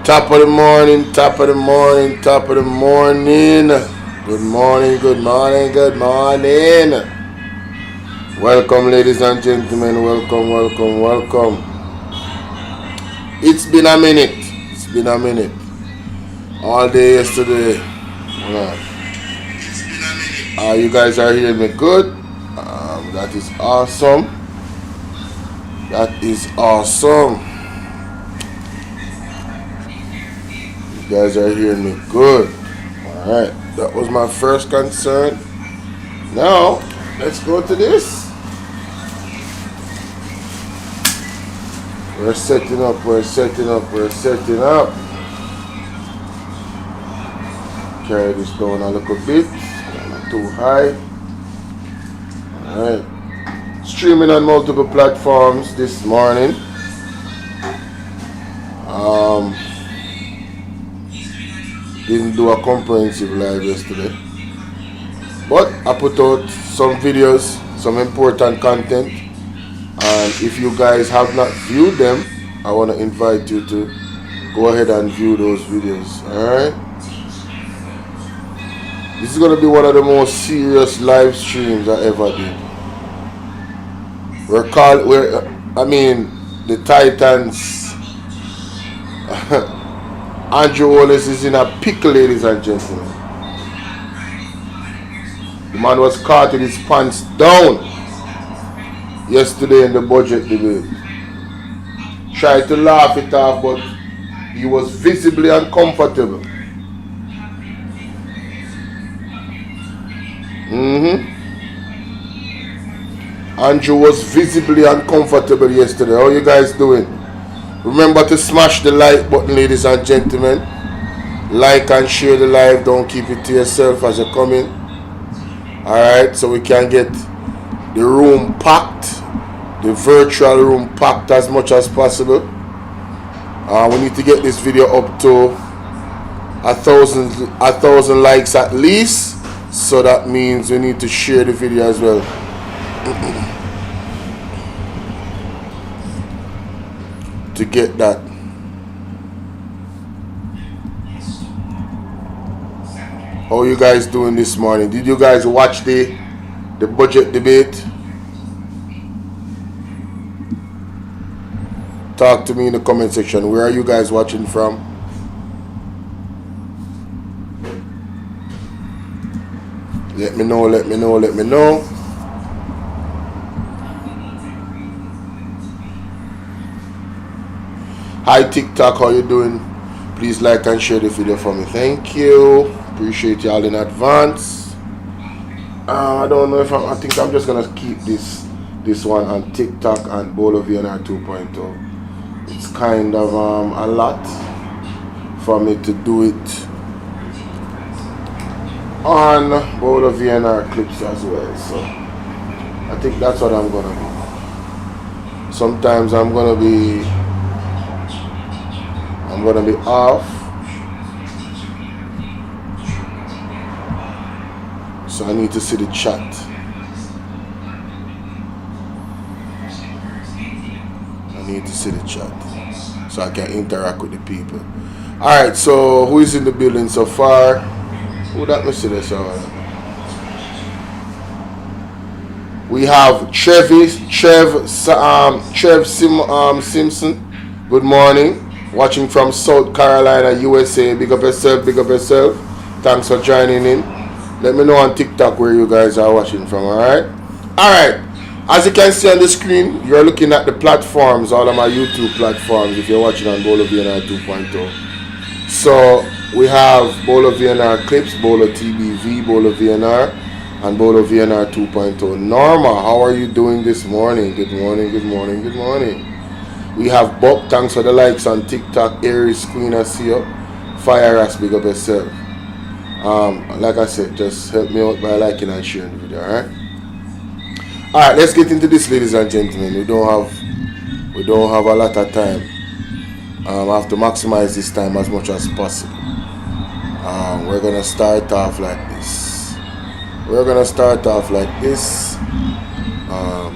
Top of the morning, top of the morning, top of the morning. Good morning, good morning, good morning. Welcome, ladies and gentlemen. Welcome, welcome, welcome. It's been a minute. It's been a minute. All day yesterday. You guys are hearing me good. That is awesome. That is awesome. You guys are hearing me good. Alright, that was my first concern. Now, let's go to this. We're setting up, we're setting up, we're setting up. Carry this down a little bit. Not too high. Alright. Streaming on multiple platforms this morning. Didn't do a comprehensive live yesterday, but I put out some videos, some important content, and if you guys have not viewed them, I want to invite you to go ahead and view those videos. Alright, this is going to be one of the most serious live streams I ever did. The Titans Andrew Holness is in a pickle, ladies and gentlemen. The man was caught with his pants down yesterday in the budget debate. Tried to laugh it off, but he was visibly uncomfortable. Andrew was visibly uncomfortable yesterday. How you guys doing? Remember to smash the like button, ladies and gentlemen. Like and share the live. Don't keep it to yourself as you come in. Alright, so we can get the room packed, the virtual room packed as much as possible. We need to get this video up to 1,000 likes at least. So that means we need to share the video as well. To get that. How you guys doing this morning? Did you guys watch the budget debate? Talk to me in the comment section. Where are you guys watching from? Let me know, let me know, let me know. Hi TikTok, how you doing? Please like and share the video for me. Thank you. Appreciate y'all in advance. I don't know if I think I'm just gonna keep this one on TikTok and Bolo VNR 2.0. It's kind of a lot for me to do it on Bolo VNR clips as well. So I think that's what I'm gonna do. Sometimes I'm gonna be off, so I need to see the chat. I need to see the chat so I can interact with the people. Alright, so who is in the building so far? Who that me see this? We have Trev Simpson. Good morning. Watching from South Carolina, USA. Big up yourself, big up yourself. Thanks for joining in. Let me know on TikTok where you guys are watching from, alright? Alright, as you can see on the screen, you're looking at the platforms, all of my YouTube platforms, if you're watching on Bolo VNR 2.0. So, we have Bolo VNR Clips, Bolo TBV, Bolo VNR, and Bolo VNR 2.0. Norma, how are you doing this morning? Good morning, good morning, good morning. We have Bob, thanks for the likes on TikTok. Aries Queen, I see you. Fire Ass, big up yourself. Like I said, just help me out by liking and sharing the video, alright? Alright, let's get into this, ladies and gentlemen. We don't have a lot of time. I have to maximize this time as much as possible. We're gonna start off like this.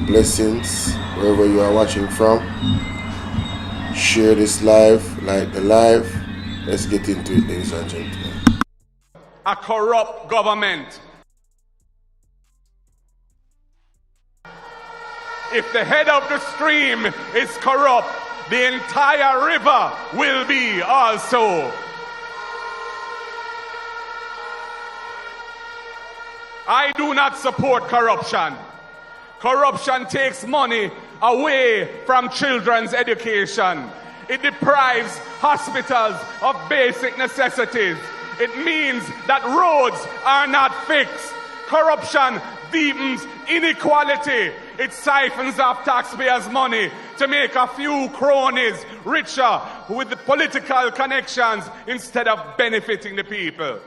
Blessings wherever you are watching from. Share this live, like the live. Let's get into it, ladies and gentlemen. A corrupt government. If the head of the stream is corrupt, the entire river will be also. I do not support corruption. Corruption takes money away from children's education. It deprives hospitals of basic necessities. It means that roads are not fixed. Corruption deepens inequality. It siphons off taxpayers' money to make a few cronies richer with the political connections instead of benefiting the people.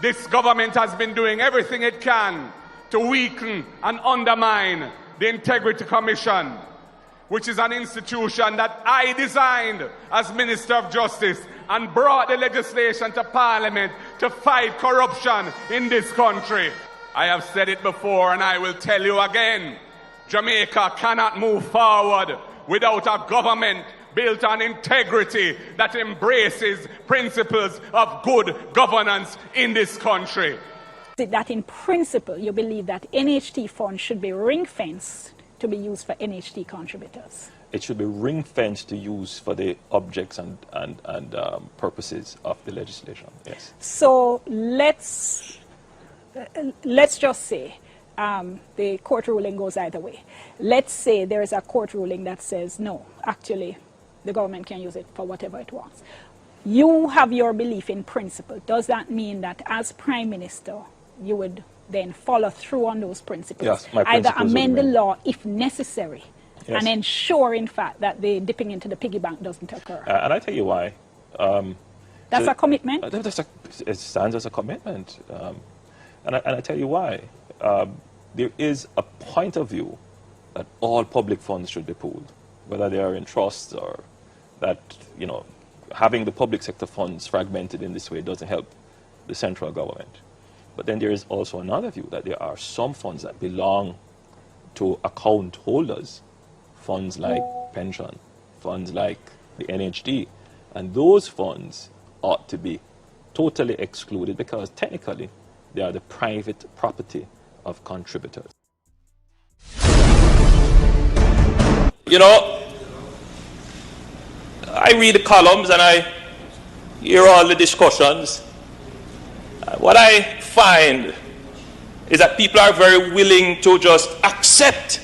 This government has been doing everything it can to weaken and undermine the Integrity Commission, which is an institution that I designed as Minister of Justice and brought the legislation to Parliament to fight corruption in this country. I have said it before and I will tell you again. Jamaica cannot move forward without a government built on integrity that embraces principles of good governance in this country. That in principle you believe that NHT funds should be ring-fenced to be used for NHT contributors? It should be ring-fenced to use for the objects and purposes of the legislation, yes. So let's just say the court ruling goes either way. Let's say there is a court ruling that says, no, actually, the government can use it for whatever it wants. You have your belief in principle. Does that mean that as Prime Minister, you would then follow through on those principles? Yes, my either principles amend the law if necessary, yes, and ensure, in fact, that the dipping into the piggy bank doesn't occur. And I tell you why. That's a commitment? It stands as a commitment. And I tell you why. There is a point of view that all public funds should be pooled, whether they are in trusts or that, you know, having the public sector funds fragmented in this way doesn't help the central government. But then there is also another view that there are some funds that belong to account holders, funds like pension, funds like the NHD, and those funds ought to be totally excluded because technically they are the private property of contributors. You know, I read the columns and I hear all the discussions. What I find is that people are very willing to just accept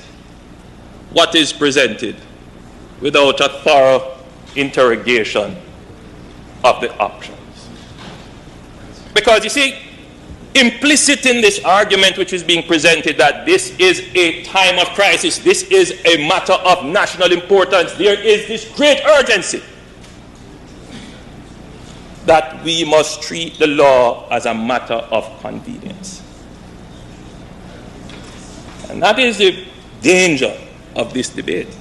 what is presented without a thorough interrogation of the options. Because you see, implicit in this argument which is being presented that this is a time of crisis, this is a matter of national importance, there is this great urgency that we must treat the law as a matter of convenience. And that is the danger of this debate.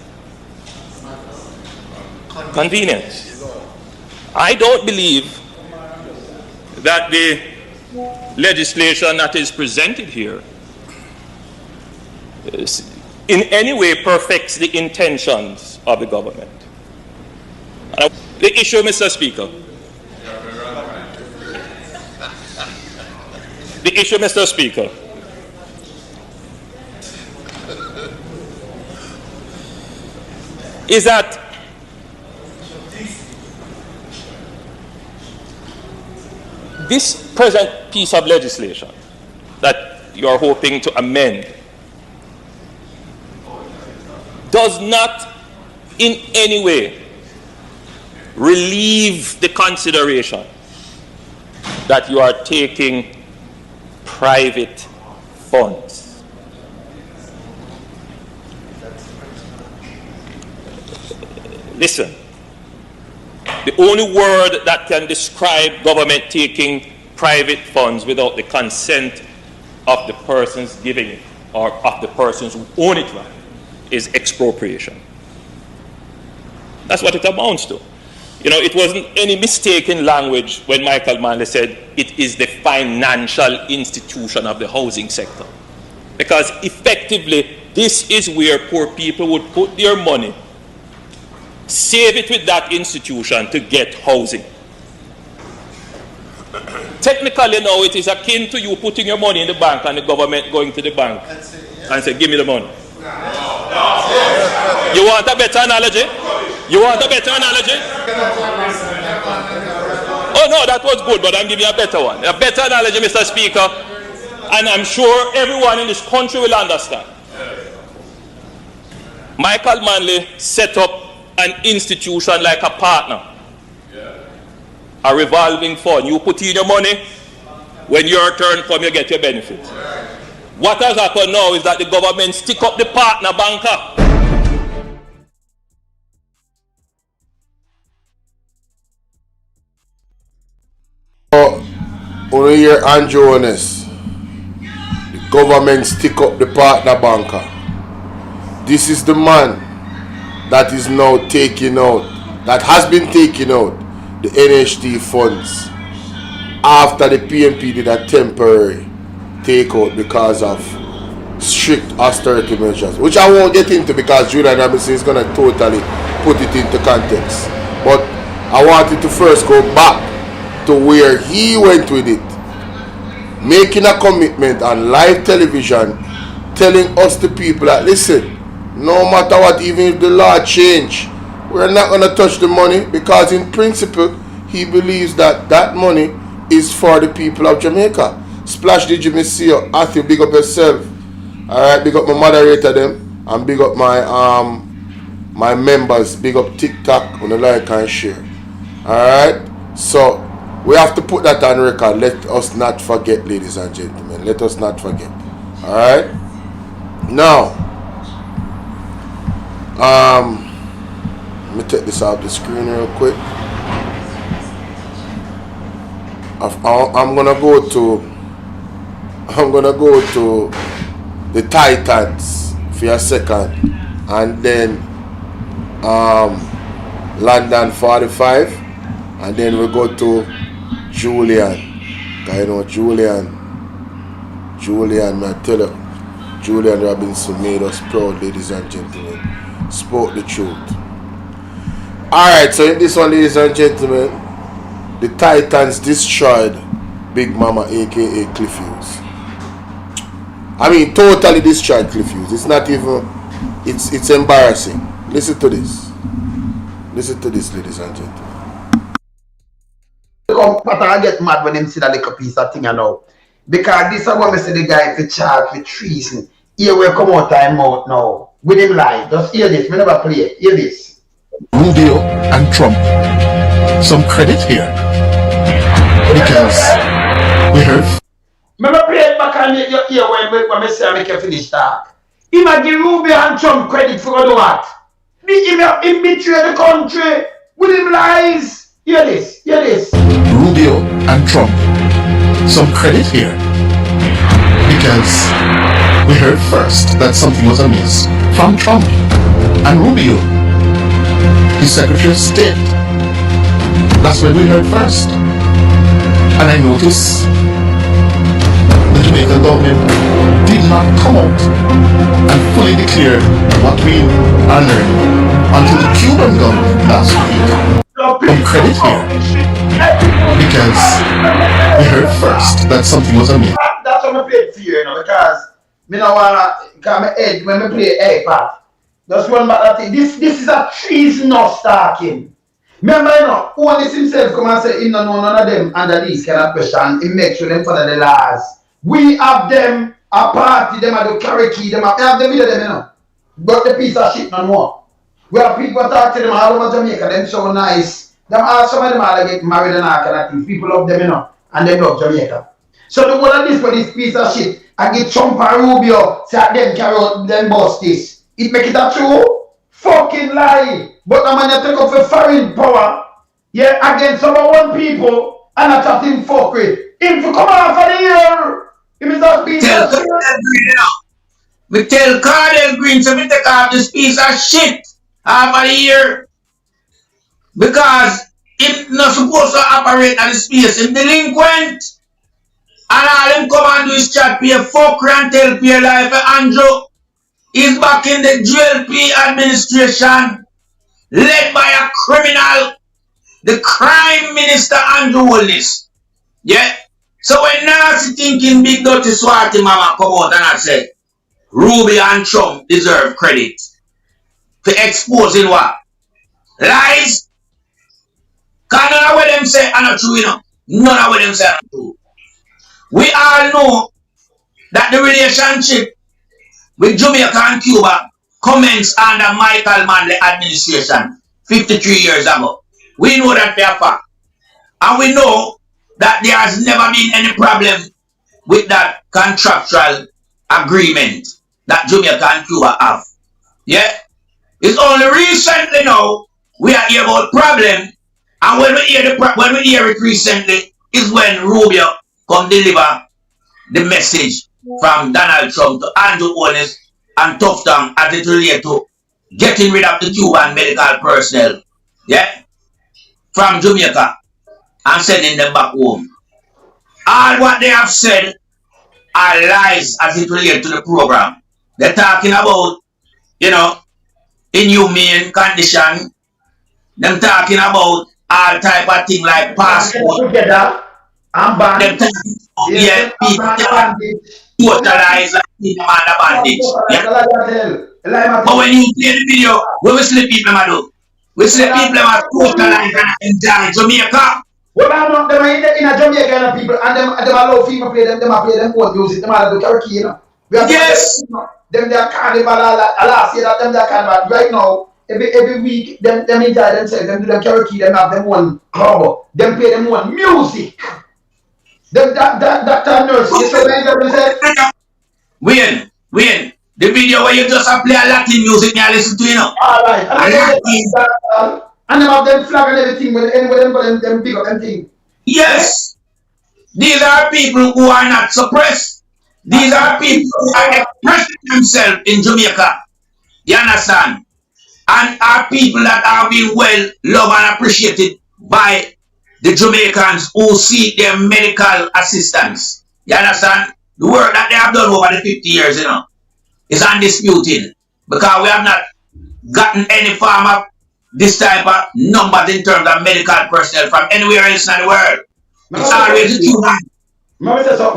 Convenience. I don't believe that the legislation that is presented here in any way perfects the intentions of the government. The issue, Mr. Speaker, is that this present piece of legislation that you are hoping to amend does not in any way relieve the consideration that you are taking private funds. Listen, the only word that can describe government taking private funds without the consent of the persons giving it or of the persons who own it is expropriation. That's what it amounts to. You know, it wasn't any mistaken language when Michael Manley said it is the financial institution of the housing sector. Because effectively, this is where poor people would put their money save it with that institution to get housing. Technically now it is akin to you putting your money in the bank and the government going to the bank and say, give me the money. You want a better analogy? You want a better analogy? Oh no, that was good, but I'm giving you a better one. A better analogy, Mr. Speaker, and I'm sure everyone in this country will understand. Michael Manley set up an institution like a partner, a revolving fund. You put in your money, when your turn comes, you get your benefit. What has happened now is that the government stick up the partner banker. Over here, Andrew Holness. The government stick up the partner banker. This is the man that is now taking out, that has been taking out the NHT funds after the PNP did a temporary takeout because of strict austerity measures, which I won't get into because Julian Robinson is going to totally put it into context. But I wanted to first go back to where he went with it, making a commitment on live television, telling us the people that, listen, no matter what, even if the law change, we're not going to touch the money, because in principle he believes that that money is for the people of Jamaica. Splash, did you miss you? Matthew, big up yourself. Alright, big up my moderator them, and big up my my members, big up TikTok on the like and share. Alright, so we have to put that on record. Let us not forget, ladies and gentlemen. Let us not forget. Alright? Now, let me take this off the screen real quick. I'm gonna go to the Titans for a second, and then London 45, and then we go to Julian. I know Julian, I tell you, Julian Robinson made us proud, ladies and gentlemen. Spoke the truth. Alright, so in this one, ladies and gentlemen, the Titans destroyed Big Mama, aka Cliff Hughes. I mean, totally destroyed Cliff Hughes. It's not even, it's embarrassing. Listen to this. Listen to this, ladies and gentlemen. But I get mad when them see that little piece of thing now. Because this is what I see the guy for charge with treason. Here we come out time out now. With him lie. Just hear this. We never play it. Hear this. Rubio and Trump. Some credit here. Because we heard. Remember play it back on your ear when I say I make you finish talk. Imagine Rubio and Trump credit for what? Him betray the country with him lies. Hear this. Hear this. Rubio and Trump. Some credit here. Because we heard first that something was amiss from Trump and Rubio, his Secretary of State. That's when we heard first. And I noticed the Jamaican government did not come out and fully declare what we are learning until the Cuban government last week. Some credit here. Because we heard first that something was amiss. That's what I play for you, because me no wanna come head when we play a part. Just one back that thing. This is a treasonous talking. Remember, Holness himself come and say, no, none of them under these kind of question. He makes sure them follow the laws. We have them a party, them a do carry key, them have them with them, But the piece of shit no more. We have people talk to them all over Jamaica, them so nice. Them all, some of them all get married and all kind of things. People love them, and they love Jamaica. So the whole of this for this piece of shit, I get Trump and Rubio, say them carry out, them bust this. It make it a true fucking lie. But the man you take up for foreign power, against some one people, and I chat him fuck with. Him to come out for the year. Him is not being tell Cardell Green, We tell Cardell Green to take off this piece of shit half of the year. Because if not supposed to operate at the space, if delinquent, and all them come and do is chat pay fuck and tell pay life for Andrew is back in the JLP administration. led by a criminal, the crime minister Andrew Holness. Yeah? So when Nancy thinking big dirty swarty mama come out and I say, Rubio and Trump deserve credit for exposing what? Lies? Because none of what them say are not true, you know. None of what them say are not true. We all know that the relationship with Jamaica and Cuba commenced under Michael Manley administration 53 years ago. We know that for a fact. And we know that there has never been any problem with that contractual agreement that Jamaica and Cuba have. Yeah? It's only recently now we are hearing about problem, and when we hear it recently is when Rubio come deliver the message from Donald Trump to Andrew Holness and Tufton as it relates to getting rid of the Cuban medical personnel, yeah, from Jamaica and sending them back home. All what they have said are lies as it relates to the program. They're talking about, you know, inhumane condition. Them talking about all type of thing like passport. Together and band. Them talking about, yeah, people totalize like people under bandage. Yeah? But when you play the video, what we see the people do? We see the people are totalize and enjoy Jamaica. Well, I'm not them in a Jamaica and people, and them allow people play them play them own music, them are do karaoke, you know. Yes. Them they are carnival last year that them they are carnival. Right now, every week them enjoy themselves, them do them karaoke, them have them one club, them play them one music. Them that nurse, you see what I'm saying? Wayne, the video where you just play a Latin music and I listen to, you know. Alright, and them have them flag and everything with them big up them thing. Yes. These are people who are not suppressed. These are people who are expressing themselves in Jamaica. You understand? And are people that are being well loved and appreciated by the Jamaicans who seek their medical assistance. You understand? The work that they have done over the 50 years, you know, is undisputed. Because we have not gotten any form of this type of numbers in terms of medical personnel from anywhere else in the world. It's always Cuban.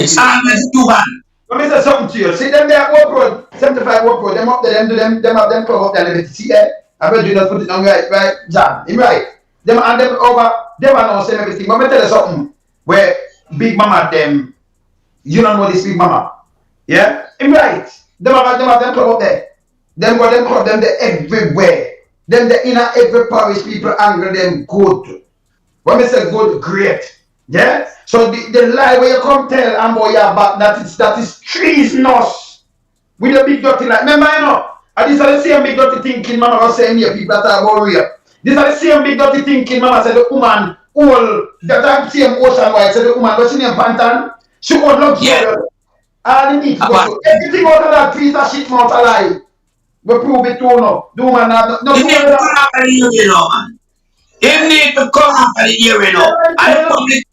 It's always Cuban. Let me say something to you. See them there work road, 75 work road, them up there, them have them plug up there, everything. See there? I bet you not put it on right, Jam. Him right. Them and them over, them and all same everything. But let me tell you something. Where Big Mama them, you don't know this Big Mama. Yeah? Him right. Them have them plug up there. Them got them club them there everywhere. Them the inner every parish people angle them good. When we say good, great. Yeah? So the lie where you come tell and boy you're back, that is treasonous. With a big dirty lie. Remember, you know, and these are the same big dirty thinking Mama was saying here, people that are about rape. These are the same big dirty thinking Mama said the woman all that same ocean white said the woman what's in her pantan? She would love you. All the need to go. Everything out of that piece of shit mouth a lie. We prove it too now. The woman have no. You need to come after the hearing now, man. You need to come after the hearing now. And the public,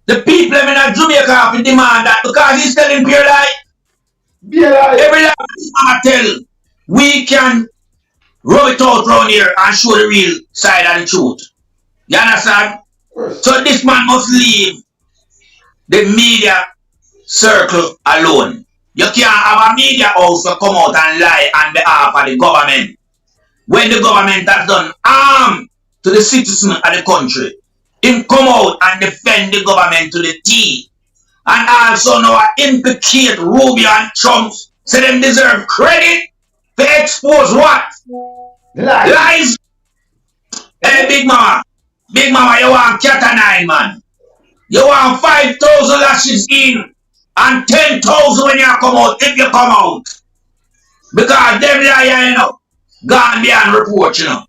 the people in Jamaica have to demand that because he's telling pure lie. Every lie I tell, we can rub it out around here and show the real side of the truth. You understand? So this man must leave the media circle alone. You can't have a media house to come out and lie on behalf of the government. When the government has done harm to the citizens of the country, him come out and defend the government to the T. And also now implicate Rubio and Trump, so them deserve credit to expose what? Lies. Hey, Big Mama, you want cat and nine, man. You want 5,000 lashes in and 10,000 when you come out, if you come out. Because them liar, you know, gone beyond report, you know.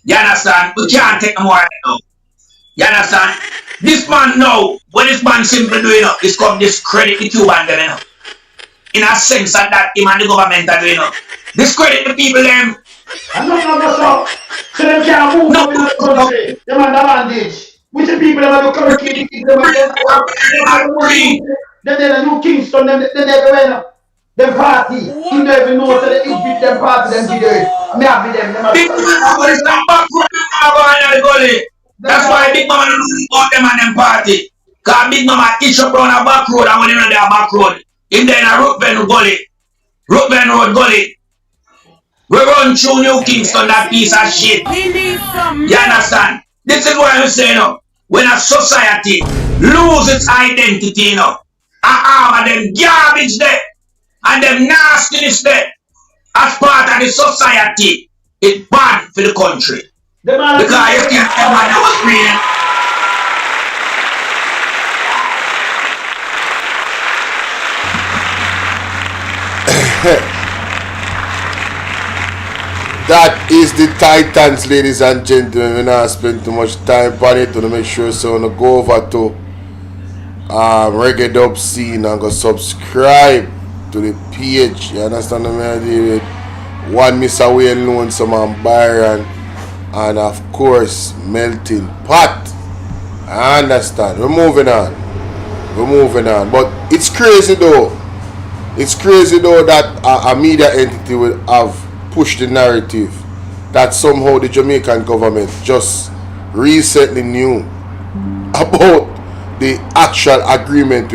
You understand? We can't take them right now. You understand? This man now, what this man simply doing, you know, is come discredit the Cuban them, you know. In a sense that him and the government are doing, you know. Discredit the people, them. And no. So them can't move out in the country. Them under bandage. Which the people them have to curricate them. Then they the new Kingston, them everywhere now. Them party. You don't even know so they eat them party, them video it. Me have them. Big Mama is not back road in the gully. That's why Big Mama don't know about them and them party. Cause Big Mama itch up on a back road and when they know they are back road. Him there in a Rookben gully. Rookben Road gully. We run through New Kingston, that piece of shit. You understand? This is what I'm saying now. When a society lose its identity, you know, and them garbage there, and them nastiness there, as part of the society, it's bad for the country. Because you can't tell what I was reading. That is the Titans, ladies and gentlemen. We're not spend too much time on it to make sure so I'm gonna go over to Reggae Dub Scene and go subscribe to the page. You understand what I mean? One Miss Away Loan, some Byron, and of course Melting Pot. I understand. We're moving on. But it's crazy though. It's crazy though that a media entity will have pushed the narrative that somehow the Jamaican government just recently knew about the actual agreement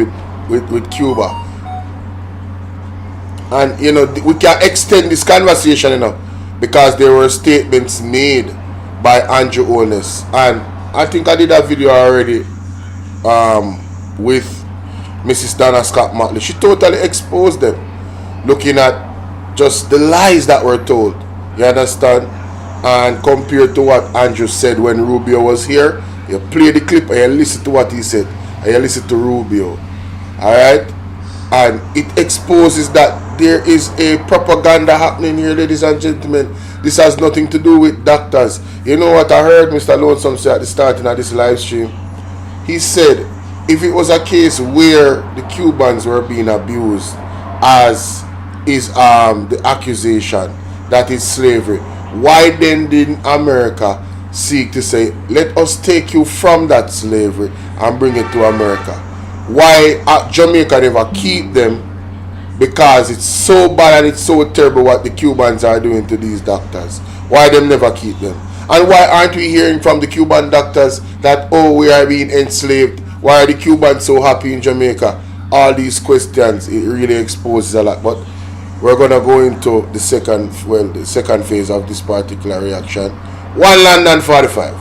with Cuba. And you know, we can extend this conversation, you know, because there were statements made by Andrew Holness, and I think I did a video already with Mrs. Donna Scott Motley. She totally exposed them, looking at just the lies that were told. You understand? And compared to what Andrew said when Rubio was here, you play the clip and you listen to what he said, and you listen to Rubio. Alright? And it exposes that there is a propaganda happening here, ladies and gentlemen. This has nothing to do with doctors. You know what I heard Mr. Lonesome say at the starting of this live stream? He said, if it was a case where the Cubans were being abused, as is the accusation that is slavery, why then didn't America seek to say, let us take you from that slavery and bring it to America? Why Jamaica never keep them? Because it's so bad and it's so terrible what the Cubans are doing to these doctors. Why them never keep them? And why aren't we hearing from the Cuban doctors that, oh, we are being enslaved? Why are the Cubans so happy in Jamaica? All these questions, it really exposes a lot. But we're gonna go into the second phase of this particular reaction. One London 45.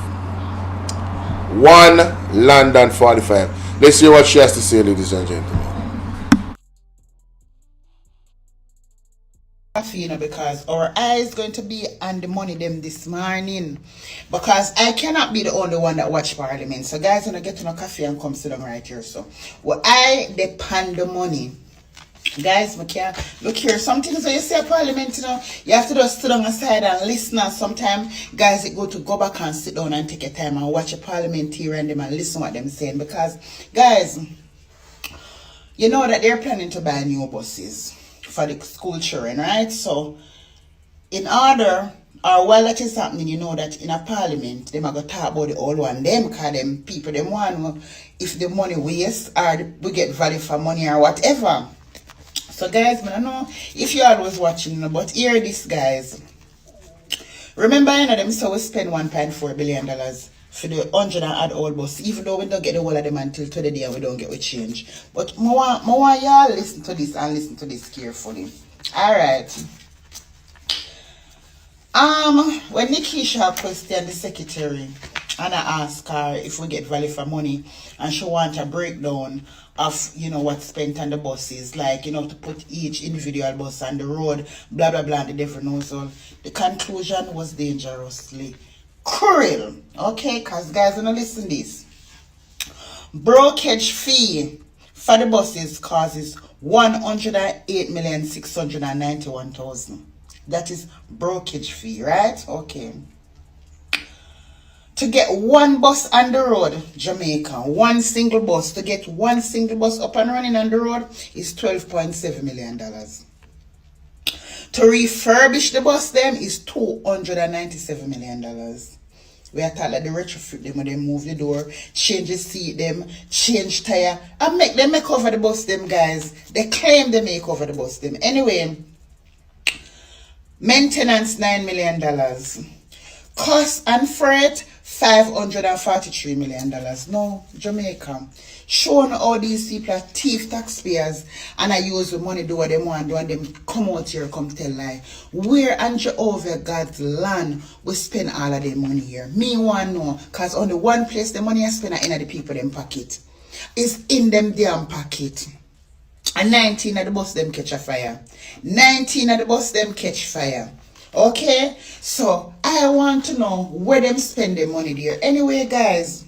Let's hear what she has to say, ladies and gentlemen. You know, because our eyes going to be on the money them this morning, because I cannot be the only one that watch Parliament. So guys, when I get to no coffee and come sit down right here, so I depend the money. Guys, we can't look here. Some things when you say Parliament, you know, you have to just sit on the side and listen. And sometimes, guys, it go back and sit down and take your time and watch a parliamentary and them and listen what them saying. Because, guys, you know that they're planning to buy new buses for the school children, right? So, in order, or while that is happening, you know that in a parliament, they are going to talk about the old one, them, because them people, them want, if the money waste or we get value for money or whatever. So guys, I don't know if you all was watching, but hear this, guys. Remember, you know, them so we spend $1.4 billion for the 100 and odd old bus, even though we don't get the whole of them until today and we don't get we change. But I want y'all listen to this and listen to this carefully. Alright. When Nikisha questioned the secretary and I asked her if we get value for money, and she want a breakdown of, you know, what's spent on the buses, like, you know, to put each individual bus on the road, blah blah blah, the devil knows all. The conclusion was dangerously cruel. Okay, because guys, when I listen to this, brokerage fee for the buses causes 108,691,000. That is brokerage fee, right? Okay. To get one bus on the road, Jamaica, one single bus, to get one single bus up and running on the road is $12.7 million. To refurbish the bus them is $297 million. We are taught that they retrofit them when they move the door, change the seat them, change tire, and make them make over the bus them, guys. They claim they make over the bus them. Anyway, maintenance $9 million. Cost and freight $543 million. No, Jamaica. Showing all these people are thief taxpayers and I use the money do what they want do and them come out here come tell lie. Where and Jehovah God's land we spend all of their money here? Me want know, cause only one place the money I spend are in the people them pocket. It's in them damn pocket. And 19 of the bus them catch a fire. 19 of the bus them catch fire. Okay? So I want to know where them spend their money there. Anyway, guys,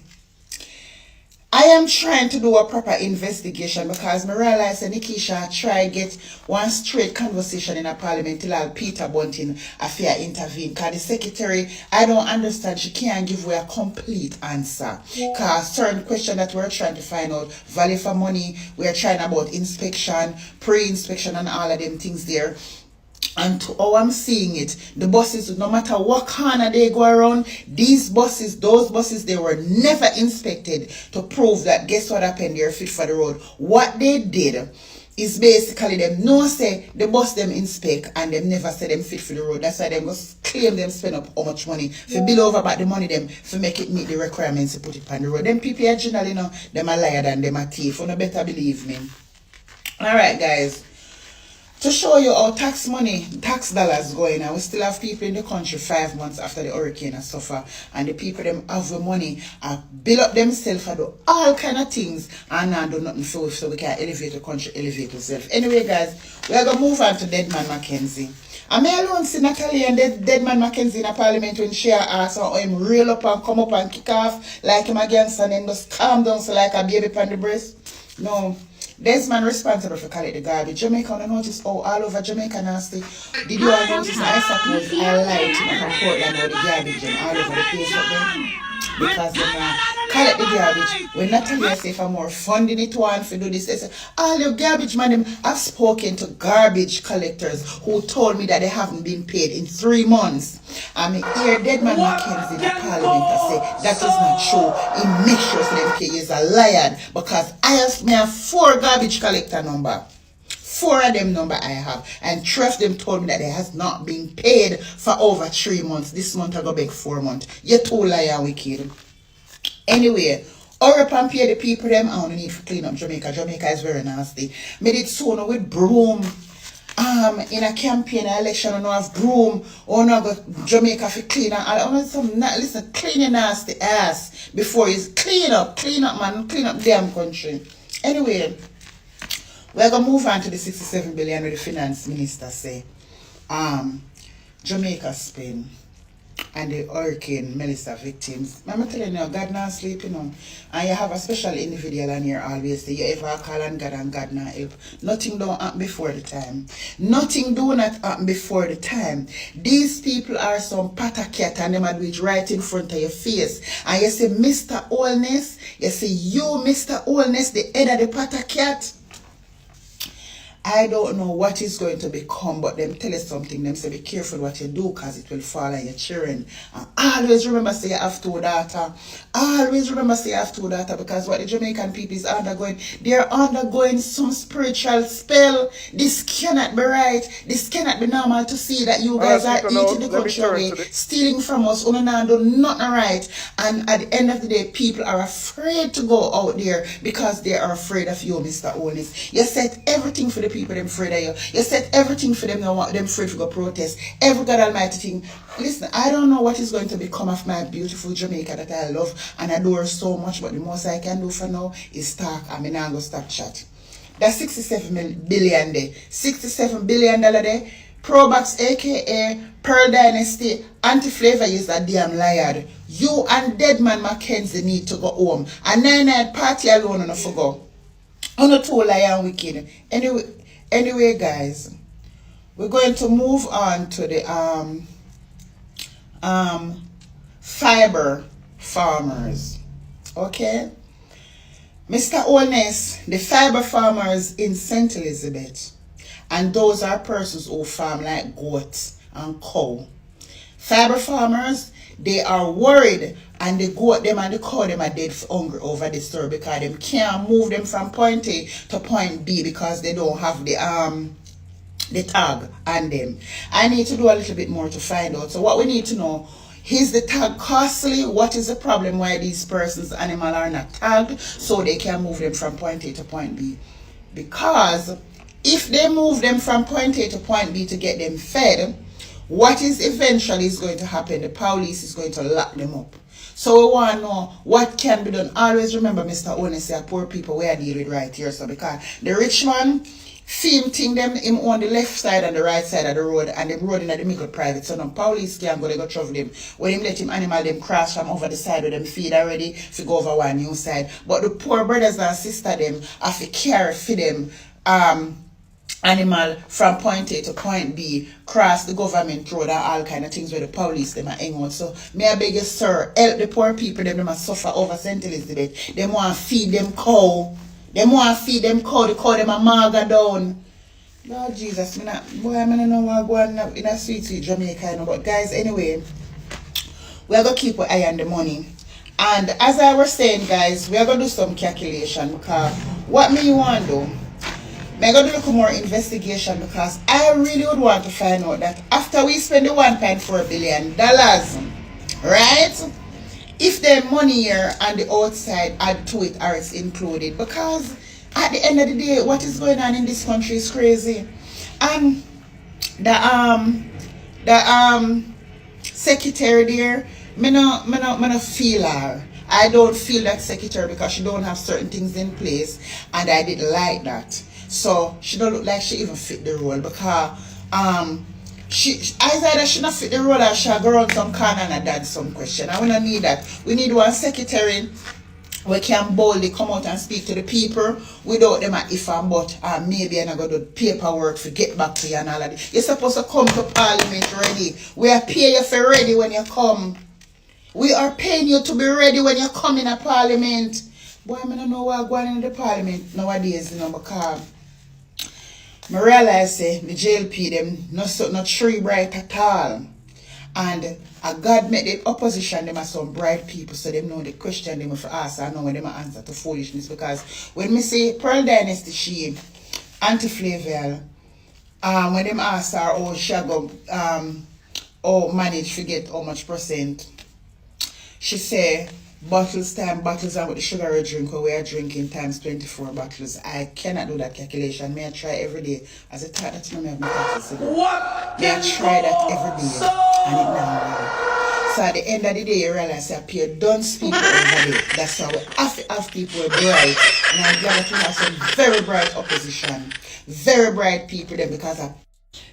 I am trying to do a proper investigation because I realize that Nikisha try get one straight conversation in a parliament till Peter Bunting affair intervene. Because the secretary, I don't understand, she can't give away a complete answer. Because certain question that we're trying to find out, value for money, we're trying about inspection, pre-inspection and all of them things there. And to how I'm seeing it, the buses, no matter what corner they go around, these buses, those buses, they were never inspected to prove that guess what happened, they're fit for the road. What they did is basically them no say the bus them inspect and them never say them fit for the road. That's why them just claim them spend up how much money for bill over about the money them for make it meet the requirements to put it on the road. Them people are generally, you know, them are liar than them are thief. You no better believe me. Alright, guys. To show you how tax money, tax dollars going on, we still have people in the country 5 months after the hurricane has suffer, and the people them have the money build up themselves and do all kind of things and not do nothing for so we can elevate the country, elevate ourselves. Anyway, guys, we are gonna move on to Deadman Mackenzie. I may alone see Natalie and Deadman Mackenzie in a parliament when she asked how him reel up and come up and kick off like him against and then just calm down so like a baby on the breast. No. Desmond responsible for collect the garbage. Jamaica, I notice all over Jamaica nasty. Did you all notice I suppose I light from Portland or the garbage and all over the place up there? Because they collect the garbage. When Natalia say for more funding it one for do this, they say, all your garbage man, I've spoken to garbage collectors who told me that they haven't been paid in 3 months. I mean, here Deadman Mackenzie in the parliament I say that is not true. He makes sure so them pay is a liar because I have 4 garbage collector number. 4 of them number I have, and 3 of them told me that they has not been paid for over 3 months. This month I go back 4 months. You too liar wicked. Anyway, hurry up and pay the people them. I don't need to clean up Jamaica. Jamaica is very nasty. Made it soon with broom. In a campaign election, I know have broom. Or no go Jamaica for clean and I want some listen, clean your nasty ass before you clean up man, clean up damn country. Anyway. We're going to move on to the 67 billion where the finance minister say Jamaica spend and the hurricane Melissa victims. I'm telling you, God not sleep, you know. And you have a special individual on here always say you ever call on God and God not help. Nothing don't happen before the time. Nothing do not happen before the time. These people are some patacat and them are do it right in front of your face. And you say, Mr. Holness, you say, you, Mr. Holness, the head of the patacat. I don't know what is going to become, but them tell us something. Them say be careful what you do because it will fall on your children. And always remember say you have 2 daughters. Always remember say you have 2 daughters because what the Jamaican people is undergoing, they are undergoing some spiritual spell. This cannot be right. This cannot be normal to see that you guys are eating the country away, stealing from us, do nothing right. And at the end of the day, people are afraid to go out there because they are afraid of you, Mr. Holness. You set everything for the people them afraid of you. You set everything for them, them afraid to go protest. Every God Almighty thing. Listen, I don't know what is going to become of my beautiful Jamaica that I love and adore so much, but the most I can do for now is talk. I mean, I'm going to stop chat. That's 67 billion there. $67 billion there. Probox, aka Pearl Dynasty, Anti-Flavor is a damn liar. You and Deadman Mackenzie need to go home. And 9-9 party alone enough to go. I'm not too liar and wicked. Anyway, guys, we're going to move on to the fiber farmers. Okay, Mr. Holness, the fiber farmers in St. Elizabeth, and those are persons who farm like goats and cow. Fiber farmers, they are worried and they go at them and they call them a dead hungry over this story because them can't move them from point A to point B because they don't have the tag on them. I need to do a little bit more to find out. So what we need to know, is the tag costly? What is the problem why these persons animal are not tagged so they can move them from point A to point B? Because if they move them from point A to point B to get them fed, what is eventually is going to happen? The police is going to lock them up. So we want to know what can be done. Always remember, Mr. Holness, poor people we are dealing with right here. So because the rich man, film thing them him on the left side and the right side of the road and them road in the middle private. So no police can go, they go trouble them. When him let him animal them cross from over the side where them feed already if go over one new side. But the poor brothers and sisters them have to carry for them animal from point A to point B, cross the government road and all kind of things where the police them are hang out. So may I beg you, sir, help the poor people them must suffer over St. Elizabeth. They want to feed them cow. They want to feed them cow. They call them a maga down. Lord Jesus, I don't know what going on in a sweet Jamaica, you know. But guys, anyway, we're going to keep an eye on the money. And as I was saying, guys, we're going to do some calculation because what me want to do, I'm going to do a little more investigation because I really would want to find out that after we spend the $1.4 billion, right? If the money here and the outside add to it or it's included, because at the end of the day, what is going on in this country is crazy. And the secretary there, me no feel her. I don't feel that secretary because she don't have certain things in place, and I didn't like that. So she don't look like she even fit the role because either she not fit the role or she go around some corner and dad some question. And we don't need that. We need one secretary we can boldly come out and speak to the people without them at if and but maybe I'm going to do paperwork to get back to you and all of that. You're supposed to come to Parliament ready. We are paying you for ready when you come. We are paying you to be ready when you come in a Parliament. Boy, I don't know what's going on in the Parliament nowadays, you know, because I realize the JLP them not tree bright at all. And God made the opposition them as some bright people, so them know the question them if ask and know when them answer to foolishness. Because when me say Pearl Dynasty she anti-Flavial, when them ask her how she go manage to get how much percent, she say bottles and what the sugar we drink or we are drinking times 24 bottles. I cannot do that calculation. May I try every day. As a thought that you know me have my taxes. May I try that every day and it now work. So at the end of the day you realize I pay dunce people over there. That's how we have people who are bright. And I'm glad that we have some very bright opposition. Very bright people there because of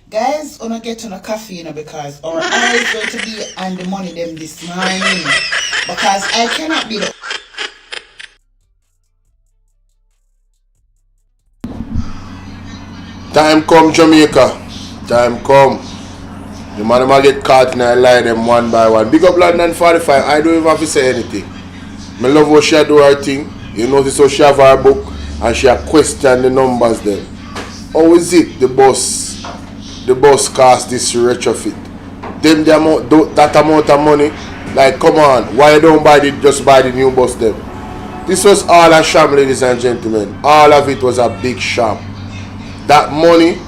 guys, we're not getting a coffee, you know, because our eyes going to be on the money them this morning. Because I cannot be the time come Jamaica. Time come. The man might get caught and I lie them one by one. Big up London 45. I don't even have to say anything. I love how she do her thing. You notice how she have her book and she question the numbers then. How is it the boss cost this retrofit? Them the amount, that amount of money. Like, come on, why you don't just buy the new bus then? This was all a sham, ladies and gentlemen. All of it was a big sham. That money,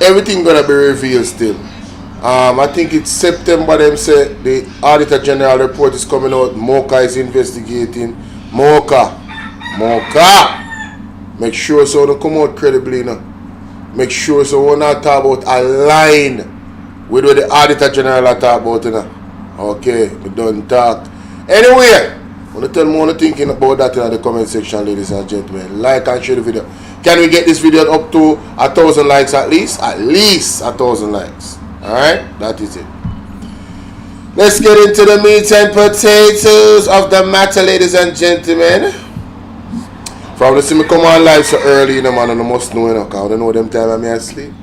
everything gonna be revealed still. I think it's September, them say the Auditor General report is coming out. MOCA is investigating. MOCA. Make sure so don't come out credibly, you know. Make sure so we're not talking about a line with what the Auditor General are talking about, you know. Okay, we don't talk. Anyway, I want to tell more thinking about that in the comment section, ladies and gentlemen. Like and share the video. Can we get this video up to 1,000 likes at least? At least 1,000 likes. Alright, that is it. Let's get into the meat and potatoes of the matter, ladies and gentlemen. From the see me come on live so early, you know, man, and I must know, you know, because I don't know them time I'm asleep.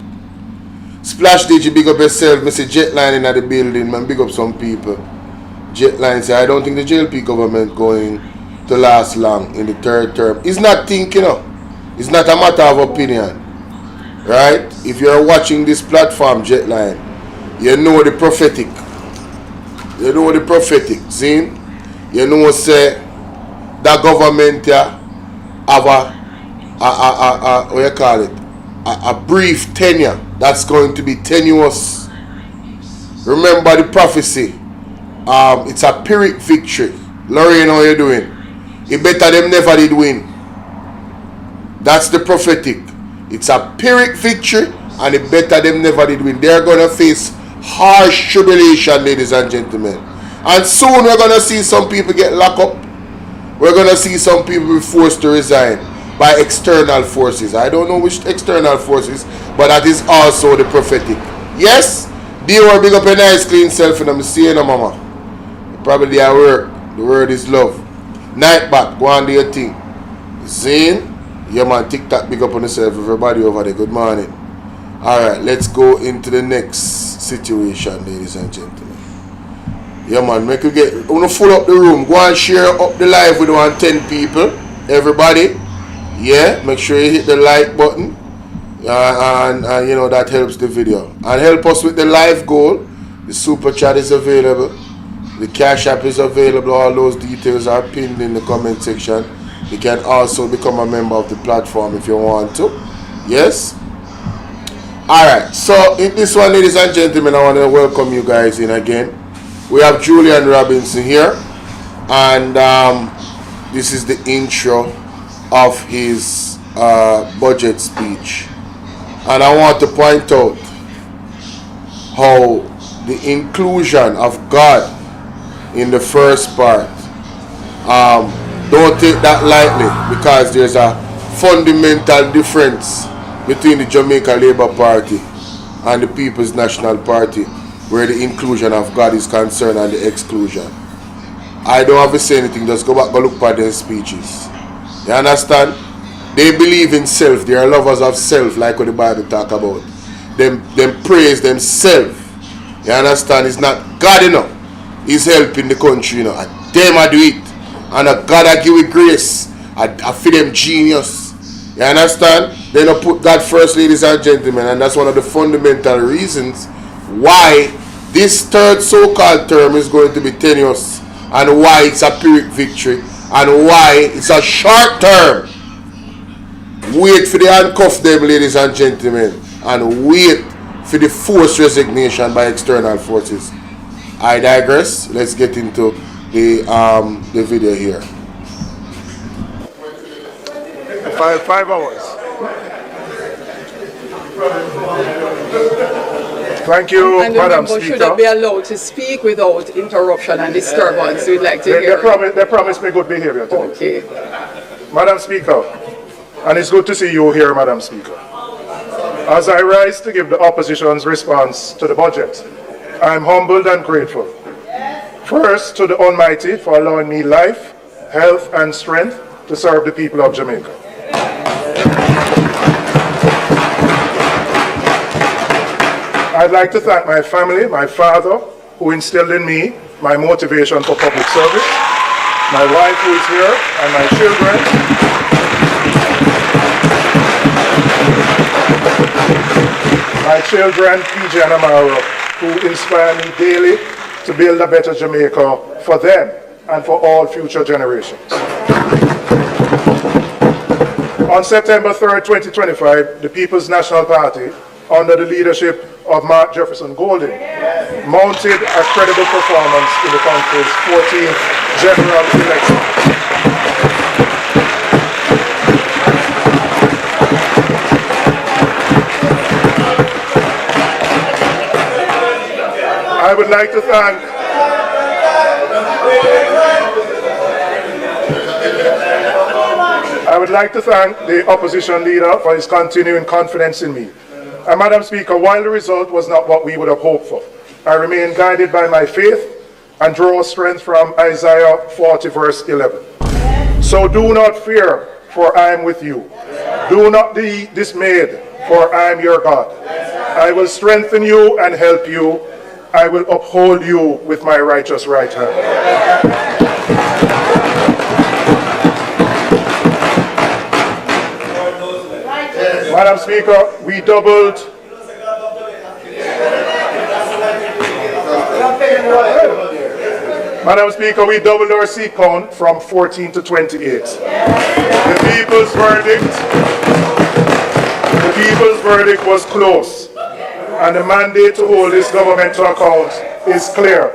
Splash DJ, big up yourself. I see Jetline in the building, man. Big up some people. Jetline say, I don't think the JLP government going to last long in the third term. It's not thinking, you know. It's not a matter of opinion. Right? If you're watching this platform, Jetline, you know the prophetic. You know the prophetic, see? You know say that government here have a what you call it? A brief tenure that's going to be tenuous. Remember the prophecy. It's a Pyrrhic victory. Lorraine, how you doing? It better them never did win. That's the prophetic. It's a Pyrrhic victory, and it better them never did win. They're gonna face harsh tribulation, ladies and gentlemen. And soon we're gonna see some people get locked up. We're gonna see some people be forced to resign by external forces. I don't know which external forces, but that is also the prophetic. Yes, they will big up a nice clean self and I'm saying, mama. Probably at work. The word is love. Night back, go on do your thing. Zane, yeah man, TikTok, big up on yourself, everybody over there. Good morning. Alright, let's go into the next situation, ladies and gentlemen. Yeah man, make you get, wanna full up the room. Go and share up the live with 110 people. Everybody. Yeah, make sure you hit the like button. And you know that helps the video. And help us with the live goal. The super chat is available. The cash app is available. All those details are pinned in the comment section. You can also become a member of the platform if you want to. Yes. Alright, so in this one, ladies and gentlemen, I want to welcome you guys in again. We have Julian Robinson here, and this is the intro of his budget speech. And I want to point out how the inclusion of God in the first part, don't take that lightly, because there's a fundamental difference between the Jamaica Labour Party and the People's National Party, where the inclusion of God is concerned and the exclusion. I don't have to say anything, just go back and look at their speeches. You understand? They believe in self. They are lovers of self, like what the Bible talk about. Them praise themselves. You understand? It's not God enough. He's helping the country, you know. And them I do it. And a God I give with grace. I feel them genius. You understand? They don't put God first, ladies and gentlemen. And that's one of the fundamental reasons why this third so-called term is going to be tenuous. And why it's a Pyrrhic victory. And why it's a short term. Wait for the handcuff them, ladies and gentlemen, and wait for the forced resignation by external forces. I digress. Let's get into the video here. 5 hours. Thank you, and the Madam member Speaker. should be allowed to speak without interruption and disturbance. We'd like to hear. They promised me good behavior today. Okay. Madam Speaker, and it's good to see you here, Madam Speaker. As I rise to give the opposition's response to the budget, I am humbled and grateful. First, to the Almighty for allowing me life, health, and strength to serve the people of Jamaica. I'd like to thank my family, my father, who instilled in me my motivation for public service, my wife who is here, and my children. My children, PJ and Amara, who inspire me daily to build a better Jamaica for them and for all future generations. On September 3rd, 2025, the People's National Party, under the leadership of Mark Jefferson Golden, mounted a credible performance in the country's 14th general election. I would like to thank the opposition leader for his continuing confidence in me. And Madam Speaker, while the result was not what we would have hoped for, I remain guided by my faith and draw strength from Isaiah 40 verse 11. So do not fear, for I am with you. Do not be dismayed, for I am your God. I will strengthen you and help you. I will uphold you with my righteous right hand. Madam Speaker, we doubled. Madam Speaker, we doubled our seat count from 14 to 28. The people's verdict was close, and the mandate to hold this government to account is clear.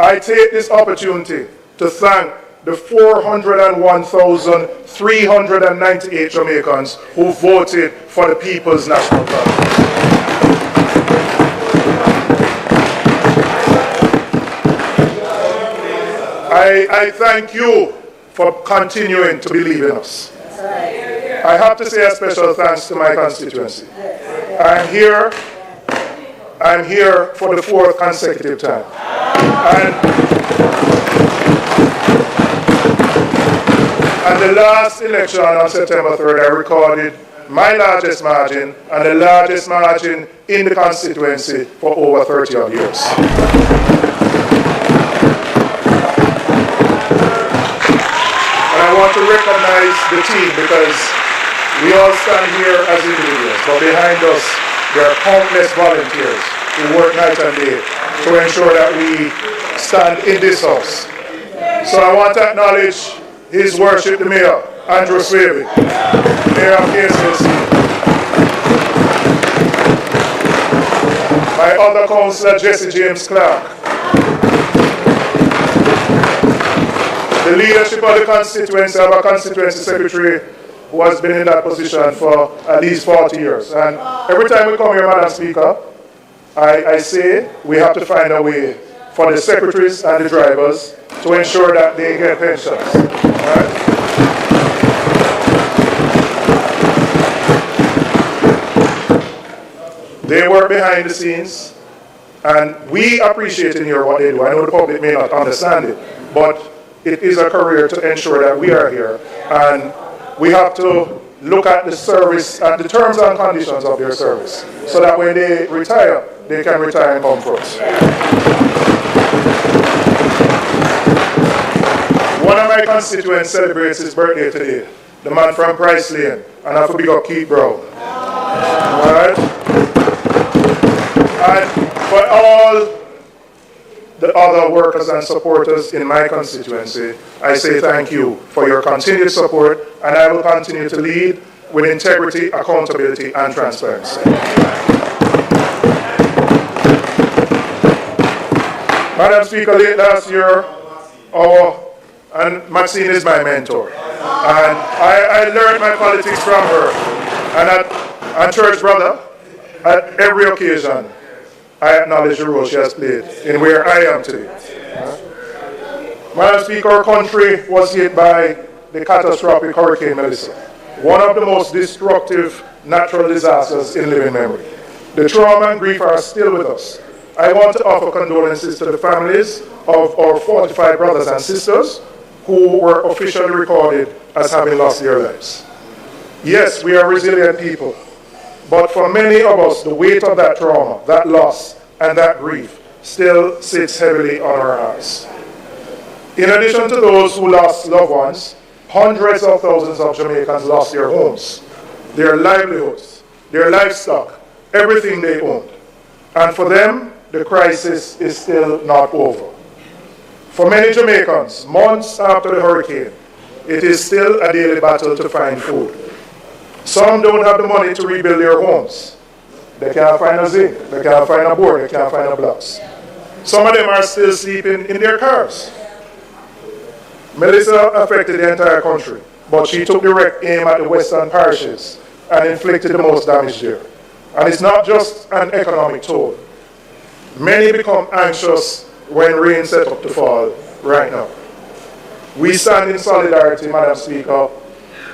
I take this opportunity to thank the 401,398 Jamaicans who voted for the People's National Party. I thank you for continuing to believe in us. I have to say a special thanks to my constituency. I'm here for the 4th consecutive time. And the last election on September 3rd, I recorded my largest margin and the largest margin in the constituency for over 30 odd years. I want to recognize the team because we all stand here as individuals, but behind us there are countless volunteers who work night and day to ensure that we stand in this house. So I want to acknowledge His Worship the Mayor, Andrew Swavey, Mayor of KCLC. My other councillor, Jesse James Clark. The leadership of the constituency, I have a constituency secretary who has been in that position for at least 40 years. And every time we come here, Madam Speaker, I say we have to find a way for the secretaries and the drivers to ensure that they get pensions. Right? They work behind the scenes, and we appreciate in here what they do. I know the public may not understand it, but it is a career to ensure that we are here, and we have to look at the service and the terms and conditions of their service, so that when they retire, they can retire in comfort. One of my constituents celebrates his birthday today, the man from Price Lane, and I have to big up Keith Brown. Alright? And for all the other workers and supporters in my constituency, I say thank you for your continued support, and I will continue to lead with integrity, accountability, and transparency. Madam Speaker, late last year, and Maxine is my mentor, and I learned my politics from her, and church brother, at every occasion, I acknowledge the role she has played in where I am today. Madam Speaker, our country was hit by the catastrophic Hurricane Melissa, one of the most destructive natural disasters in living memory. The trauma and grief are still with us. I want to offer condolences to the families of our 45 brothers and sisters who were officially recorded as having lost their lives. Yes, we are resilient people, but for many of us, the weight of that trauma, that loss, and that grief still sits heavily on our hearts. In addition to those who lost loved ones, hundreds of thousands of Jamaicans lost their homes, their livelihoods, their livestock, everything they owned. And for them, the crisis is still not over. For many Jamaicans, months after the hurricane, it is still a daily battle to find food. Some don't have the money to rebuild their homes. They can't find a zinc, they can't find a board, they can't find a blocks. Some of them are still sleeping in their cars. Melissa affected the entire country, but she took direct aim at the western parishes and inflicted the most damage there. And it's not just an economic toll. Many become anxious when rain set up to fall right now. We stand in solidarity, Madam Speaker,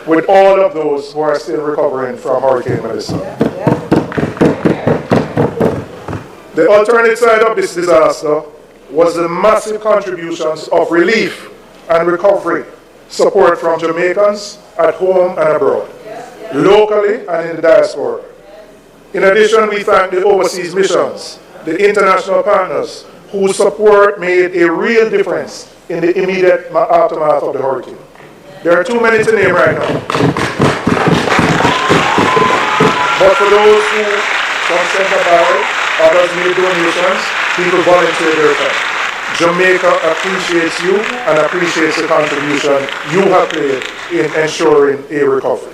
with all of those who are still recovering from Hurricane Melissa. The alternate side of this disaster was the massive contributions of relief and recovery support from Jamaicans at home and abroad, locally and in the diaspora. In addition, we thank the overseas missions, the international partners whose support made a real difference in the immediate aftermath of the hurricane. There are too many to name right now. But for those who, some sent a barrel, others made donations, people volunteered their time. Jamaica appreciates you and appreciates the contribution you have played in ensuring a recovery.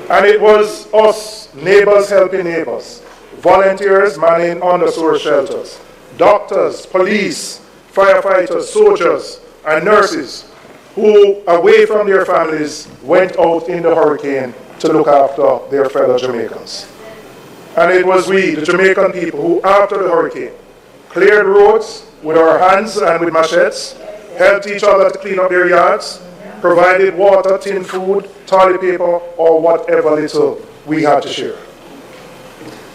And it was us, neighbors helping neighbors, volunteers manning undersourced shelters, doctors, police, firefighters, soldiers, and nurses who, away from their families, went out in the hurricane to look after their fellow Jamaicans. And it was we, the Jamaican people, who, after the hurricane, cleared roads with our hands and with machetes, helped each other to clean up their yards, provided water, tin food, toilet paper, or whatever little we had to share.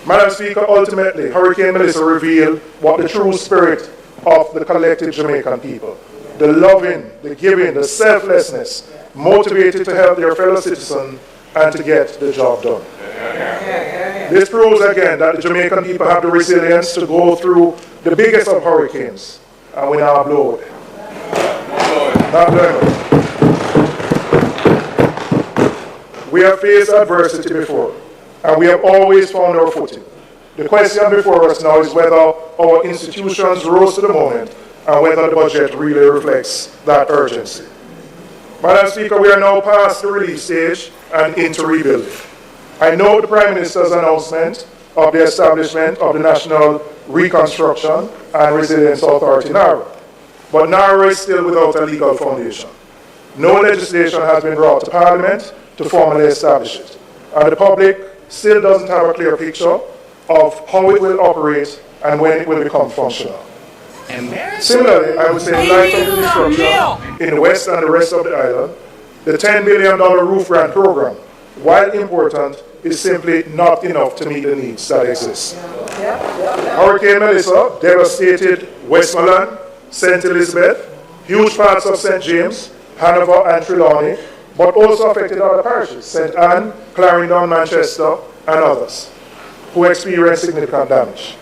Madam Speaker, ultimately, Hurricane Melissa revealed what the true spirit of the collective Jamaican people, the loving, the giving, the selflessness, motivated to help their fellow citizens and to get the job done. This proves again that the Jamaican people have the resilience to go through the biggest of hurricanes, and we now blow it. Not blowing it. We have faced adversity before, and we have always found our footing. The question before us now is whether our institutions rose to the moment and whether the budget really reflects that urgency. Madam Speaker, we are now past the relief stage and into rebuilding. I know the Prime Minister's announcement of the establishment of the National Reconstruction and Resilience Authority, NARA, but NARA is still without a legal foundation. No legislation has been brought to Parliament to formally establish it, and the public still doesn't have a clear picture of how it will operate and when it will become functional. Similarly, I would say in light of the disruption in the West and the rest of the island, the $10 billion roof grant program, while important, is simply not enough to meet the needs that exist. Hurricane Melissa devastated Westmoreland, St. Elizabeth, huge parts of St. James, Hanover and Trelawney, but also affected other parishes, St. Anne, Clarendon, Manchester, and others, who experienced significant damage.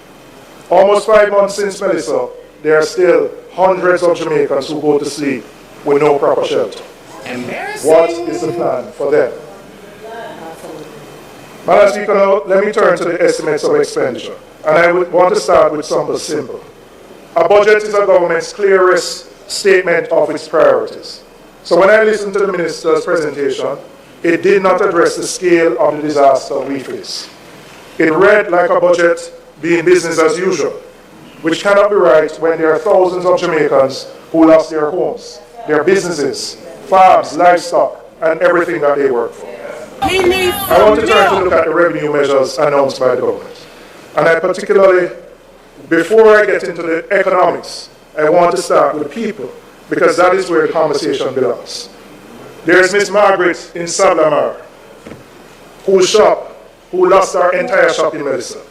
Almost 5 months since Melissa, there are still hundreds of Jamaicans who go to sleep with no proper shelter. What is the plan for them? Madam Speaker, now let me turn to the estimates of expenditure. And I would want to start with something simple. A budget is a government's clearest statement of its priorities. So when I listened to the Minister's presentation, it did not address the scale of the disaster we face. It read like a budget being business as usual, which cannot be right when there are thousands of Jamaicans who lost their homes, their businesses, farms, livestock, and everything that they work for. I want to turn to look at the revenue measures announced by the government. And I particularly, before I get into the economics, I want to start with the people, because that is where the conversation belongs. There's Miss Margaret in Sablamar, who lost her entire shop in Melissa.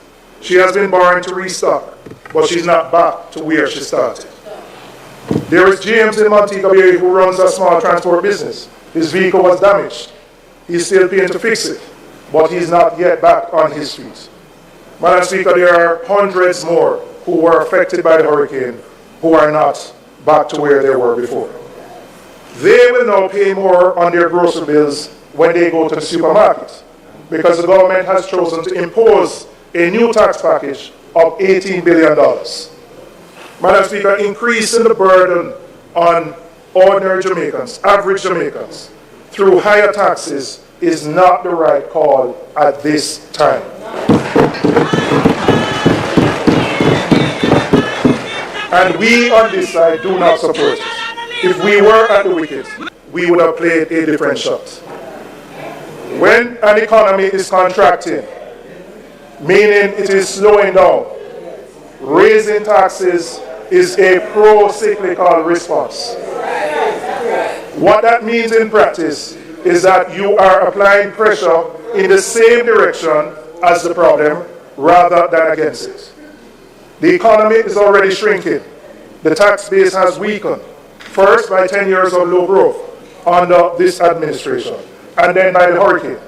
She has been borrowing to restock, but she's not back to where she started. There is James in Montego Bay who runs a small transport business. His vehicle was damaged. He's still paying to fix it, but he's not yet back on his feet. Madam Speaker, there are hundreds more who were affected by the hurricane who are not back to where they were before. They will now pay more on their grocery bills when they go to the supermarket, because the government has chosen to impose a new tax package of $18 billion. Madam Speaker, increasing the burden on ordinary Jamaicans, average Jamaicans, through higher taxes is not the right call at this time. And we on this side do not support it. If we were at the wicket, we would have played a different shot. When an economy is contracting, meaning it is slowing down, raising taxes is a pro-cyclical response. What that means in practice is that you are applying pressure in the same direction as the problem rather than against it. The economy is already shrinking. The tax base has weakened, first by 10 years of low growth under this administration, and then by the hurricane.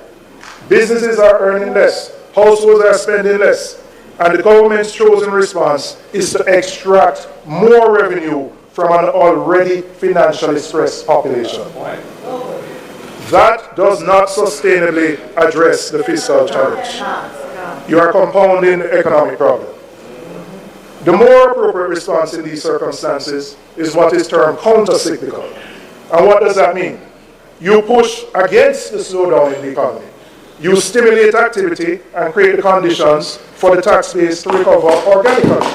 Businesses are earning less, households are spending less, and the government's chosen response is to extract more revenue from an already financially stressed population. That does not sustainably address the fiscal challenge. you are compounding the economic problem. The more appropriate response in these circumstances is what is termed counter-cyclical. And what does that mean? You push against the slowdown in the economy. You stimulate activity and create the conditions for the tax base to recover organically.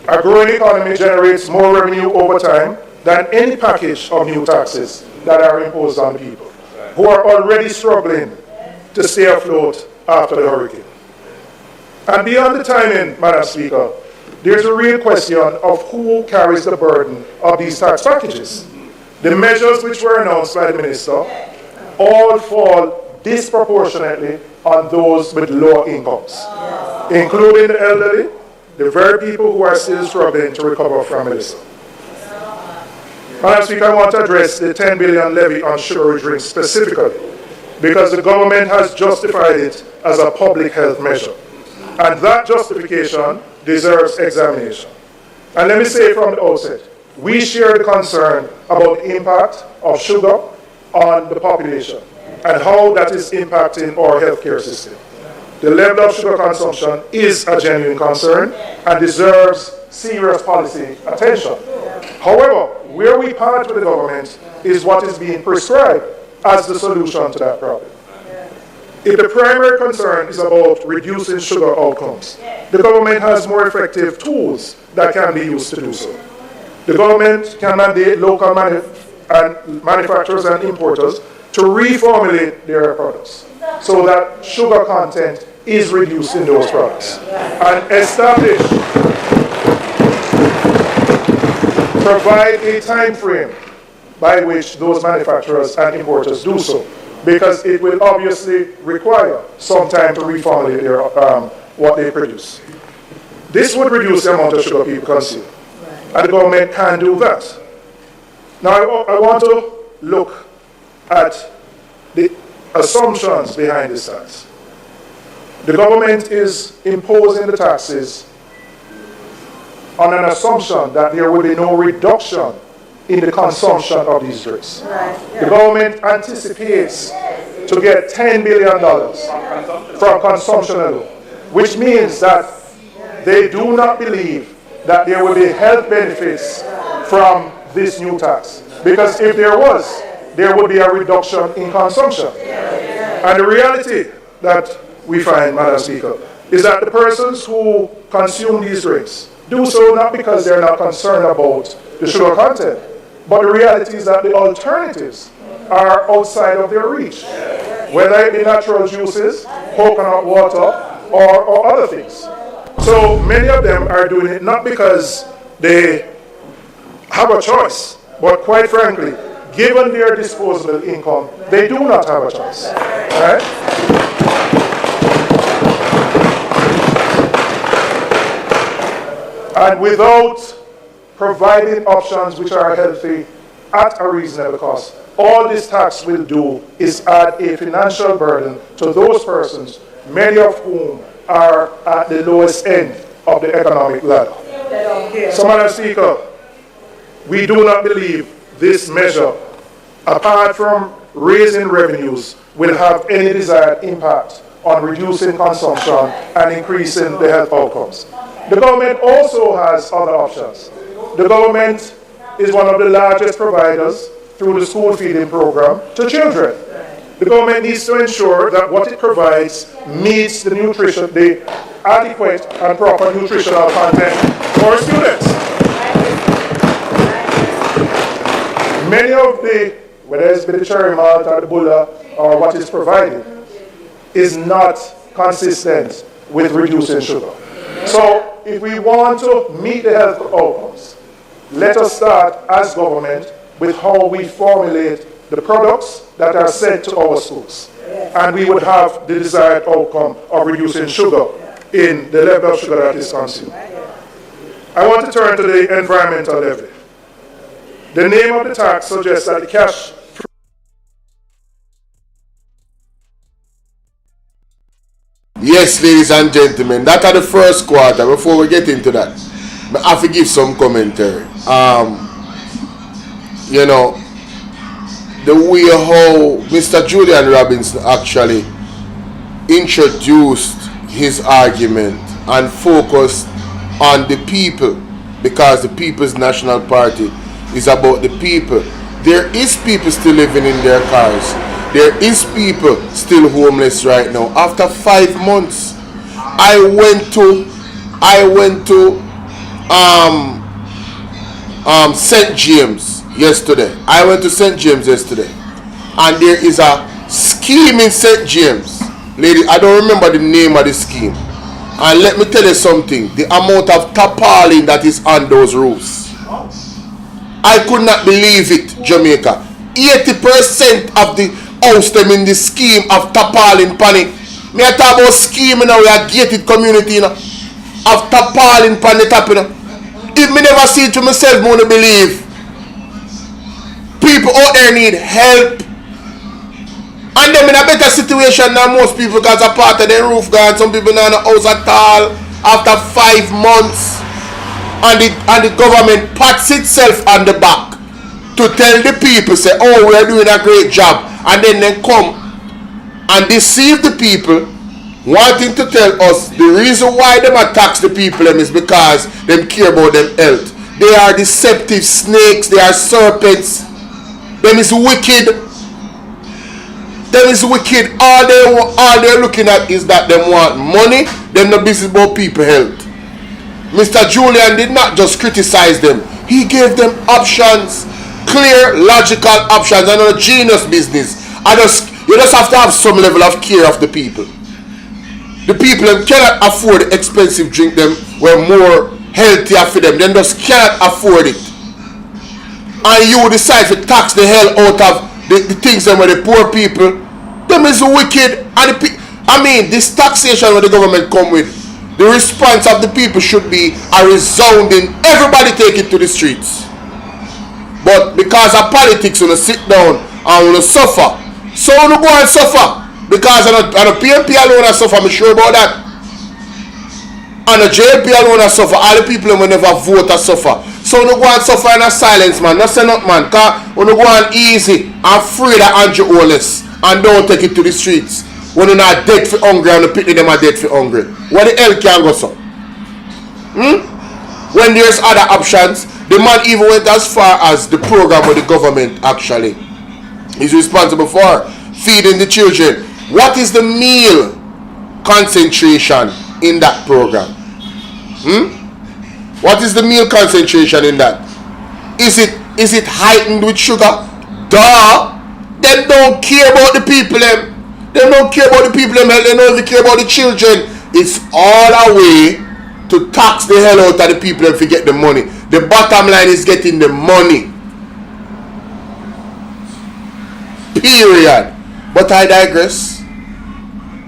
A growing economy generates more revenue over time than any package of new taxes that are imposed on people who are already struggling to stay afloat after the hurricane. And beyond the timing, Madam Speaker, there's a real question of who carries the burden of these tax packages. The measures which were announced by the Minister all fall disproportionately on those with lower incomes, including the elderly, the very people who are still struggling to recover from Melissa. Madam Speaker, I want to address the 10 billion levy on sugary drinks specifically, because the government has justified it as a public health measure. And that justification deserves examination. And let me say from the outset, we share the concern about the impact of sugar on the population and how that is impacting our healthcare system. The level of sugar consumption is a genuine concern and deserves serious policy attention. However, where we part with the government is what is being prescribed as the solution to that problem. If the primary concern is about reducing sugar outcomes, the government has more effective tools that can be used to do so. The government can mandate local manufacturers and importers to reformulate their products so that sugar content is reduced in those products, and provide a time frame by which those manufacturers and importers do so, because it will obviously require some time to reformulate their, what they produce. This would reduce the amount of sugar people consume, and the government can do that. Now, I want to look at the assumptions behind this tax. The government is imposing the taxes on an assumption that there will be no reduction in the consumption of these drinks. The government anticipates to get $10 billion from consumption alone, which means that they do not believe that there will be health benefits from this new tax. Because if there was, there would be a reduction in consumption. And the reality that we find, Madam Speaker, is that the persons who consume these drinks do so not because they're not concerned about the sugar content, but the reality is that the alternatives are outside of their reach, whether it be natural juices, coconut water, or other things. So many of them are doing it not because they have a choice, but quite frankly, given their disposable income, they do not have a choice. Right? And without providing options which are healthy at a reasonable cost, all this tax will do is add a financial burden to those persons, many of whom are at the lowest end of the economic ladder. So, Madam Speaker, we do not believe this measure, apart from raising revenues, will have any desired impact on reducing consumption and increasing the health outcomes. The government also has other options. The government is one of the largest providers through the school feeding program to children. The government needs to ensure that what it provides meets the nutrition, the adequate and proper nutritional content for students. Many of the, whether it's the cherry malt or the Bolo or what is provided, is not consistent with reducing sugar. So if we want to meet the health outcomes, let us start as government with how we formulate the products that are sent to our schools. And we would have the desired outcome of reducing sugar in the level of sugar that is consumed. I want to turn to the environmental levy. The name of the tax suggests that the cash... Yes, ladies and gentlemen, that's the first quarter. Before we get into that, I have to give some commentary. You know, the way how Mr. Julian Robinson actually introduced his argument and focused on the people, because the People's National Party is about the people. There is people still living in their cars. There is people still homeless right now. After 5 months, I went to St. James yesterday. And there is a scheme in St. James. Lady, I don't remember the name of the scheme. And let me tell you something. The amount of tarpaulin that is on those roofs. I could not believe it, Jamaica. 80% of the house them in the scheme of tarpaulin panic. Me I talk about scheme now, we are gated community, you know, of tarpaulin pan the top, you know. If me never see it to myself, I won't believe. People out there need help. And them in a better situation than most people, because a part of their roof gone. Some people not in the house at all after 5 months. And the government pats itself on the back to tell the people, say, oh, we are doing a great job. And then they come and deceive the people, wanting to tell us the reason why them attacks the people is because them care about them health. They are deceptive snakes, they are serpents. Them is wicked. All they're looking at is that them want money, them no business about people health. Mr. Julian did not just criticize them, he gave them options, clear, logical options, and a genius business. You just have to have some level of care of the people. The people them cannot afford expensive drink, them were more healthier for them. They just cannot afford it. And you decide to tax the hell out of the things them with the poor people. Them is wicked. And this taxation where the government come with, the response of the people should be a resounding, everybody take it to the streets. But because of politics, you sit down and you suffer. So you go and suffer. Because on a PMP alone I suffer, I'm sure about that. On a JLP alone I suffer. All the people will never vote I suffer. So you go and suffer in a silence, man. Not say not, man. Because you go and easy and free the Andrew Holness and don't take it to the streets. When you're not dead for hungry and the people them are dead for hungry. What the hell can go so? When there's other options, the man even went as far as the program of the government actually is responsible for feeding the children. What is the meal concentration in that program? What is the meal concentration in that? Is it heightened with sugar? Duh! They don't care about the people them. They don't care about the people them. They don't even care about the children. It's all a way to tax the hell out of the people and forget the money. The bottom line is getting the money. Period. But I digress.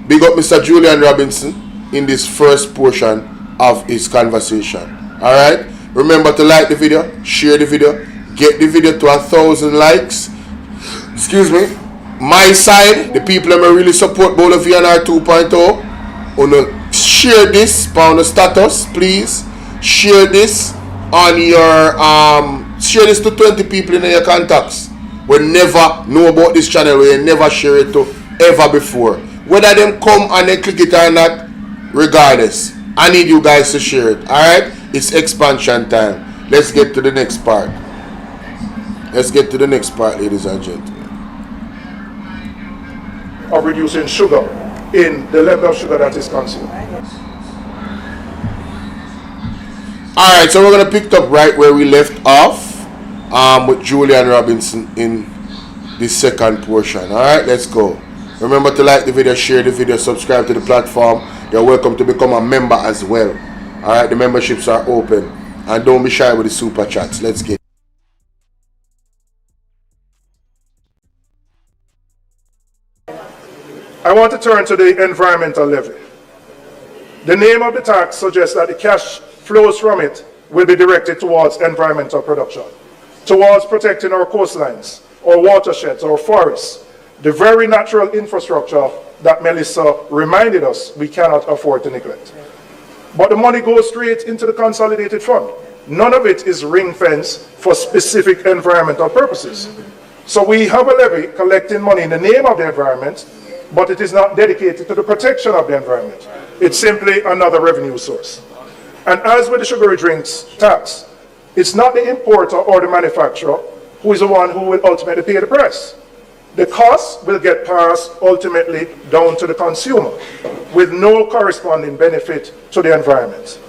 Big up Mr. Julian Robinson in this first portion of his conversation. Alright? Remember to like the video, share the video, get the video to 1,000 likes. Excuse me. My side, the people that really support Bolo VNR 2.0, share this on the status, please. Share this on your share this to 20 people in your contacts. We never know about this channel, we never share it to ever before. Whether them come and they click it or not, regardless, I need you guys to share it. Alright? It's expansion time. Let's get to the next part. Ladies and gentlemen. Of reducing sugar in the level of sugar that is consumed. Alright, so we're going to pick up right where we left off with Julian Robinson in the second portion. Alright, let's go. Remember to like the video, share the video, subscribe to the platform. You're welcome to become a member as well. Alright, the memberships are open. And don't be shy with the super chats. Let's get. I want to turn to the environmental levy. The name of the tax suggests that the cash flows from it will be directed towards environmental production, towards protecting our coastlines, our watersheds, our forests, the very natural infrastructure that Melissa reminded us we cannot afford to neglect. But the money goes straight into the consolidated fund. None of it is ring-fenced for specific environmental purposes. So we have a levy collecting money in the name of the environment, but it is not dedicated to the protection of the environment. It's simply another revenue source. And as with the sugary drinks tax, it's not the importer or the manufacturer who is the one who will ultimately pay the price. The cost will get passed ultimately down to the consumer with no corresponding benefit to the environment.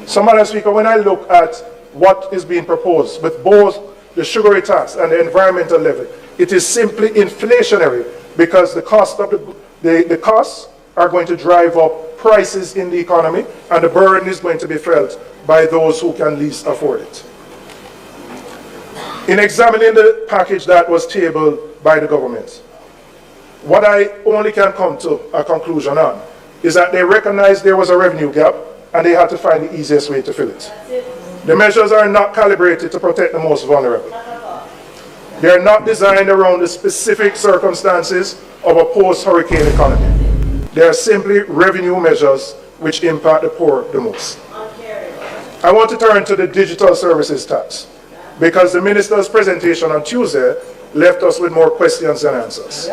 So, Madam Speaker, when I look at what is being proposed with both the sugary tax and the environmental levy, it is simply inflationary because the cost of the costs are going to drive up prices in the economy, and the burden is going to be felt by those who can least afford it. In examining the package that was tabled by the government, what I only can come to a conclusion on is that they recognized there was a revenue gap and they had to find the easiest way to fill it. The measures are not calibrated to protect the most vulnerable. They are not designed around the specific circumstances of a post-hurricane economy. They are simply revenue measures which impact the poor the most. I want to turn to the digital services tax because the minister's presentation on Tuesday left us with more questions than answers.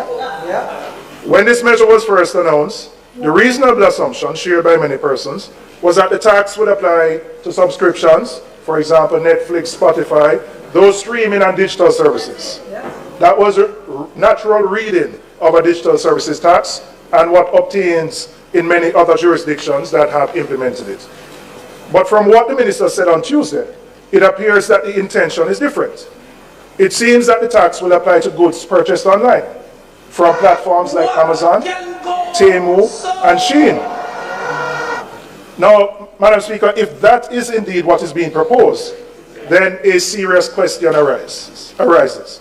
When this measure was first announced, the reasonable assumption shared by many persons was that the tax would apply to subscriptions, for example, Netflix, Spotify, those streaming and digital services. That was a natural reading of a digital services tax and what obtains in many other jurisdictions that have implemented it. But from what the minister said on Tuesday, it appears that the intention is different. It seems that the tax will apply to goods purchased online from platforms like Amazon, Temu, and Shein. Now, Madam Speaker, if that is indeed what is being proposed, then a serious question arises.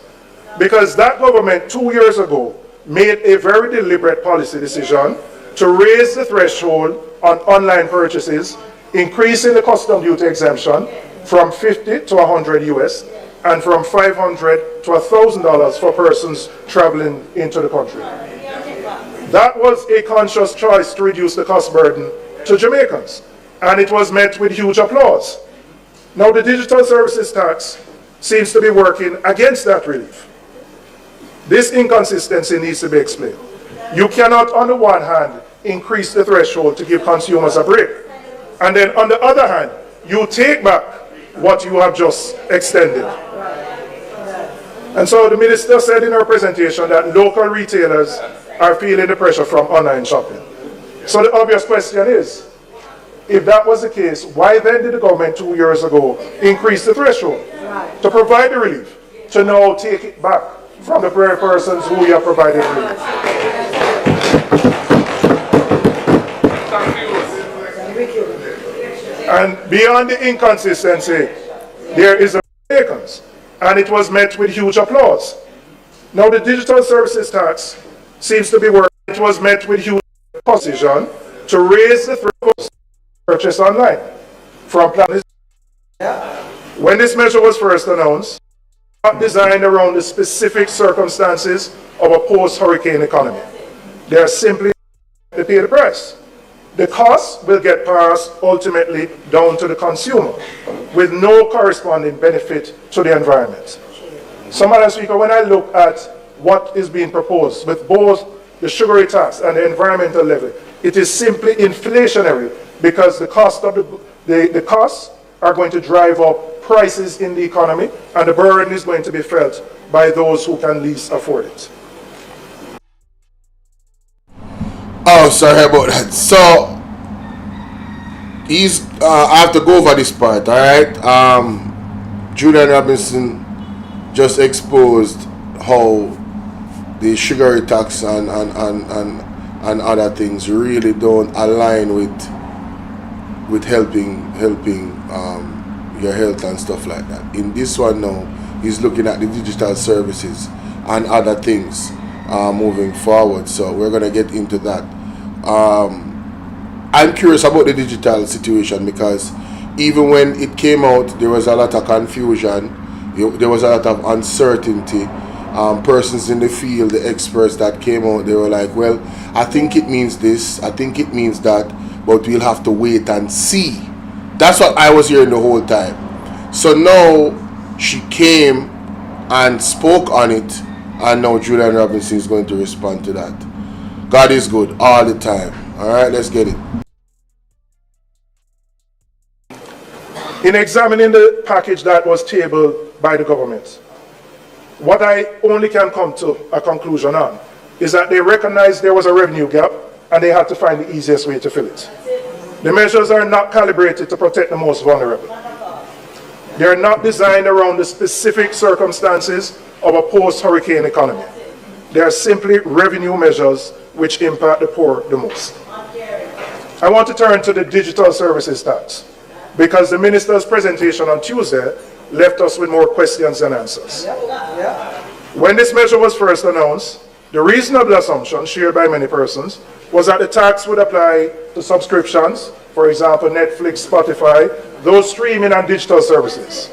Because that government 2 years ago made a very deliberate policy decision to raise the threshold on online purchases, increasing the custom duty exemption from 50 to 100 US and from $500 to $1,000 for persons traveling into the country. That was a conscious choice to reduce the cost burden to Jamaicans, and it was met with huge applause. Now the digital services tax seems to be working against that relief. This inconsistency needs to be explained. You cannot, on the one hand, increase the threshold to give consumers a break, and then on the other hand, you take back what you have just extended. And so the minister said in her presentation that local retailers are feeling the pressure from online shopping. So the obvious question is, if that was the case, why then did the government 2 years ago increase the threshold to provide the relief, to now take it back from the very persons who you have provided relief? And beyond the inconsistency, there is a vacancy, and it was met with huge applause. Now the digital services tax seems to be working. It was met with huge position to raise the threshold purchase online from platforms. When this measure was first announced, not designed around the specific circumstances of a post-hurricane economy. They are simply to pay the price. The cost will get passed ultimately down to the consumer with no corresponding benefit to the environment. So, Madam Speaker, when I look at what is being proposed with both the sugary tax and the environmental levy, it is simply inflationary because the cost of the costs are going to drive up prices in the economy, and the burden is going to be felt by those who can least afford it. Oh, sorry about that. So, I have to go over this part, alright? Julian Robinson just exposed how the sugary tax and other things really don't align with helping your health and stuff like that. In this one now, he's looking at the digital services and other things moving forward. So we're gonna get into that. I'm curious about the digital situation because even when it came out, there was a lot of confusion. There was a lot of uncertainty. Persons in the field, the experts that came out, they were like, well, I think it means this, I think it means that, but we'll have to wait and see. That's what I was hearing the whole time. So now she came and spoke on it, and now Julian Robinson is going to respond to that. God is good all the time. Alright, let's get it. In examining the package that was tabled by the government, what I only can come to a conclusion on is that they recognized there was a revenue gap and they had to find the easiest way to fill it. The measures are not calibrated to protect the most vulnerable. They are not designed around the specific circumstances of a post-hurricane economy. They are simply revenue measures which impact the poor the most. I want to turn to the digital services tax, because the minister's presentation on Tuesday left us with more questions than answers. When this measure was first announced, the reasonable assumption shared by many persons was that the tax would apply to subscriptions, for example, Netflix, Spotify, those streaming and digital services.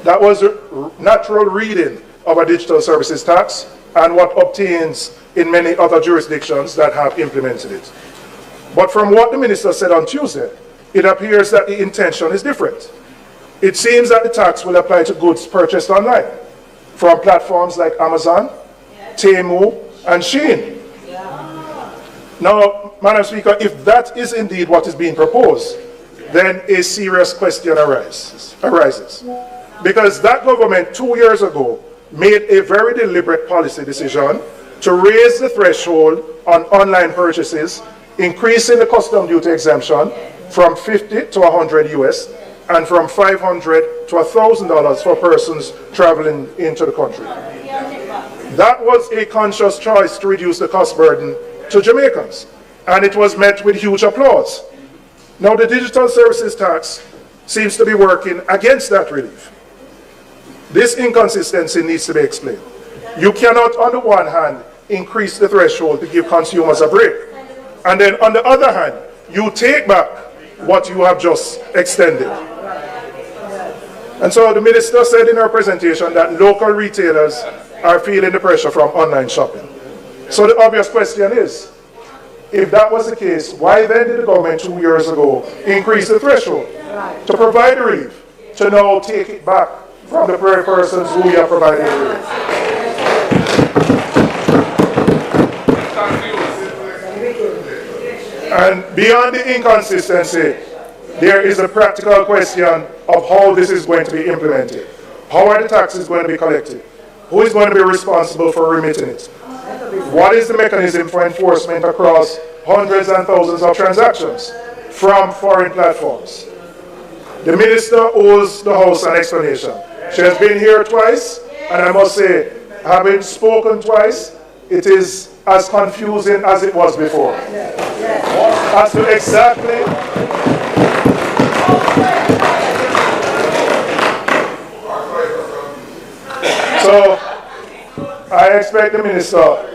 That was a natural reading of a digital services tax and what obtains in many other jurisdictions that have implemented it. But from what the minister said on Tuesday, it appears that the intention is different. It seems that the tax will apply to goods purchased online from platforms like Amazon, Temu, and Shein. Now, Madam Speaker, if that is indeed what is being proposed, then a serious question arises. Because that government 2 years ago made a very deliberate policy decision to raise the threshold on online purchases, increasing the custom duty exemption from 50 to 100 US and from $500 to $1,000 for persons traveling into the country. That was a conscious choice to reduce the cost burden to Jamaicans, and it was met with huge applause. Now the digital services tax seems to be working against that relief. This inconsistency needs to be explained. You cannot, on the one hand, increase the threshold to give consumers a break, and then on the other hand, you take back what you have just extended. And so the minister said in her presentation that local retailers are feeling the pressure from online shopping. So the obvious question is, if that was the case, why then did the government 2 years ago increase the threshold to provide relief, to now take it back from the very persons who we are providing relief? And beyond the inconsistency, there is a practical question of how this is going to be implemented. How are the taxes going to be collected? Who is going to be responsible for remitting it? What is the mechanism for enforcement across hundreds and thousands of transactions from foreign platforms? The minister owes the House an explanation. She has been here twice, and I must say, having spoken twice, it is as confusing as it was before. As to exactly so I expect the minister,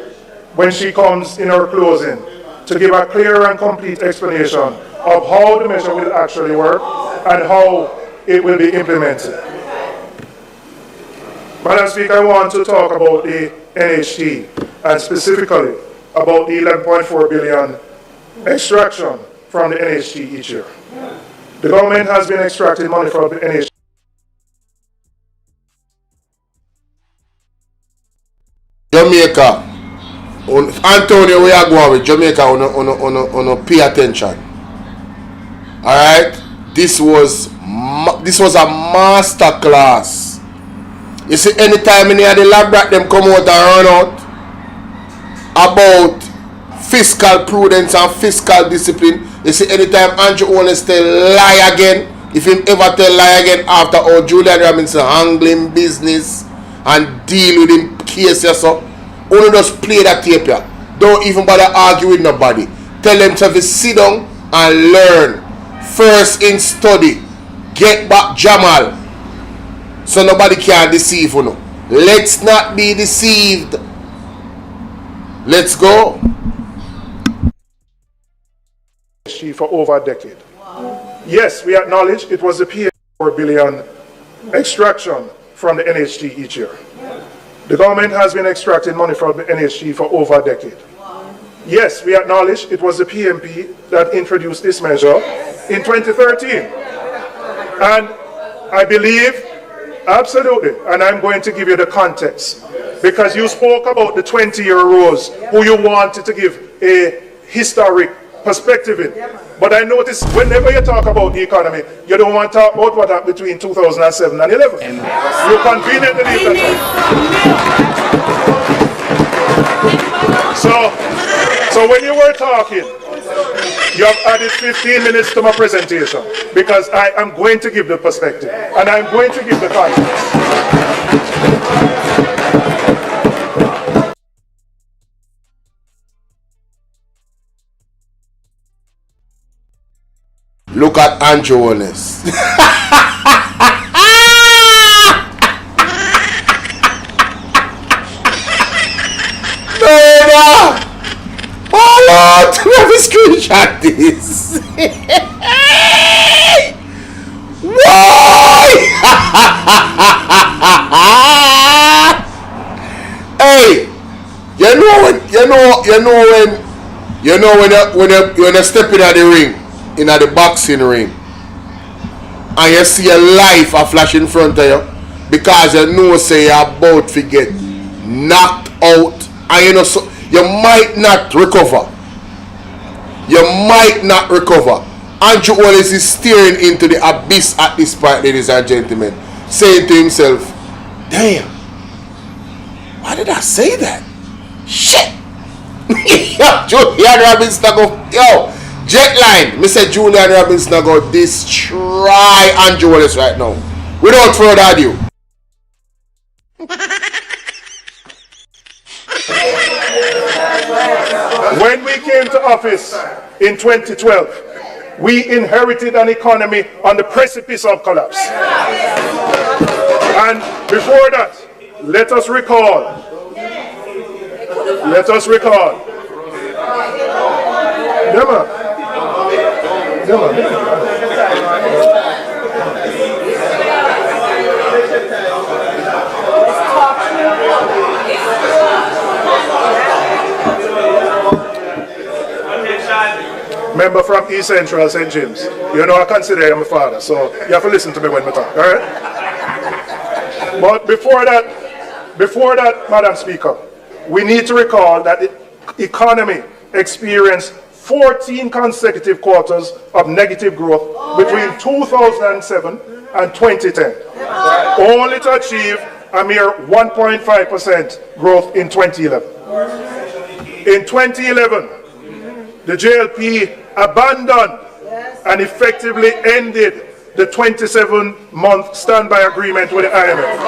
when she comes in her closing, to give a clear and complete explanation of how the measure will actually work and how it will be implemented. Madam Speaker, I want to talk about the NHT and specifically about the 11.4 billion extraction from the NHT each year. The government has been extracting money from the NHT. Jamaica, Antonio, we are going with Jamaica on pay attention. Alright? This was a master class. You see, anytime any of the lab rat them come out and run out about fiscal prudence and fiscal discipline, you see, anytime Andrew Holness tell lie again, if him ever tell lie again after all Julian Robinson handling business and deal with him case so, only just play that tape here. Don't even bother argue with nobody. Tell them to sit down and learn. First in study. Get back Jamal. So nobody can deceive you. No. Let's not be deceived. Let's go. For over a decade. Yes, we acknowledge it was the PA4 billion extraction from the NHT each year. The government has been extracting money from the NHT for over a decade. Yes, we acknowledge it was the PMP that introduced this measure in 2013. And I believe Absolutely, and I'm going to give you the context. Because you spoke about the 20-year rose, who you wanted to give a historic perspective in. But I notice whenever you talk about the economy, you don't want to talk about what happened between 2007 and 11. You conveniently leave that out. So when you were talking, you have added 15 minutes to my presentation because I am going to give the perspective and I'm going to give the context. Look at Andrew Holness. No! Oh Lord, let me screenshot this. Why? Hey, when you step in at the ring, in the boxing ring, and you see a life a flash in front of you, because you know say you're about to get knocked out, and you know so you might not recover. You might not recover. Andrew Holness is staring into the abyss at this point, ladies and gentlemen, saying to himself, damn, why did I say that? Shit. Julian Robinson go, yo, Jetline, Mr. Julian Robinson go destroy Andrew Holness right now. Without further ado. When we came to office in 2012, we inherited an economy on the precipice of collapse. And before that, let us recall. Member from East Central, St. James. You know I consider him my father, so you have to listen to me when we talk, alright? But before that, Madam Speaker, we need to recall that the economy experienced 14 consecutive quarters of negative growth between 2007 and 2010, only to achieve a mere 1.5% growth in 2011. In 2011, the JLP abandoned and effectively ended the 27-month standby agreement with the IMF.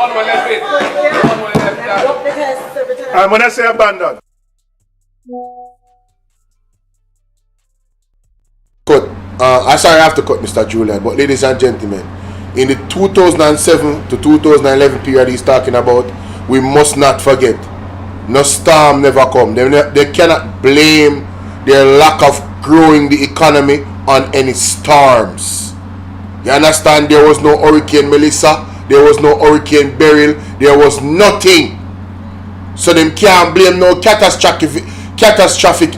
And when I say abandoned, I sorry I have to cut Mr. Julian, but ladies and gentlemen, in the 2007 to 2011 period he's talking about, we must not forget, no storm never come. They cannot blame their lack of growing the economy on any storms. You understand? There was no Hurricane Melissa, there was no Hurricane Beryl, there was nothing. So them can't blame no catastrophic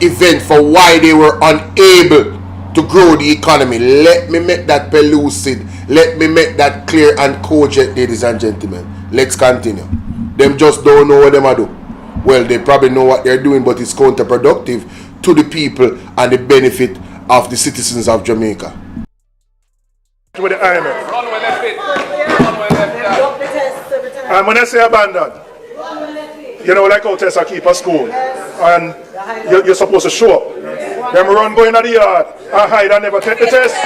event for why they were unable to grow the economy. Let me make that pellucid. Let me make that clear and cogent, ladies and gentlemen. Let's continue. Them just don't know what them are do. Well, they probably know what they're doing, but it's counterproductive to the people and the benefit of the citizens of Jamaica. With the IMF. And when I say abandoned, you know, like how Tessa keep a school, and you're supposed to show up. Them run going at the yard and hide and never take the test.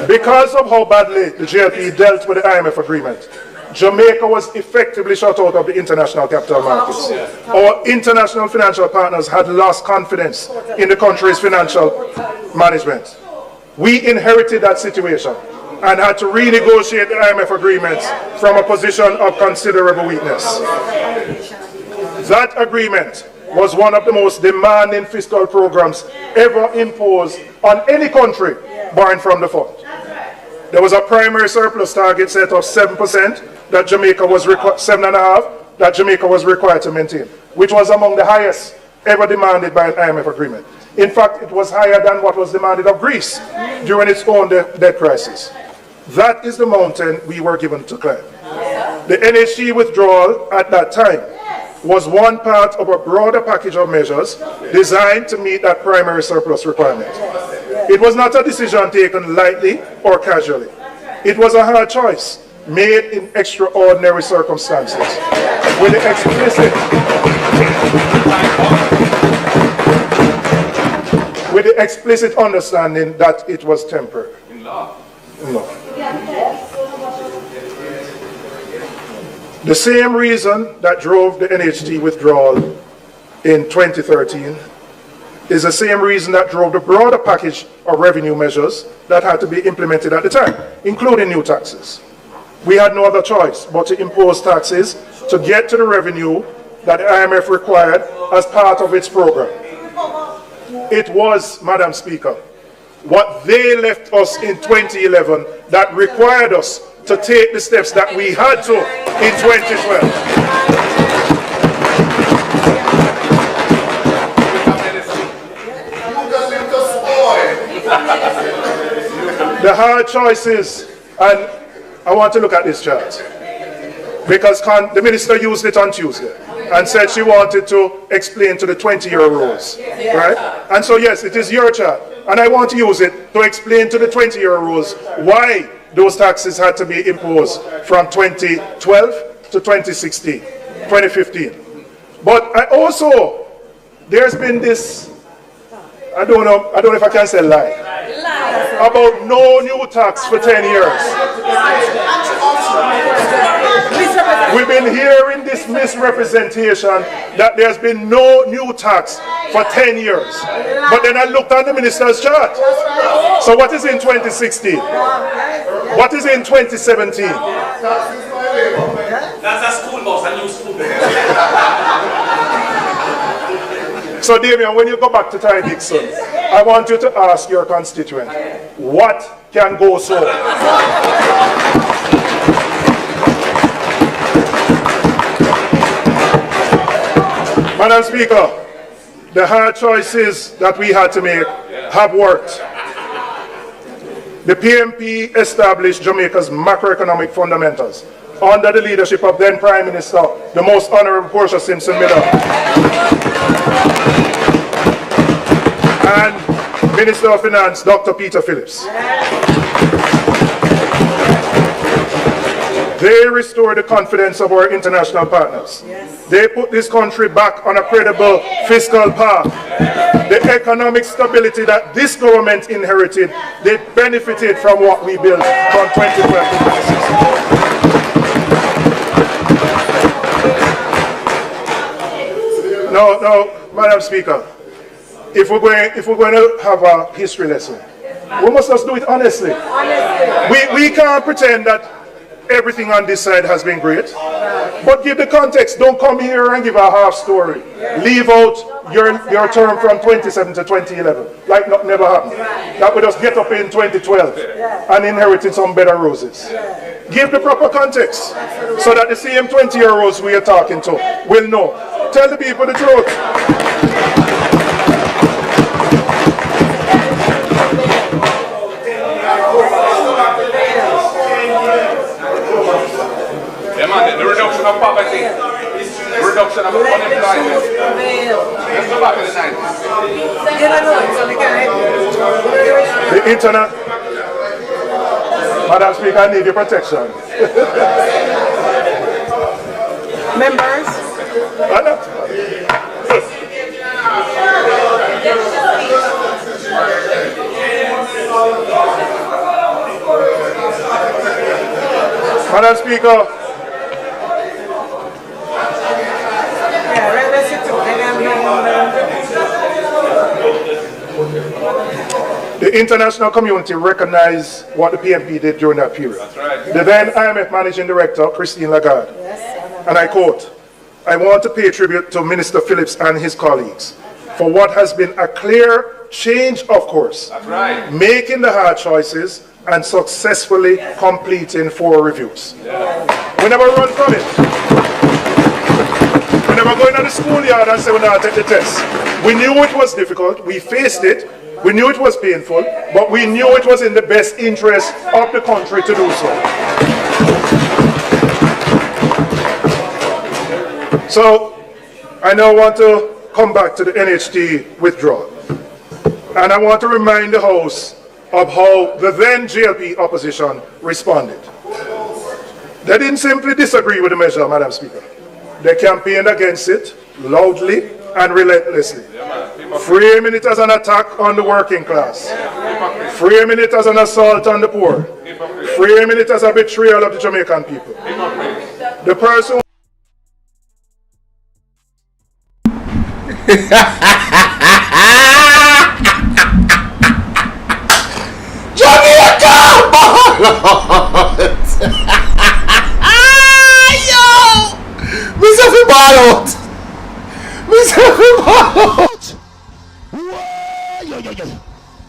Because of how badly the JLP dealt with the IMF agreement, Jamaica was effectively shut out of the international capital markets. Our international financial partners had lost confidence in the country's financial management. We inherited that situation and had to renegotiate the IMF agreements from a position of considerable weakness. That agreement was one of the most demanding fiscal programs ever imposed on any country borrowing from the fund. There was a primary surplus target set of 7%, that Jamaica was 7.5%, that Jamaica was required to maintain, which was among the highest ever demanded by an IMF agreement. In fact, it was higher than what was demanded of Greece during its own debt crisis. That is the mountain we were given to climb. The NHG withdrawal at that time was one part of a broader package of measures designed to meet that primary surplus requirement. It was not a decision taken lightly or casually. It was a hard choice made in extraordinary circumstances with the explicit understanding that it was temporary. No. The same reason that drove the NHG withdrawal in 2013 is the same reason that drove the broader package of revenue measures that had to be implemented at the time, including new taxes. We had no other choice but to impose taxes to get to the revenue that the IMF required as part of its program. It was, Madam Speaker, what they left us in 2011 that required us to take the steps that we had to in 2012. The hard choices, and I want to look at this chart, because the minister used it on Tuesday and said she wanted to explain to the 20-year rules, right? And so yes, it is your chart, and I want to use it to explain to the 20-year rules why those taxes had to be imposed from 2012 to 2016, 2015. But I also, there's been this, I don't know if I can say lie, about no new tax for 10 years. We've been hearing this misrepresentation that there's been no new tax for 10 years. But then I looked at the minister's chart. So what is in 2016? What is in 2017? That's a school bus, a new school bus. So Damian, when you go back to Ty Dixon, I want you to ask your constituent, what can go so? Madam Speaker, the hard choices that we had to make have worked. The PMP established Jamaica's macroeconomic fundamentals under the leadership of then Prime Minister, the most Honorable Portia Simpson Miller, and Minister of Finance, Dr. Peter Phillips. They restored the confidence of our international partners. They put this country back on a credible fiscal path. The economic stability that this government inherited, they benefited from what we built from 2012 to 2016. No, Madam Speaker, if we're going to have a history lesson, we must just do it honestly. We can't pretend that everything on this side has been great, but give the context. Don't come here and give a half story. Leave out your term from 2007 to 2011, like nothing never happened. That we just get up in 2012 and inherited some better roses. Give the proper context so that the same 20-year-olds we are talking to will know. Tell the people the truth. The reduction of poverty, reduction of unemployment. Let's go back to the 90s. The internet. Madam Speaker, I need your protection. Members? Madam Speaker. The international community recognized what the PMP did during that period. That's right. The then IMF Managing Director, Christine Lagarde, and I quote, "I want to pay tribute to Minister Phillips and his colleagues for what has been a clear change of course, That's right. making the hard choices and successfully completing 4 reviews." We never run from it. never go into the schoolyard and say we're not take the test. We knew it was difficult. We faced it. We knew it was painful, but we knew it was in the best interest of the country to do so. So, I now want to come back to the NHT withdrawal. And I want to remind the House of how the then GLP opposition responded. They didn't simply disagree with the measure, Madam Speaker. They campaigned against it loudly and relentlessly, framing it as an attack on the working class, framing it as an assault on the poor, framing it as a betrayal of the Jamaican people. The person Jamaica! Yo! Mr. Bolo! Mr. Bolo!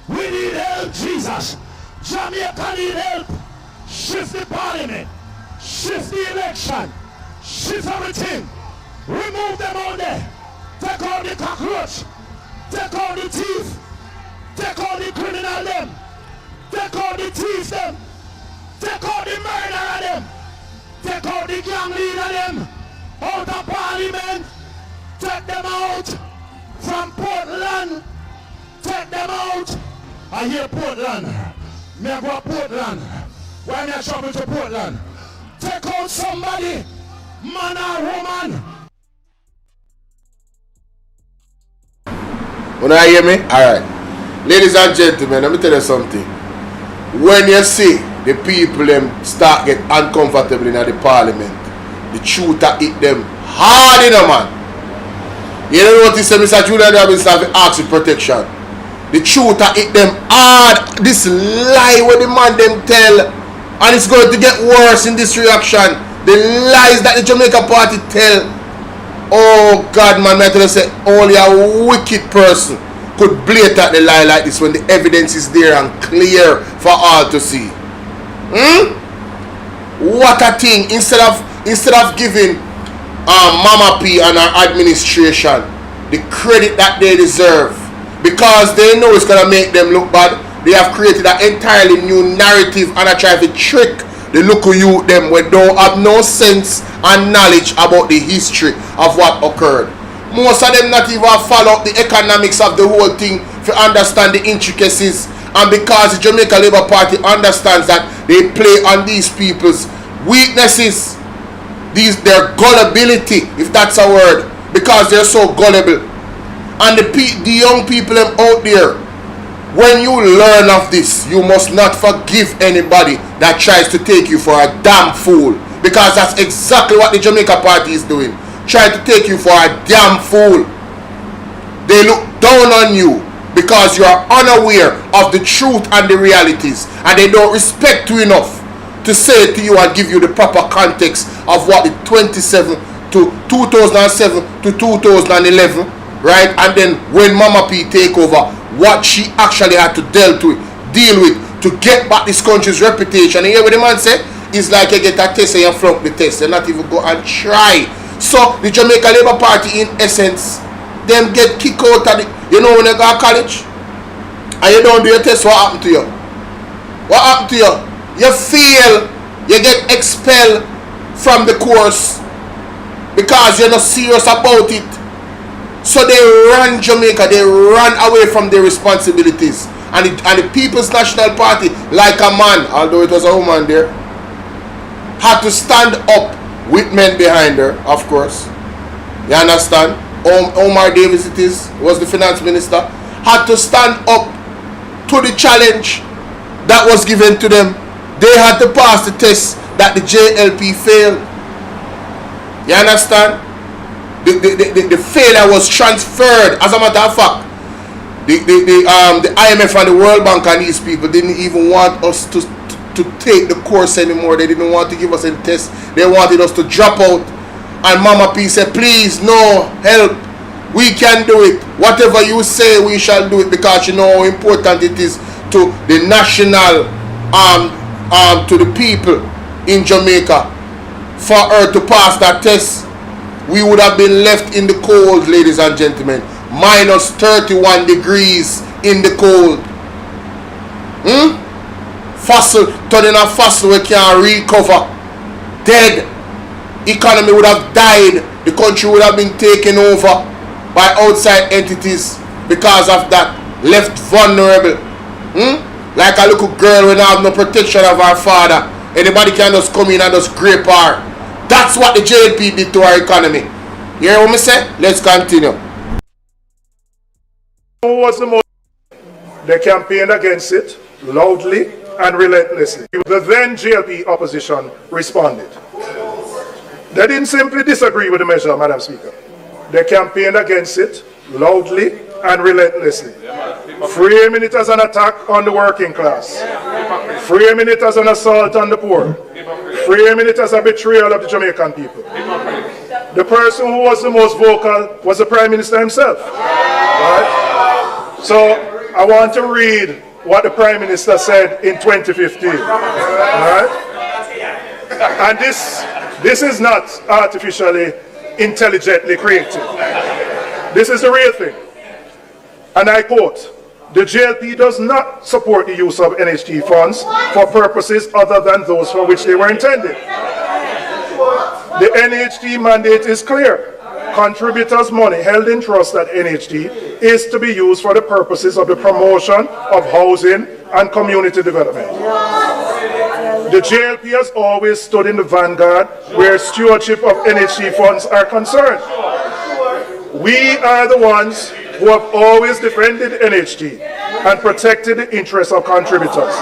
We need help, Jesus. Jamaica need help. Shift the parliament. Shift the election. Shift everything. Remove them all there. Take all the cockroach. Take all the thief. Take all the criminal them. Take all the thieves them. Take all the murderer them. Take all the gang leader them. Out of parliament. Take them out from Portland. Take them out. I hear Portland. Me I go to Portland. Why me I travel to Portland? Take out somebody, man or woman. When I hear me? Alright. Ladies and gentlemen, let me tell you something. When you see the people them start get uncomfortable in the parliament, the truth hit them hard in a man. You don't notice that Mr. Julian Robinson have asked for protection. The truth hit them hard. This lie where the man them tell, and it's going to get worse in this reaction. The lies that the Jamaica party tell. Oh God, man, I tell you say only a wicked person could blatantly lie like this when the evidence is there and clear for all to see. What a thing! Instead of giving Mama P and her administration the credit that they deserve, because they know it's gonna make them look bad, they have created an entirely new narrative and are trying to trick the local youth them where don't have no sense and knowledge about the history of what occurred. Most of them not even follow the economics of the whole thing to understand the intricacies, and because the Jamaica Labour Party understands that they play on these people's weaknesses, their gullibility, if that's a word, because they're so gullible. And the young people them out there, when you learn of this, you must not forgive anybody that tries to take you for a damn fool, because that's exactly what the Jamaica Party is doing, trying to take you for a damn fool. They look down on you because you are unaware of the truth and the realities, and they don't respect you enough to say to you and give you the proper context of what the 2007 to 2007 to 2011, right? And then when Mama P take over, what she actually had to deal with to get back this country's reputation. And you hear what the man say? It's like you get a test and you flunk the test. They not even go and try. So the Jamaica Labour Party, in essence, them get kicked out of the, you know, when you go to college and you don't do your test, what happened to you? What happened to you? You fail, you get expelled from the course because you're not serious about it. So they run Jamaica, they run away from their responsibilities. And the People's National Party, like a man, although it was a woman there, had to stand up with men behind her, of course. You understand? Omar Davis was the finance minister, had to stand up to the challenge that was given to them. They had to pass the test that the JLP failed. You understand? The failure was transferred. As a matter of fact, the IMF and the World Bank and these people didn't even want us to take the course anymore. They didn't want to give us any test. They wanted us to drop out. And Mama P said, please, no, help. We can do it. Whatever you say, we shall do it, because you know how important it is to the national, to the people in Jamaica for her to pass that test. we would have been left in the cold, ladies and gentlemen. Minus 31 degrees in the cold. Fossil, turning a fossil we can't recover. Dead. Economy would have died. The country would have been taken over by outside entities because of that. Left vulnerable. Like a little girl when have no protection of her father. Anybody can just come in and just grape her. That's what the JLP did to our economy. You hear what I say? Let's continue. Who was the most? They campaigned against it loudly and relentlessly. The then JLP opposition responded. They didn't simply disagree with the measure, Madam Speaker. They campaigned against it loudly and relentlessly, framing it as an attack on the working class, framing it as an assault on the poor, framing it as a betrayal of the Jamaican people. The person who was the most vocal was the Prime Minister himself. Right? So I want to read what the Prime Minister said in 2015. Right? And this is not artificially, intelligently created. This is the real thing. And I quote, "The JLP does not support the use of NHT funds for purposes other than those for which they were intended. The NHT mandate is clear. Contributors' money held in trust at NHT is to be used for the purposes of the promotion of housing and community development. The JLP has always stood in the vanguard where stewardship of NHT funds are concerned. We are the ones who have always defended NHT and protected the interests of contributors,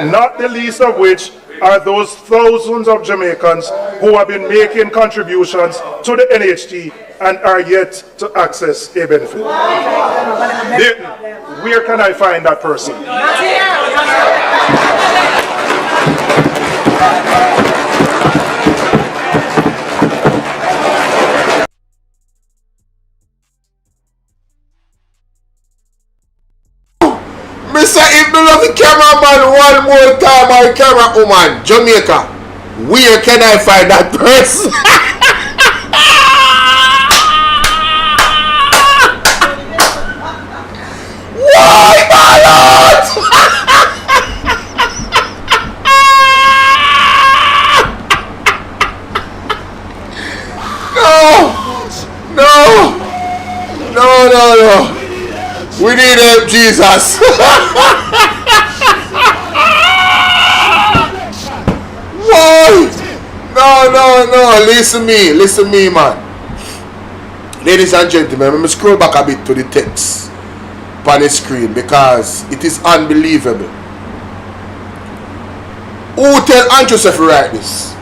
not the least of which are those thousands of Jamaicans who have been making contributions to the NHT and are yet to access a benefit." Where can I find that person? Mr. If me love the cameraman one more time, or camera woman, Jamaica, where can I find that person? Why, my lord? No. We need help, Jesus. Why? No. Listen me, man. Ladies and gentlemen, let me scroll back a bit to the text on the screen because it is unbelievable. Who tell Andrew to write this?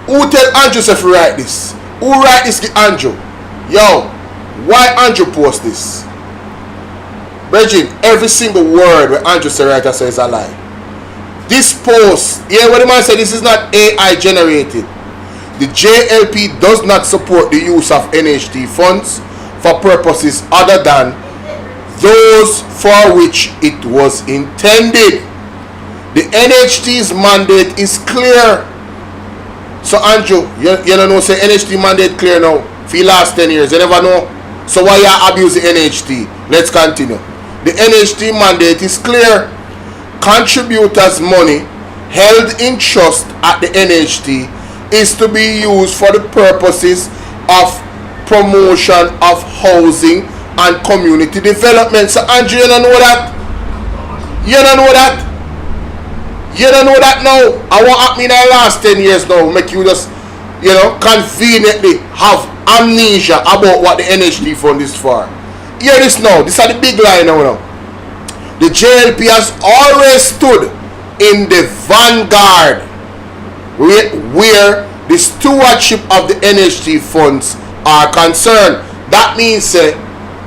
Who tell Andrew to write this? Who write this to Andrew? Yo, why Andrew post this? Bridget, every single word where Andrew Serrata says is a lie. This post, what the man said, this is not AI generated. The JLP does not support the use of NHT funds for purposes other than those for which it was intended. The NHT's mandate is clear. So Andrew, you don't know, say NHT mandate clear now for the last 10 years. You never know. So why you abuse the NHT? Let's continue. The NHT mandate is clear. Contributors' money held in trust at the NHT is to be used for the purposes of promotion of housing and community development. So Andrew, you don't know that? You don't know that? You don't know that now? I want happen in the last 10 years now. Make you just, conveniently have amnesia about what the NHT fund is for. Hear this now. This is the big line now. The JLP has always stood in the vanguard where the stewardship of the NHT funds are concerned. That means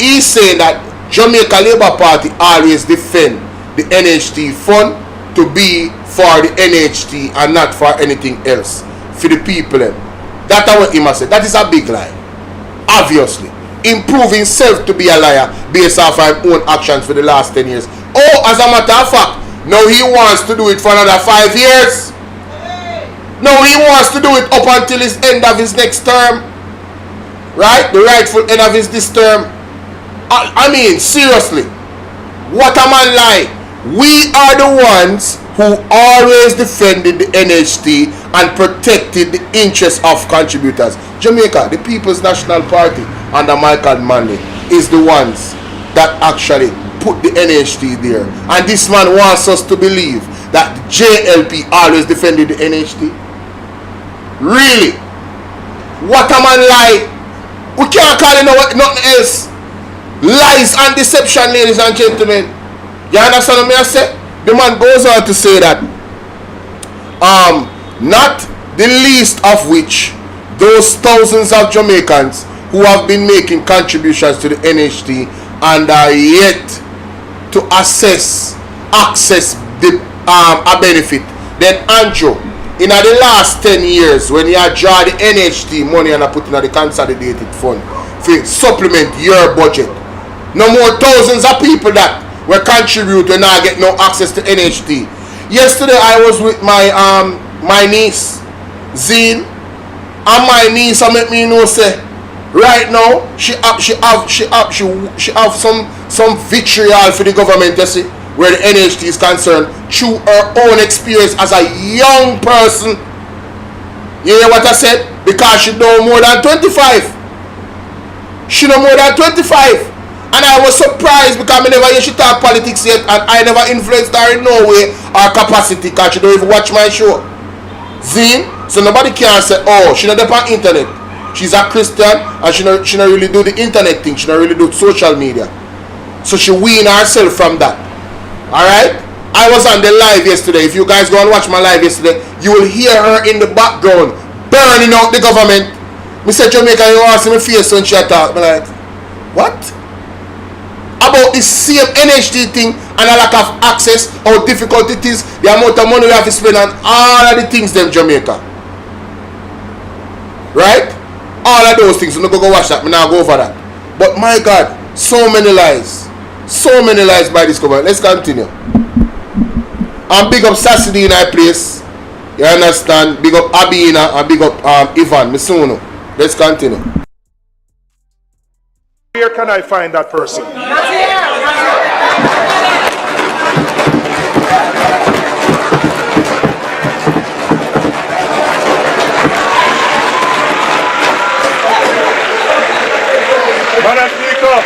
he's saying that Jamaica Labour Party always defend the NHT fund to be for the NHT and not for anything else for the people. That's what he must say. That is a big lie. Obviously, improving himself to be a liar based off his own actions for the last 10 years. Oh, as a matter of fact, now he wants to do it for another 5 years. Now he wants to do it up until his end of his next term. Right? The rightful end of his this term. I mean, seriously. What a man like. We are the ones who always defended the NHT and protected the interests of contributors. Jamaica, the People's National Party under Michael Manley, is the ones that actually put the NHT there. And this man wants us to believe that the JLP always defended the NHT. Really? What a man lie. We can't call it nothing else. Lies and deception, ladies and gentlemen. You understand what I say? The man goes on to say that not the least of which those thousands of Jamaicans who have been making contributions to the NHT and are yet to access the a benefit. Then Andrew, in the last 10 years, when you draw the NHT money and put in the consolidated fund to supplement your budget, no more thousands of people that were contribute and now get no access to NHT. Yesterday I was with my niece Zine, and my niece make me know say right now she have some vitriol for the government, you see, where the NHT is concerned, through her own experience as a young person. You hear what I said? Because she know more than 25. She know more than 25. And I was surprised because I never hear she talk politics yet, and I never influenced her in no way or capacity because she don't even watch my show. Zine, so nobody can say, oh, she not on internet. She's a Christian and she not really do the internet thing. She not really do social media. So she wean herself from that. Alright? I was on the live yesterday. If you guys go and watch my live yesterday, you will hear her in the background burning out the government. Me say Jamaica, you want to see me face when she talk. I'm like, what? About the same NHT thing and a lack of access, how difficult it is, the amount of money we have to spend on all of the things them Jamaica. Right? All of those things. I'm not going to watch that. I'm not go over that. But my God, so many lies. So many lies by this government. Let's continue. And big up Sassidi in our place. You understand? Big up Abina and big up Ivan Misuno. Let's continue. Where can I find that person? Madam Speaker,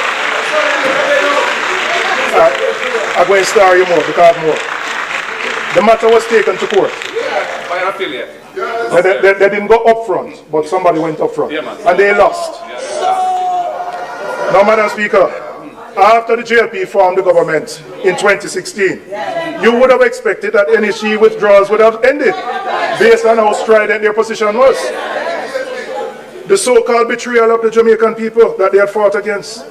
I'm going to star you more because more. The matter was taken to court. By an affiliate. They didn't go up front, but somebody went up front. And they lost. Now, Madam Speaker, after the JLP formed the government in 2016, you would have expected that NHE withdrawals would have ended based on how strident their position was. The so-called betrayal of the Jamaican people that they had fought against.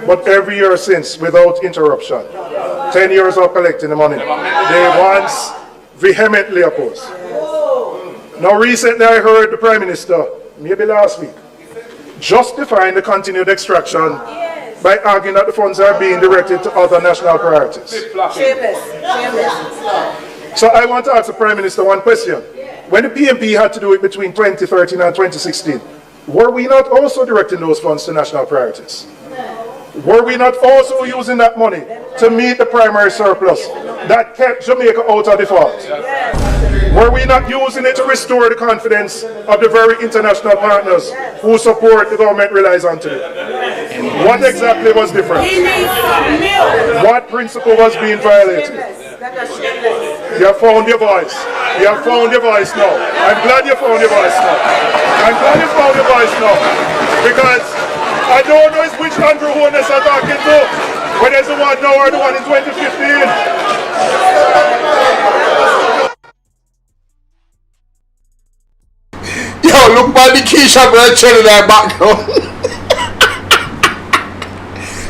But every year since, without interruption, 10 years of collecting the money, they once vehemently opposed. Now recently I heard the Prime Minister, maybe last week, justifying the continued extraction by arguing that the funds are being directed to other national priorities. So I want to ask the Prime Minister one question. When the PMP had to do it between 2013 and 2016, were we not also directing those funds to national priorities? Were we not also using that money to meet the primary surplus that kept Jamaica out of default? Were we not using it to restore the confidence of the very international partners who support the government relies on today? What exactly was different? What principle was being violated? You have found your voice. You have found your voice now. I'm glad you found your voice now. I'm glad you found your voice now. Because I don't know which Andrew Holness are talking to. Whether it's the one now or the one in 2015. Yo, look by the Keisha brother in their background.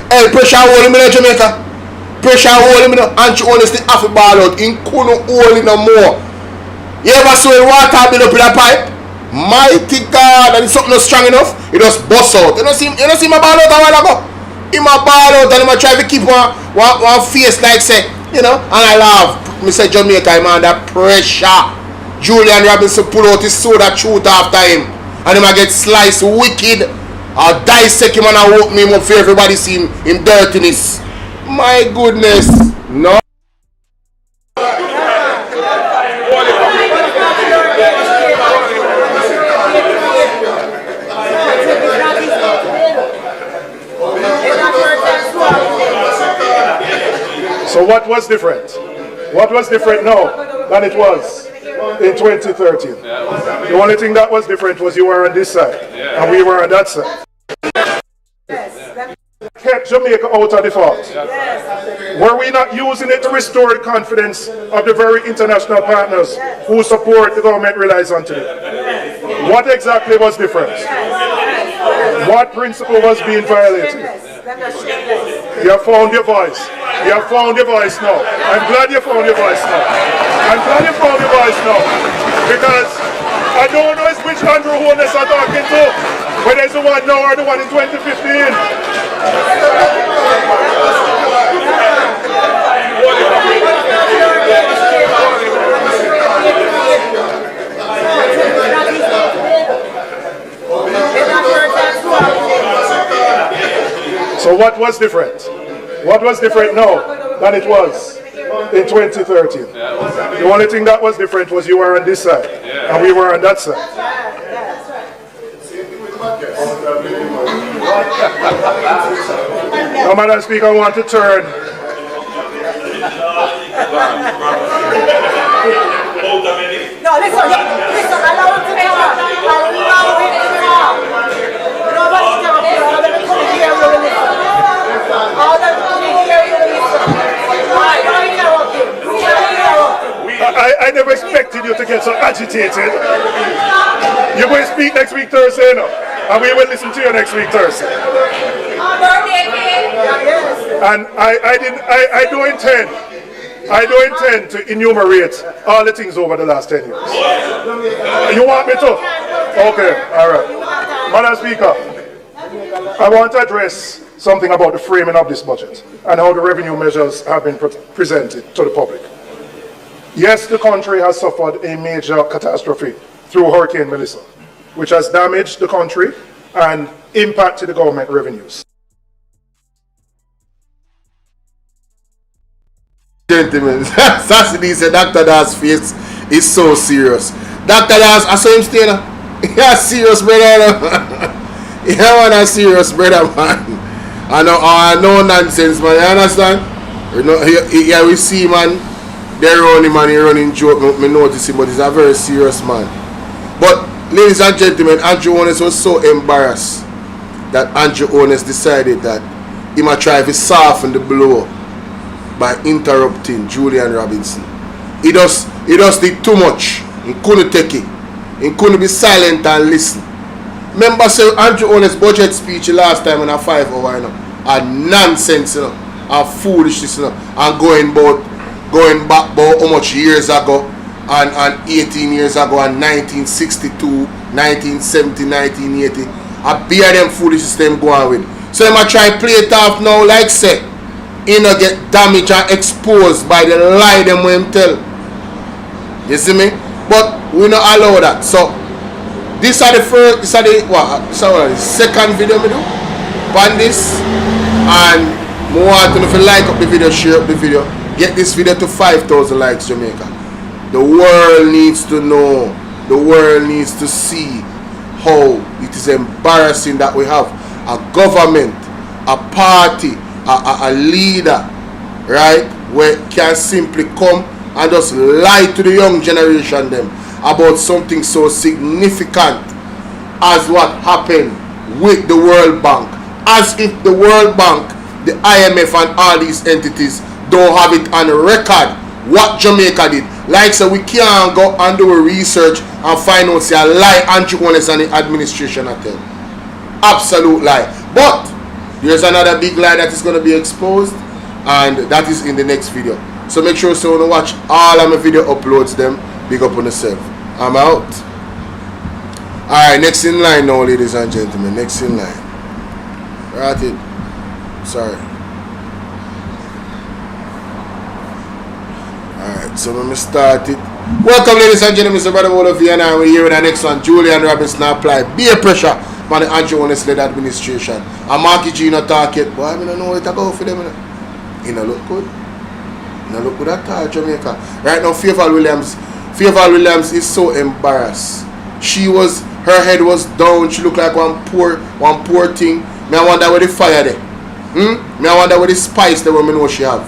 Hey, pressure hold him in Jamaica. Pressure hold him in and she honestly have to ball out. In couldn't hold him no more. You ever saw the water build up in a pipe? Mighty God, and it's something not strong enough, it just bust out. You don't see my ball out a while ago? He my ball out and he try to keep one face like say, you know, and I laugh. Me say Jamaica, I'm under pressure. Julian Robinson pull out his sword and shoot after him. And him a get sliced wicked. I'll dissect him and I'll open him up for everybody see him dirtiness. My goodness. No. So what was different? What was different now than it was in 2013? The only thing that was different was you were on this side and we were on that side. Kept Jamaica out of default. Were we not using it to restore the confidence of the very international partners who support the government relies on today? What exactly was different? What principle was being violated? You have found your voice. You have found your voice now. I'm glad you found your voice now. I'm glad you found your voice now. Because I don't know which Andrew Holness are talking to, whether it's the one now or the one in 2015. So what was different? What was different now than it was in 2013? The only thing that was different was you were on this side and we were on that side. Now, Madam Speaker, I want to turn. No, listen, allow him to talk. Allow him to talk. Nobody's talking. All of them coming here will listen. All of them coming here will listen. Why don't you interrupt him? I never expected you to get so agitated. You're going to speak next week Thursday, no? And we will listen to you next week Thursday. And I don't intend to enumerate all the things over the last 10 years. You want me to? Okay, all right. Madam Speaker, I want to address something about the framing of this budget and how the revenue measures have been presented to the public. Yes, the country has suffered a major catastrophe through Hurricane Melissa, which has damaged the country and impacted the government revenues. Gentlemen, Sassy said Dr. Dawes' face is so serious. Dr. Dawes, I saw him stay there. Yeah, serious brother. Yeah, man, a serious brother, man. I know, no nonsense, man. You understand? You know, here we see, man. They run him and he running joke. Me notice him, but he's a very serious man. But, ladies and gentlemen, Andrew Holness was so embarrassed that Andrew Holness decided that he might try to soften the blow by interrupting Julian Robinson. He just did too much. He couldn't take it. He couldn't be silent and listen. Remember, say Andrew Holness' budget speech last time in a 5 hour, you know, a nonsense, you know, a foolishness, you know, and going back about how much years ago, and 18 years ago, and 1962, 1970, 1980. I bear them foolishness them going with. So I try to play it off now like say, you know, get damaged and exposed by the lie them when him tell. You see me? But we not allow that. So this are the second video me do on this, and more want to, if you like up the video, share up the video, get this video to 5,000 likes, Jamaica. The world needs to know, the world needs to see how it is embarrassing that we have a government, a party, a leader, right, where can simply come and just lie to the young generation them about something so significant as what happened with the World Bank, as if the World Bank, the IMF and all these entities don't have it on record what Jamaica did. Like so we can't go and do a research and find out say a lie Andrew Holness and the administration at them. Absolute lie. But there's another big lie that is going to be exposed, and that is in the next video. So make sure so you watch all of my video uploads them. Big up on yourself. I'm out. Alright, next in line now, ladies and gentlemen. Next in line. Right it. Sorry. Alright, so when we start it, Welcome, ladies and gentlemen, Mr. Brother Bolo and I. We're here with the next one. Julian Robinson apply beer pressure on the Honest-led administration. And Marky G not talk yet, but I don't know what to go for them. It don't look good. It don't look good at all, Jamaica. Right now, Favor Williams is so embarrassed. Her head was down. She looked like one poor thing. Me I wonder where the fire there. Me I wonder where the spice there when me know she have.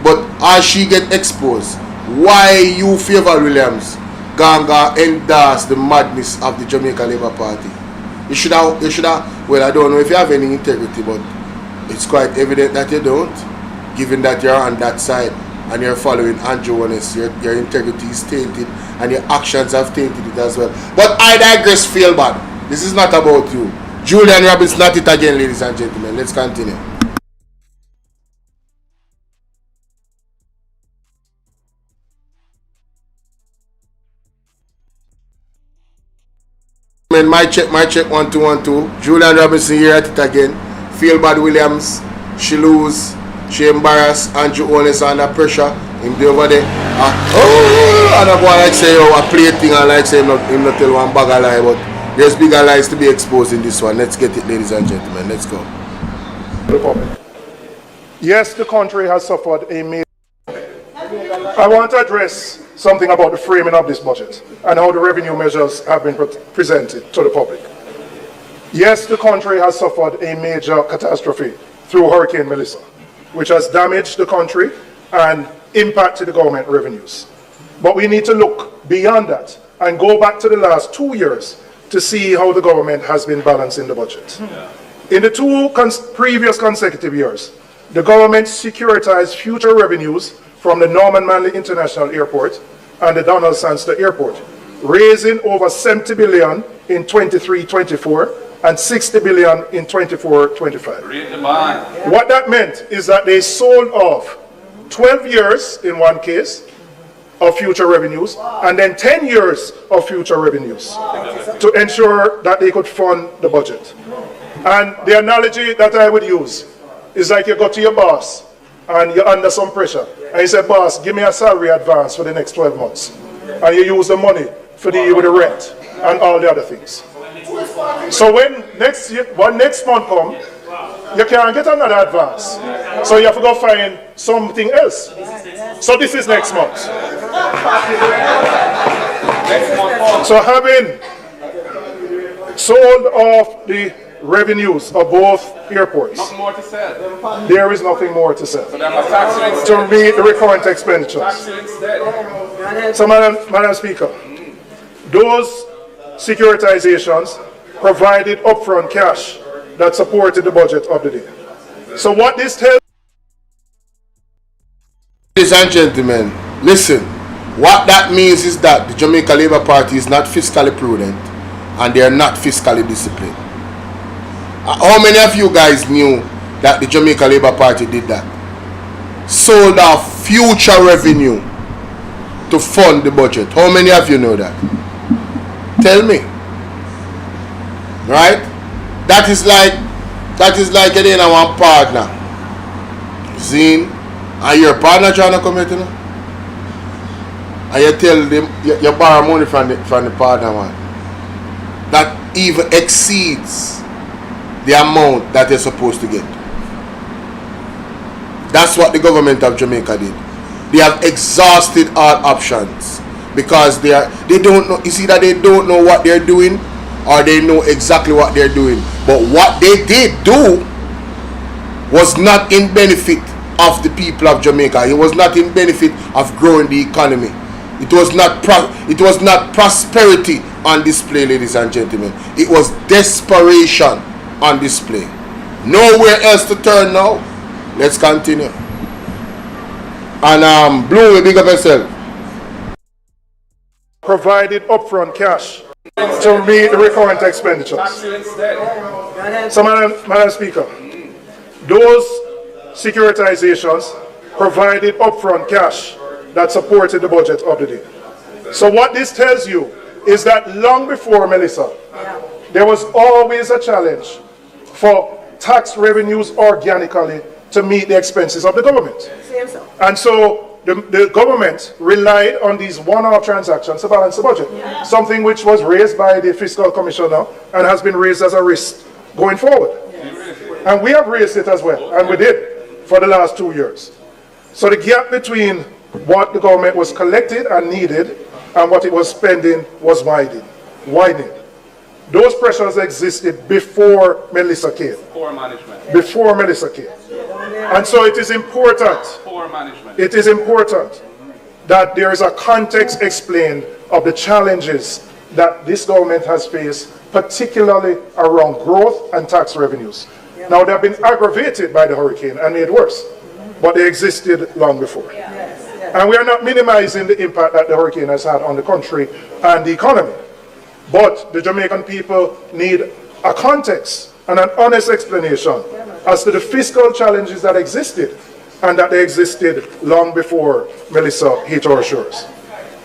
But as she get exposed, why you, Favor Williams, gonna endorse the madness of the Jamaica Labour Party? You should have, well, I don't know if you have any integrity, but it's quite evident that you don't, given that you're on that side and you're following Andrew Holness. Your integrity is tainted and your actions have tainted it as well. But I digress, feel bad. This is not about you. Julian Robinson, not it again, ladies and gentlemen. Let's continue. My check 1 2 1 2. Julian Robinson here at it again. Feel bad Williams. She lose. She embarrassed. Andrew Holness under pressure. Him there over there. And a boy like say a play thing and like say him not tell one bag of lie, but there's bigger lies to be exposed in this one. Let's get it, ladies and gentlemen. Let's go. Yes, the country has suffered a major. I want to address something about the framing of this budget and how the revenue measures have been presented to the public. Yes, the country has suffered a major catastrophe through Hurricane Melissa, which has damaged the country and impacted the government revenues. But we need to look beyond that and go back to the last 2 years to see how the government has been balancing the budget. In the two previous consecutive years, the government securitized future revenues from the Norman Manley International Airport and the Donald Sangster Airport, raising over 70 billion in 23-24 and 60 billion in 24-25. What that meant is that they sold off 12 years in one case of future revenues and then 10 years of future revenues to ensure that they could fund the budget. And the analogy that I would use is like you go to your boss and you're under some pressure and you say, boss, give me a salary advance for the next 12 months. And you use the money for with the rent and all the other things. So when next month comes, you can't get another advance. So you have to go find something else. So this is next month. So having sold off the revenues of both airports, Nothing more to sell. there is nothing more to sell So that's a tax to meet the recurrent expenditures. So Madam Speaker, those securitizations provided upfront cash that supported the budget of the day. So what this tells... Ladies and gentlemen, listen. What that means is that the Jamaica Labour Party is not fiscally prudent and they are not fiscally disciplined. How many of you guys knew that the Jamaica Labour Party did that? Sold off future revenue to fund the budget. How many of you know that? Tell me. Right? That is like getting in one partner. Zine, and your partner trying to come here, you know? And you tell them you borrow money from the partner, man. That even exceeds the amount that you're supposed to get. That's what the government of Jamaica did. They have exhausted all options because they don't know. You see that they don't know what they're doing, or they know exactly what they're doing. But what they did do was not in benefit of the people of Jamaica. It was not in benefit of growing the economy. It was not prosperity on display, ladies and gentlemen. It was desperation on display. Nowhere else to turn now. Let's continue. And Blue, big up yourself. Provided upfront cash to meet the recurrent expenditures. So Madam Speaker, those securitizations provided upfront cash that supported the budget of the day. So what this tells you is that long before Melissa, there was always a challenge for tax revenues organically to meet the expenses of the government. And so the government relied on these one-off transactions to balance the budget, something which was raised by the Fiscal Commissioner and has been raised as a risk going forward. And we have raised it as well, and we did for the last 2 years. So the gap between what the government was collected and needed and what it was spending was widening. Those pressures existed before Melissa came. Poor management. Before Melissa came. And so it is important. Poor management. It is important that there is a context explained of the challenges that this government has faced, particularly around growth and tax revenues. Now, they have been aggravated by the hurricane and made worse, but they existed long before. And we are not minimizing the impact that the hurricane has had on the country and the economy. But the Jamaican people need a context and an honest explanation as to the fiscal challenges that existed and that they existed long before Melissa hit our shores.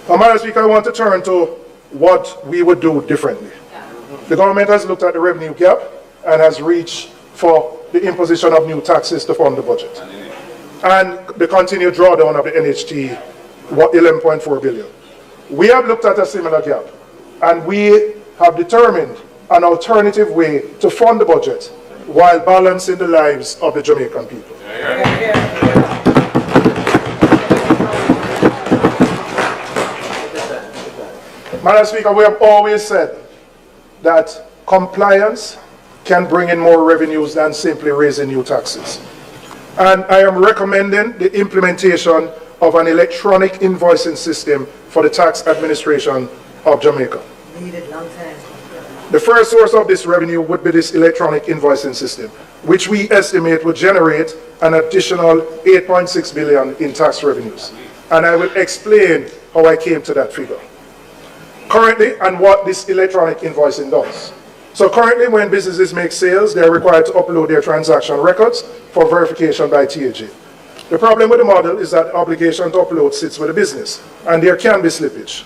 Madam Speaker, I want to turn to what we would do differently. The government has looked at the revenue gap and has reached for the imposition of new taxes to fund the budget. And the continued drawdown of the NHT, what 11.4 billion. We have looked at a similar gap, and we have determined an alternative way to fund the budget while balancing the lives of the Jamaican people. Madam Speaker, we have always said that compliance can bring in more revenues than simply raising new taxes. And I am recommending the implementation of an electronic invoicing system for the tax administration of Jamaica. The first source of this revenue would be this electronic invoicing system, which we estimate would generate an additional 8.6 billion in tax revenues. And I will explain how I came to that figure. Currently, and what this electronic invoicing does. So currently, when businesses make sales, they are required to upload their transaction records for verification by TAJ. The problem with the model is that the obligation to upload sits with the business, and there can be slippage.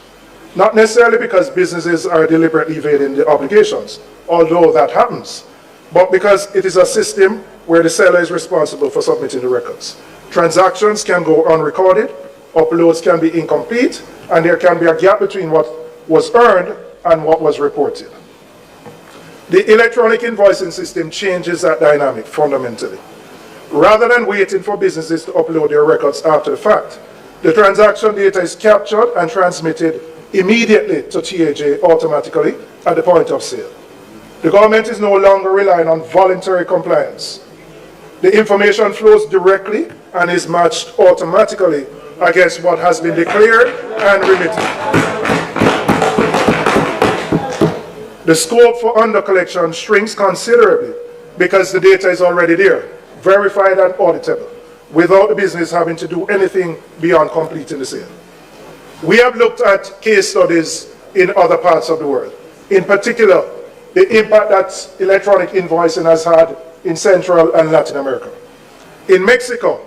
Not necessarily because businesses are deliberately evading the obligations, although that happens, but because it is a system where the seller is responsible for submitting the records. Transactions can go unrecorded, uploads can be incomplete, and there can be a gap between what was earned and what was reported. The electronic invoicing system changes that dynamic fundamentally. Rather than waiting for businesses to upload their records after the fact, the transaction data is captured and transmitted immediately to TAJ automatically at the point of sale. The government is no longer relying on voluntary compliance. The information flows directly and is matched automatically against what has been declared and remitted. The scope for under-collection shrinks considerably because the data is already there, verified and auditable, without the business having to do anything beyond completing the sale. We have looked at case studies in other parts of the world, in particular, the impact that electronic invoicing has had in Central and Latin America. In Mexico,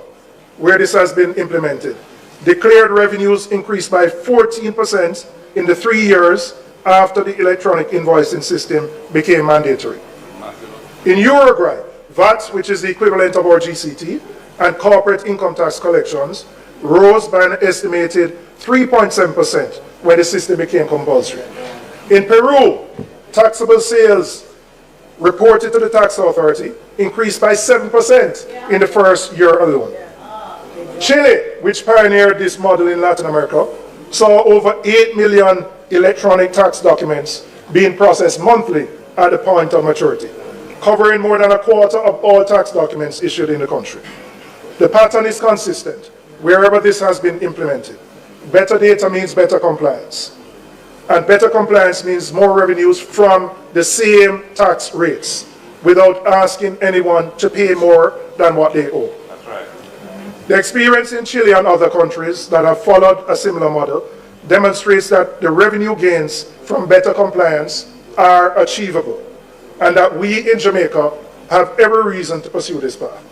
where this has been implemented, declared revenues increased by 14% in the 3 years after the electronic invoicing system became mandatory. In Uruguay, VAT, which is the equivalent of our GCT, and corporate income tax collections rose by an estimated 3.7% when the system became compulsory. In Peru, taxable sales reported to the tax authority increased by 7% in the first year alone. Chile, which pioneered this model in Latin America, saw over 8 million electronic tax documents being processed monthly at the point of maturity, covering more than a quarter of all tax documents issued in the country. The pattern is consistent wherever this has been implemented. Better data means better compliance. And better compliance means more revenues from the same tax rates without asking anyone to pay more than what they owe. That's right. The experience in Chile and other countries that have followed a similar model demonstrates that the revenue gains from better compliance are achievable and that we in Jamaica have every reason to pursue this path.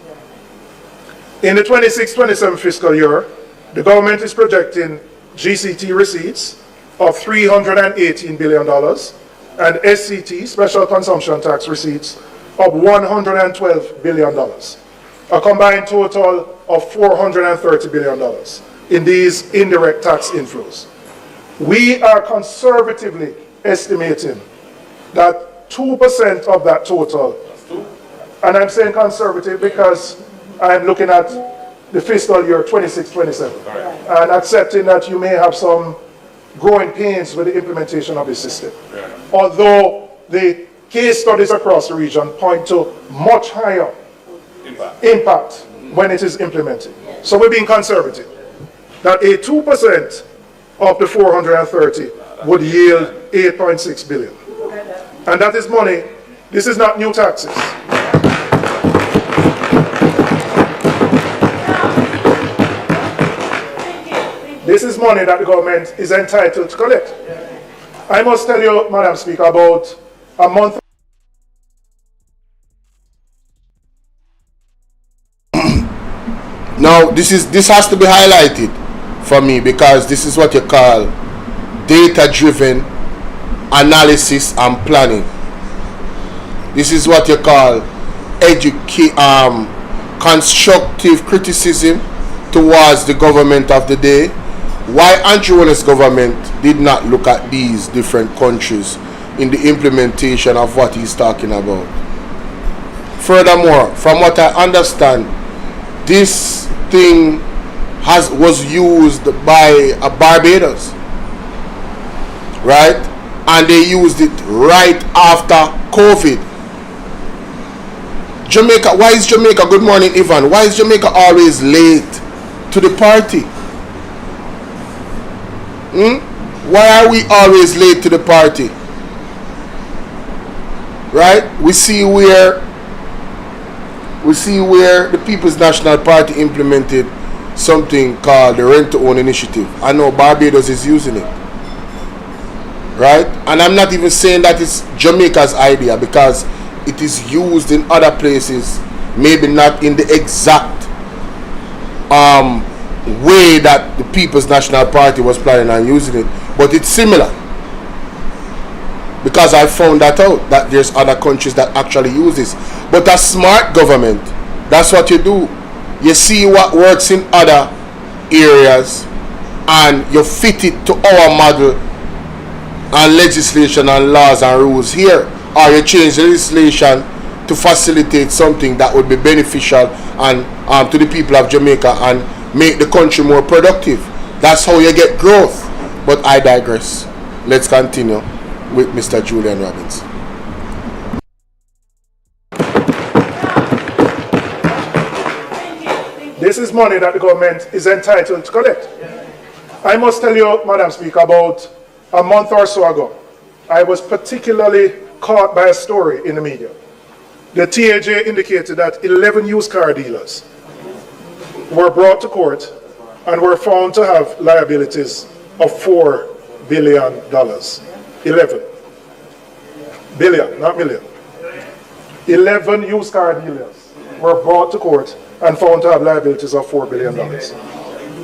In the 26-27 fiscal year, the government is projecting GCT receipts of $318 billion and SCT, Special Consumption Tax receipts, of $112 billion, a combined total of $430 billion, in these indirect tax inflows. We are conservatively estimating that 2% of that total, and I'm saying conservative because I'm looking at the fiscal year 26-27 and accepting that you may have some growing pains with the implementation of the system. Although the case studies across the region point to much higher impact when it is implemented. So we're being conservative. That a 2% of the 430 would yield 8.6 billion. And that is money. This is not new taxes. This is money that the government is entitled to collect. I must tell you, Madam Speaker, about a month. Now, this has to be highlighted for me because this is what you call data-driven analysis and planning. This is what you call constructive criticism towards the government of the day. Why Andrew Holness government did not look at these different countries in the implementation of what he's talking about. Furthermore, from what I understand, this thing was used by Barbados, right? And they used it right after COVID. Jamaica, why is Jamaica, good morning Ivan, why is Jamaica always late to the party? Why are we always late to the party? Right? We see where the People's National Party implemented something called the rent-to-own initiative. I know Barbados is using it. Right? And I'm not even saying that it's Jamaica's idea because it is used in other places, maybe not in the exact way that the People's National Party was planning on using it, but it's similar. Because I found that out, that there's other countries that actually use this. But a smart government, that's what you do. You see what works in other areas and you fit it to our model and legislation and laws and rules here. Or you change the legislation to facilitate something that would be beneficial and to the people of Jamaica and make the country more productive. That's how you get growth. But I digress. Let's continue with Mr. Julian Robinson. This is money that the government is entitled to collect. I must tell you, Madam Speaker, about a month or so ago, I was particularly caught by a story in the media. The TAJ indicated that 11 used car dealers were brought to court and were found to have liabilities of $4 billion. 11 billion, not million. 11 used car dealers were brought to court and found to have liabilities of $4 billion.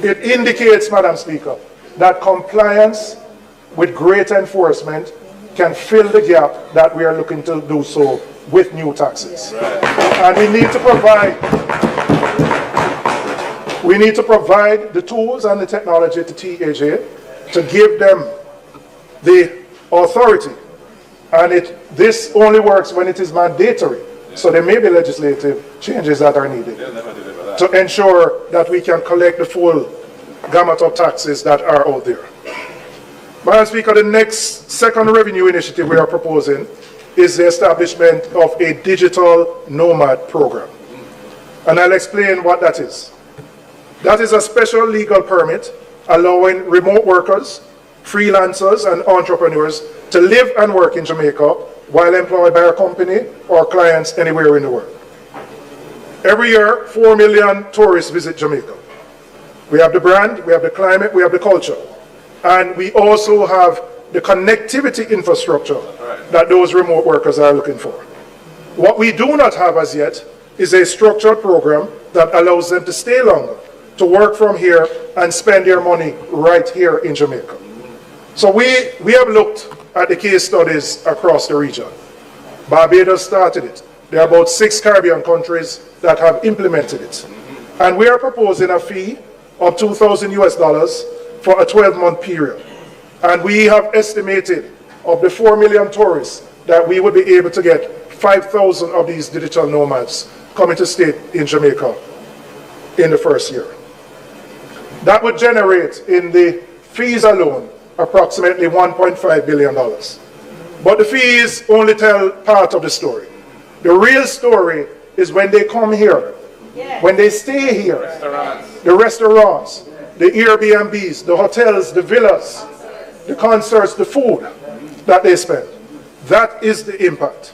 It indicates, Madam Speaker, that compliance with great enforcement can fill the gap that we are looking to do so with new taxes. And we need to provide the tools and the technology to TAJ to give them the authority. And this only works when it is mandatory. So there may be legislative changes that are needed to ensure that we can collect the full gamut of taxes that are out there. Madam Speaker, the next second revenue initiative we are proposing is the establishment of a digital nomad program. And I'll explain what that is. That is a special legal permit allowing remote workers, freelancers, and entrepreneurs to live and work in Jamaica while employed by a company or clients anywhere in the world. Every year, 4 million tourists visit Jamaica. We have the brand, we have the climate, we have the culture. And we also have the connectivity infrastructure that those remote workers are looking for. What we do not have as yet is a structured program that allows them to stay longer, to work from here and spend their money right here in Jamaica. So we have looked at the case studies across the region. Barbados started it. There are about 6 Caribbean countries that have implemented it. And we are proposing a fee of $2,000 US for a 12-month period. And we have estimated of the 4 million tourists that we would be able to get 5,000 of these digital nomads coming to stay in Jamaica in the first year. That would generate in the fees alone approximately $1.5 billion. But the fees only tell part of the story. The real story is when they come here, when they stay here, the restaurants, the Airbnbs, the hotels, the villas, the concerts, the food that they spend. That is the impact.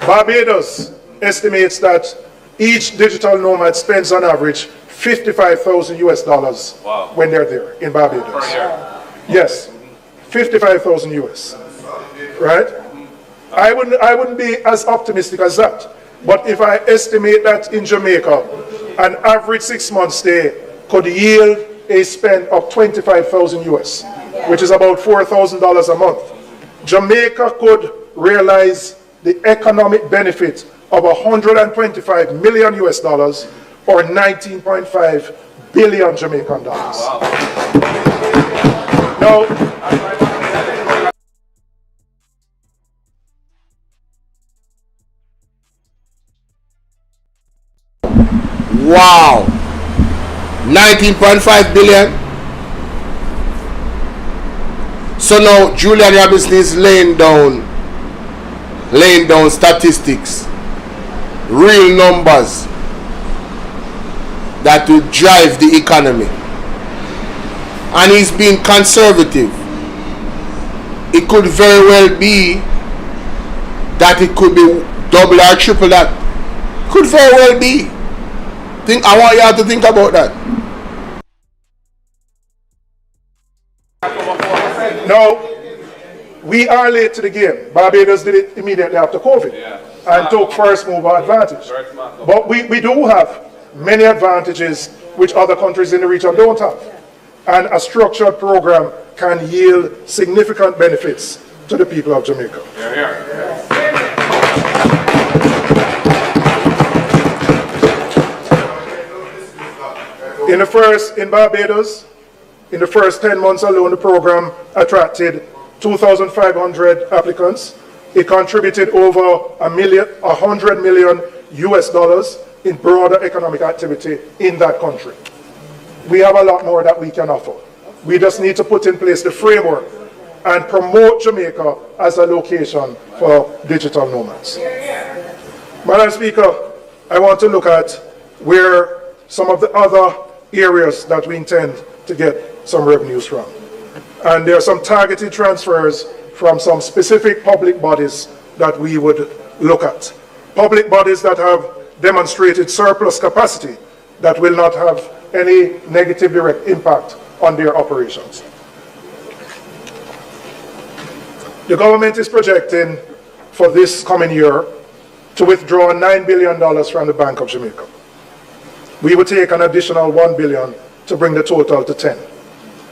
Barbados estimates that each digital nomad spends on average $55,000 US when they're there in Barbados. Yes, 55,000 US, right? I wouldn't be as optimistic as that. But if I estimate that in Jamaica, an average 6-month stay could yield a spend of 25,000 US, which is about $4,000 a month. Jamaica could realize the economic benefit of $125 million US or 19.5 billion Jamaican dollars. Now, wow, 19.5 billion. So now Julian Robinson is laying down statistics, real numbers that will drive the economy, and he's being conservative. It could very well be that it could be double or triple that. Could very well be. I want you all to think about that. Now, we are late to the game. Barbados did it immediately after COVID and took first mover advantage. But we do have many advantages which other countries in the region don't have. And a structured program can yield significant benefits to the people of Jamaica. In Barbados, in the first 10 months alone, the program attracted 2,500 applicants. It contributed over $100 million US in broader economic activity in that country. We have a lot more that we can offer. We just need to put in place the framework and promote Jamaica as a location for digital nomads. Madam Speaker, I want to look at where some of the other areas that we intend to get some revenues from. And there are some targeted transfers from some specific public bodies that we would look at. Public bodies that have demonstrated surplus capacity that will not have any negative direct impact on their operations. The government is projecting for this coming year to withdraw $9 billion from the Bank of Jamaica. We would take an additional $1 billion to bring the total to 10.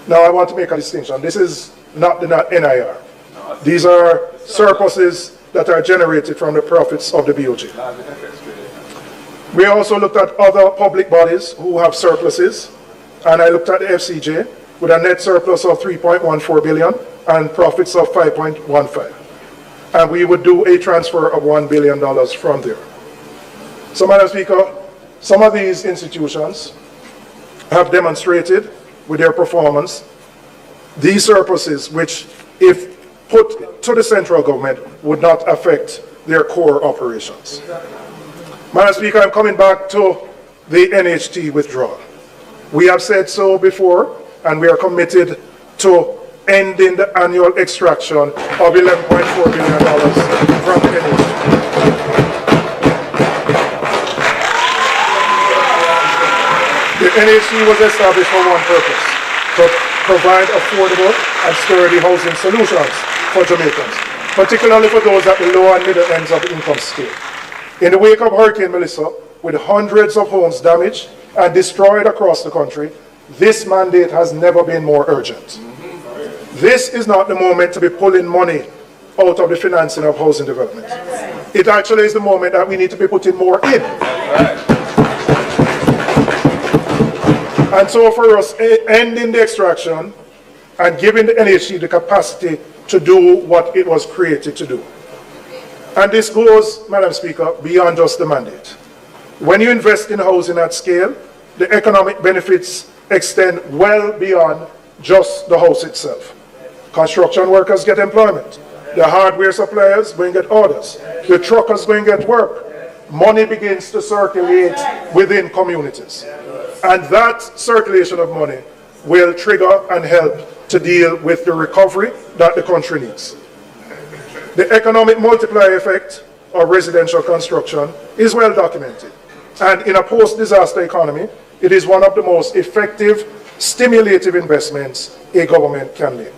Now I want to make a distinction. This is not the NIR. These are surpluses that are generated from the profits of the BOJ. We also looked at other public bodies who have surpluses, and I looked at the FCJ with a net surplus of $3.14 billion and profits of $5.15. And we would do a transfer of $1 billion from there. So, Madam Speaker, some of these institutions have demonstrated with their performance these surpluses which, if put to the central government, would not affect their core operations. Madam Speaker, I'm coming back to the NHT withdrawal. We have said so before, and we are committed to ending the annual extraction of $11.4 billion from the NHT. The NHT was established for one purpose: to provide affordable and sturdy housing solutions for Jamaicans, particularly for those at the lower and middle ends of the income scale. In the wake of Hurricane Melissa, with hundreds of homes damaged and destroyed across the country, this mandate has never been more urgent. This is not the moment to be pulling money out of the financing of housing development. It actually is the moment that we need to be putting more in. And so for us, ending the extraction and giving the NHT the capacity to do what it was created to do. And this goes, Madam Speaker, beyond just the mandate. When you invest in housing at scale, the economic benefits extend well beyond just the house itself. Construction workers get employment. The hardware suppliers go and get orders. The truckers go and get work. Money begins to circulate within communities. And that circulation of money will trigger and help to deal with the recovery that the country needs. The economic multiplier effect of residential construction is well documented. And in a post-disaster economy, it is one of the most effective, stimulative investments a government can make.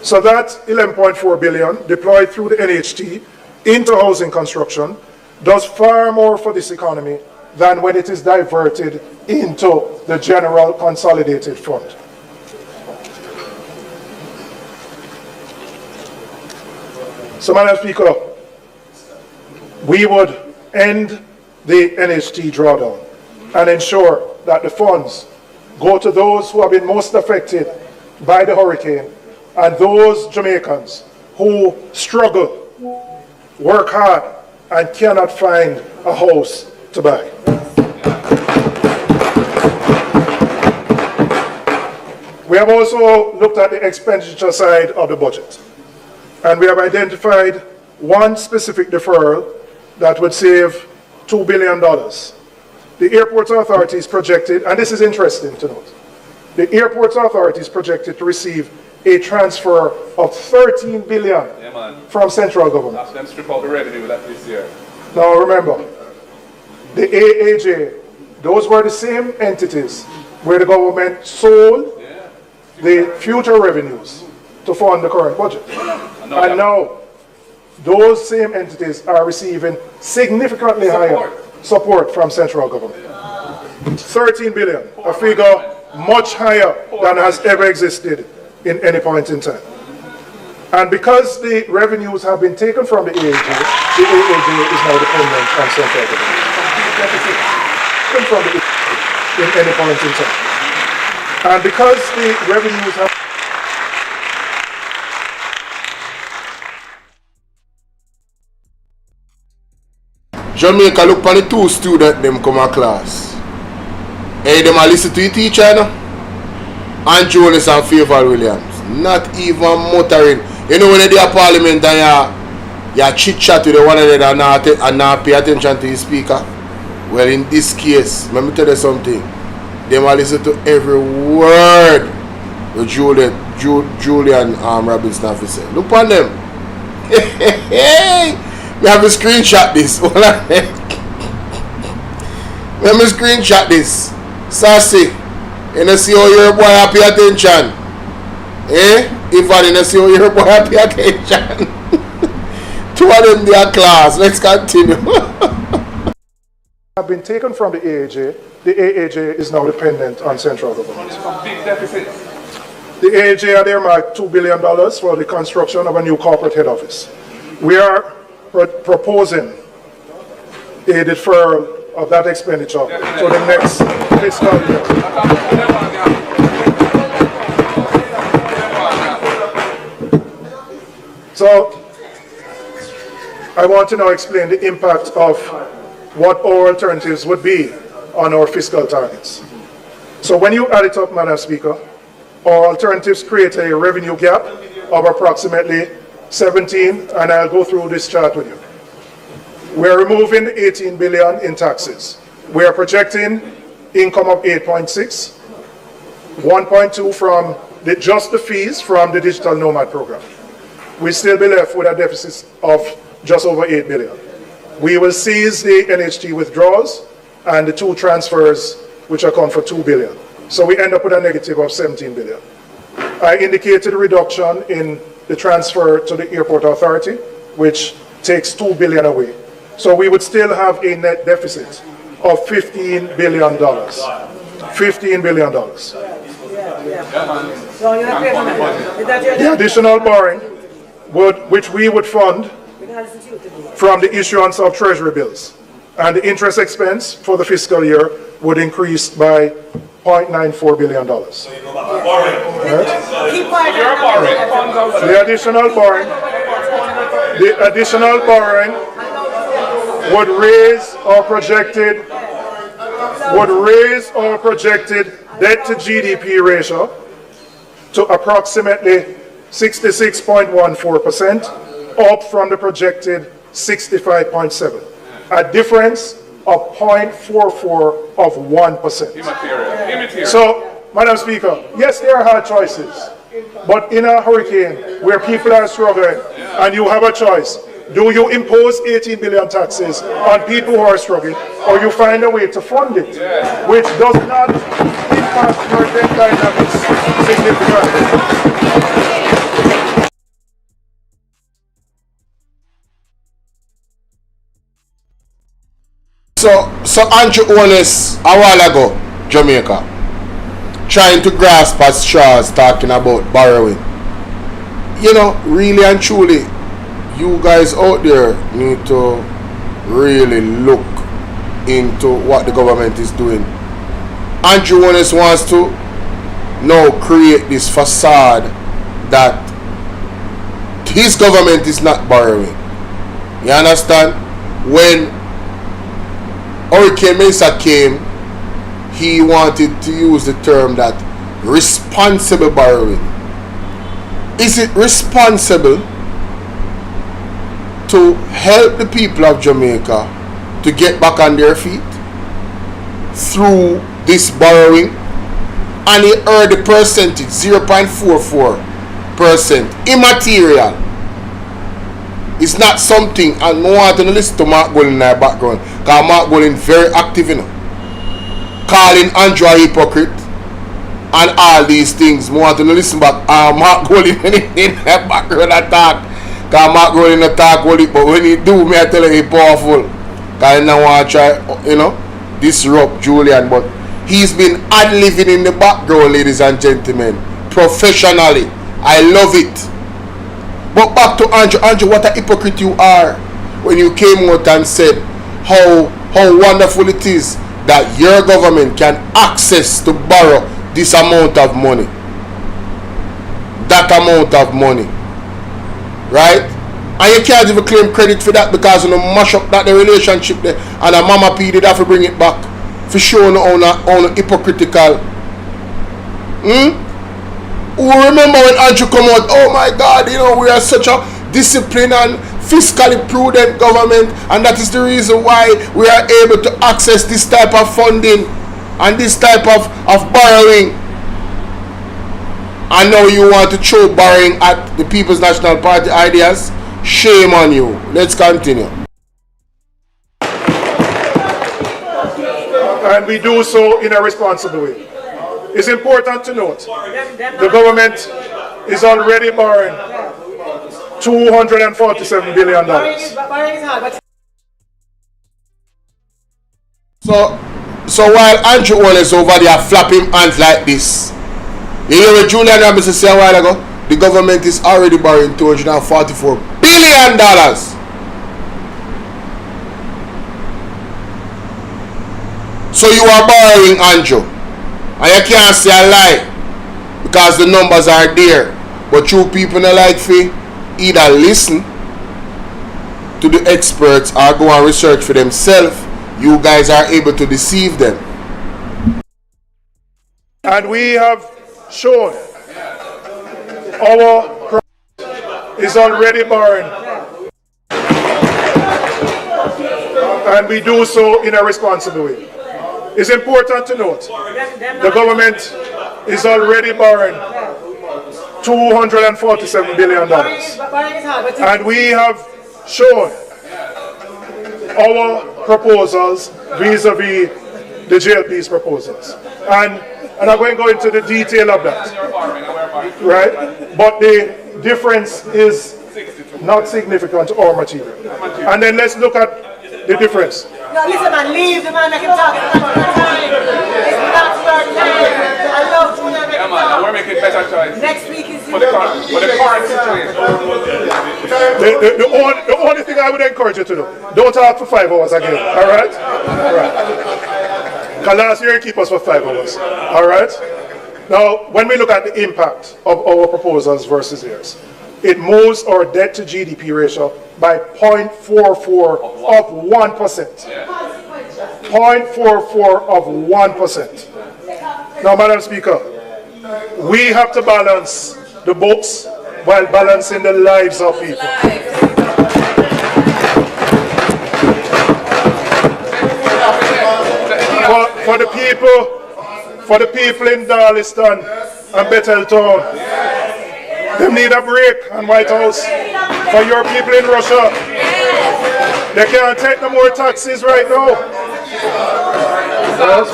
So that 11.4 billion deployed through the NHT into housing construction does far more for this economy than when it is diverted into the general consolidated fund. So, Madam Speaker, we would end the NHT drawdown and ensure that the funds go to those who have been most affected by the hurricane and those Jamaicans who struggle, work hard, and cannot find a house to buy. We have also looked at the expenditure side of the budget, and we have identified one specific deferral that would save $2 billion. The Airports Authority is projected, and this is interesting to note, the Airports Authority is projected to receive a transfer of $13 billion from central government. Ask them strip out the revenue that this year. Now remember, the AAJ, those were the same entities where the government sold the future revenues to fund the current budget. And now, those same entities are receiving significantly higher support from central government. 13 billion, a figure much higher than has ever existed in any point in time. And because the revenues have been taken from the AAJ is now dependent on central government. Taken from the AAJ in any point in time. And because the revenues have Jamaica look for the two students them come a class. Hey, them a listen to the teacher now. And Jonas and Favour Williams. Not even muttering. You know when they do a parliament and you chit chat with the one another and not pay attention to the speaker? Well, in this case, let me tell you something. Them a listen to every word the Julian Robinson have to say. Look on them. Hey, we have to screenshot this. Let me screenshot this. Sassy, you know see how your boy pay attention. Eh? If I didn't see how your boy pay attention. Two of them their class. Let's continue. have been taken from the AAJ. The AAJ is now dependent on central government. The AAJ had earmarked $2 billion for the construction of a new corporate head office. We are proposing a deferral of that expenditure to the next fiscal year. So, I want to now explain the impact of what our alternatives would be on our fiscal targets. So when you add it up, Madam Speaker, our alternatives create a revenue gap of approximately 17, and I'll go through this chart with you. We're removing 18 billion in taxes. We are projecting income of 8.6, 1.2 from just the fees from the digital nomad program. We still be left with a deficit of just over 8 billion. We will seize the NHT withdrawals and the two transfers which account for 2 billion. So we end up with a negative of 17 billion. I indicated a reduction in the transfer to the Airport Authority, which takes 2 billion away. So we would still have a net deficit of $15 billion. $15 billion. The additional borrowing, which we would fund from the issuance of treasury bills. And the interest expense for the fiscal year would increase by $0.94 billion. Keep quiet. The additional borrowing would raise our projected debt to GDP ratio to approximately 66.14%, up from the projected 65.7%, a difference of 0.44 of 1%. So, Madam Speaker, yes, there are hard choices, but in a hurricane where people are struggling and you have a choice, do you impose 18 billion taxes on people who are struggling, or you find a way to fund it, which does not impact your debt dynamics significantly? So Andrew Holness, a while ago, Jamaica, trying to grasp at straws, talking about borrowing. You know, really and truly, you guys out there need to really look into what the government is doing. Andrew Holness wants to now create this facade that his government is not borrowing. You understand? When Hurricane Mesa came, he wanted to use the term that responsible borrowing. Is it responsible to help the people of Jamaica to get back on their feet through this borrowing? And he heard the percentage, 0.44%, immaterial. It's not something, and I want to listen to Mark Golding in our background, because Mark Golding very active, you know, calling Andrew a hypocrite and all these things. I want to listen back Mark Golding in our background attack, because Mark Golding attack, but when he do, me I tell you he's powerful, because I don't want to try, you know, disrupt Julian, but he's been ad-living in the background, ladies and gentlemen, professionally. I love it. But back to Andrew. Andrew, what a hypocrite you are when you came out and said how wonderful it is that your government can access to borrow this amount of money. That amount of money. Right? And you can't even claim credit for that because you know mash up that the relationship there and a mama P did have to bring it back for showing on hypocritical. Who remember when Andrew come out, oh my God, you know, we are such a disciplined and fiscally prudent government, and that is the reason why we are able to access this type of funding and this type of borrowing. I know you want to throw borrowing at the People's National Party ideas. Shame on you. Let's continue. And we do so in a responsible way. It's important to note the government is already borrowing $247 billion. So while Andrew Holness over there flapping hands like this, you hear what Julian Robinson said a while ago? The government is already borrowing $244 billion. So you are borrowing, Andrew. And you can't say a lie because the numbers are there. But you people don't like to either listen to the experts or go and research for themselves. You guys are able to deceive them. And we have shown our is already borrowing. And we do so in a responsible way. It's important to note the government is already borrowing $247 billion. And we have shown our proposals vis-a-vis the JLP's proposals. And I'm going to go into the detail of that. Right? But the difference is not significant or material. And then let's look at the difference. No, listen, man, leave the man that can talk. It's not your time. I love Julian. Yeah, man, we're making better choices. Next week is for the current situation. The only thing thing I would encourage you to do, don't talk for 5 hours again, all right? All right. Because last year you keep us for 5 hours, all right? Now, when we look at the impact of our proposals versus theirs, it moves our debt to GDP ratio by 0.44 of 1%. 0.44 of 1%. Now, Madam Speaker, we have to balance the books while balancing the lives of people. For the people in Darliston and Betheltown, they need a break on White House. For your people in Russia, they can't take no more taxes right now. Well,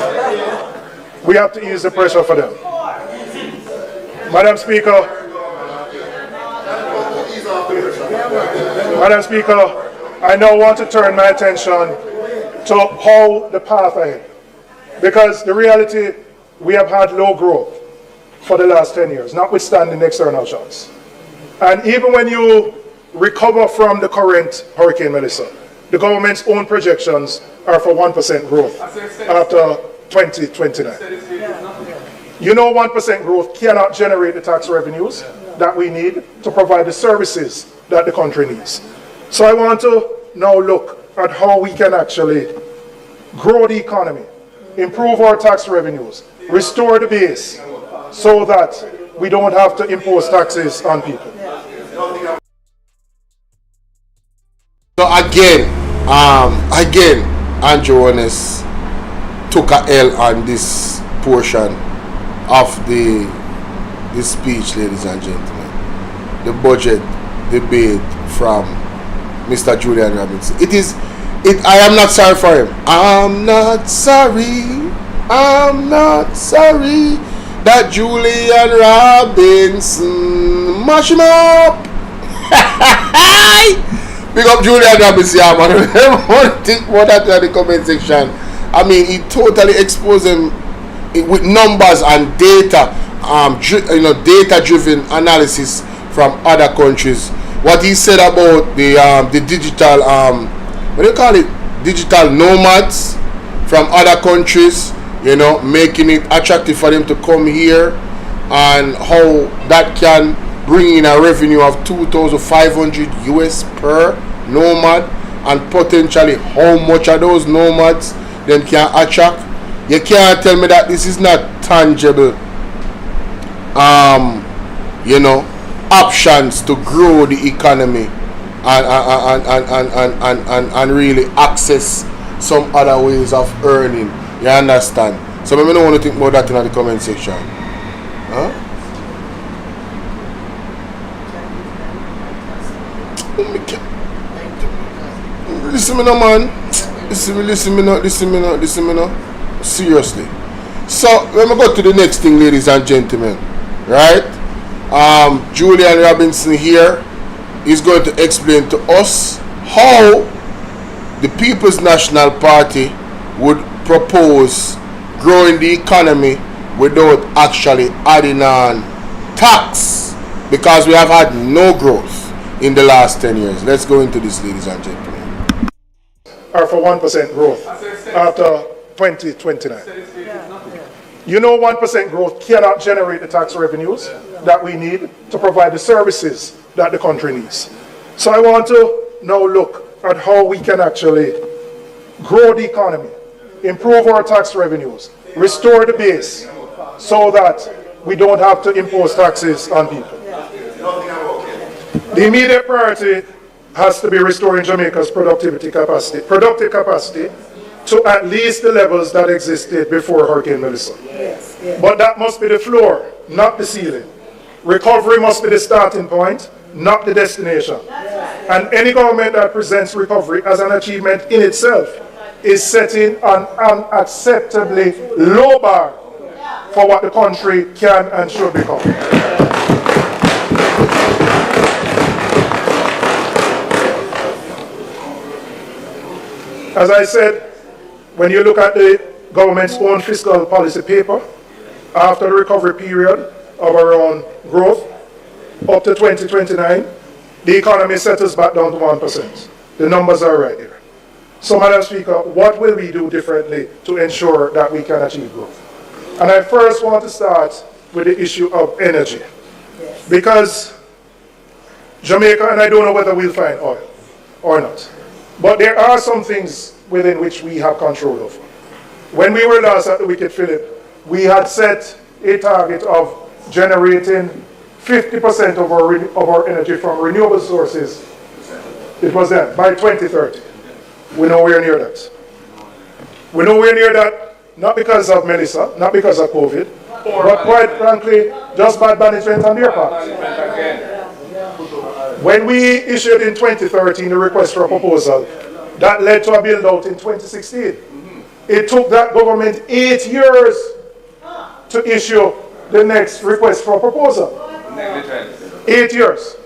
we have to ease the pressure for them. Madam Speaker, I now want to turn my attention to how the path ahead. Because the reality, we have had low growth for the last 10 years, notwithstanding external shocks. And even when you recover from the current Hurricane Melissa, the government's own projections are for 1% growth after 2029. You know 1% growth cannot generate the tax revenues that we need to provide the services that the country needs. So I want to now look at how we can actually grow the economy, improve our tax revenues, restore the base so that we don't have to impose taxes on people. So again, Andrew Holness took a L on this portion of the speech, ladies and gentlemen. The budget debate from Mr. Julian Robinson. I am not sorry for him. I'm not sorry that Julian Robinson mash him up. Big up Julian Robinson, yeah, man. Everyone think about that in the comment section. I mean, he totally exposed him with numbers and data, data-driven analysis from other countries. What he said about the digital, what do you call it? Digital nomads from other countries, making it attractive for them to come here, and how that can bring in a revenue of 2,500 US per nomad, and potentially how much of those nomads then can attract. You can't tell me that this is not tangible, options to grow the economy and really access some other ways of earning. You understand? So maybe don't want to think about that in the comment section. Huh? Listen me now, man. Listen me now. Seriously. So let me go to the next thing, ladies and gentlemen. Right? Julian Robinson here is going to explain to us how the People's National Party would propose growing the economy without actually adding on tax, because we have had no growth in the last 10 years. Let's go into this, ladies and gentlemen. Are for 1% growth after 2029. You know 1% growth cannot generate the tax revenues that we need to provide the services that the country needs. So I want to now look at how we can actually grow the economy, improve our tax revenues, restore the base so that we don't have to impose taxes on people. The immediate priority has to be restoring Jamaica's productive capacity to at least the levels that existed before Hurricane Melissa. But that must be the floor, not the ceiling. Recovery must be the starting point, not the destination. And any government that presents recovery as an achievement in itself is setting an unacceptably low bar for what the country can and should become. As I said, when you look at the government's own fiscal policy paper, after the recovery period of around growth, up to 2029, the economy settles back down to 1%. The numbers are right here. So, Madam Speaker, what will we do differently to ensure that we can achieve growth? And I first want to start with the issue of energy. Because Jamaica, and I don't know whether we'll find oil or not, but there are some things within which we have control over. When we were last at the Wicked Philip, we had set a target of generating 50% of our energy from renewable sources. It was then, by 2030. We're nowhere near that. We're nowhere near that, not because of Melissa, not because of COVID, but quite frankly, just bad management on their part. When we issued in 2013 the request for a proposal, that led to a build-out in 2016. It took that government 8 years to issue the next request for a proposal. 8 years.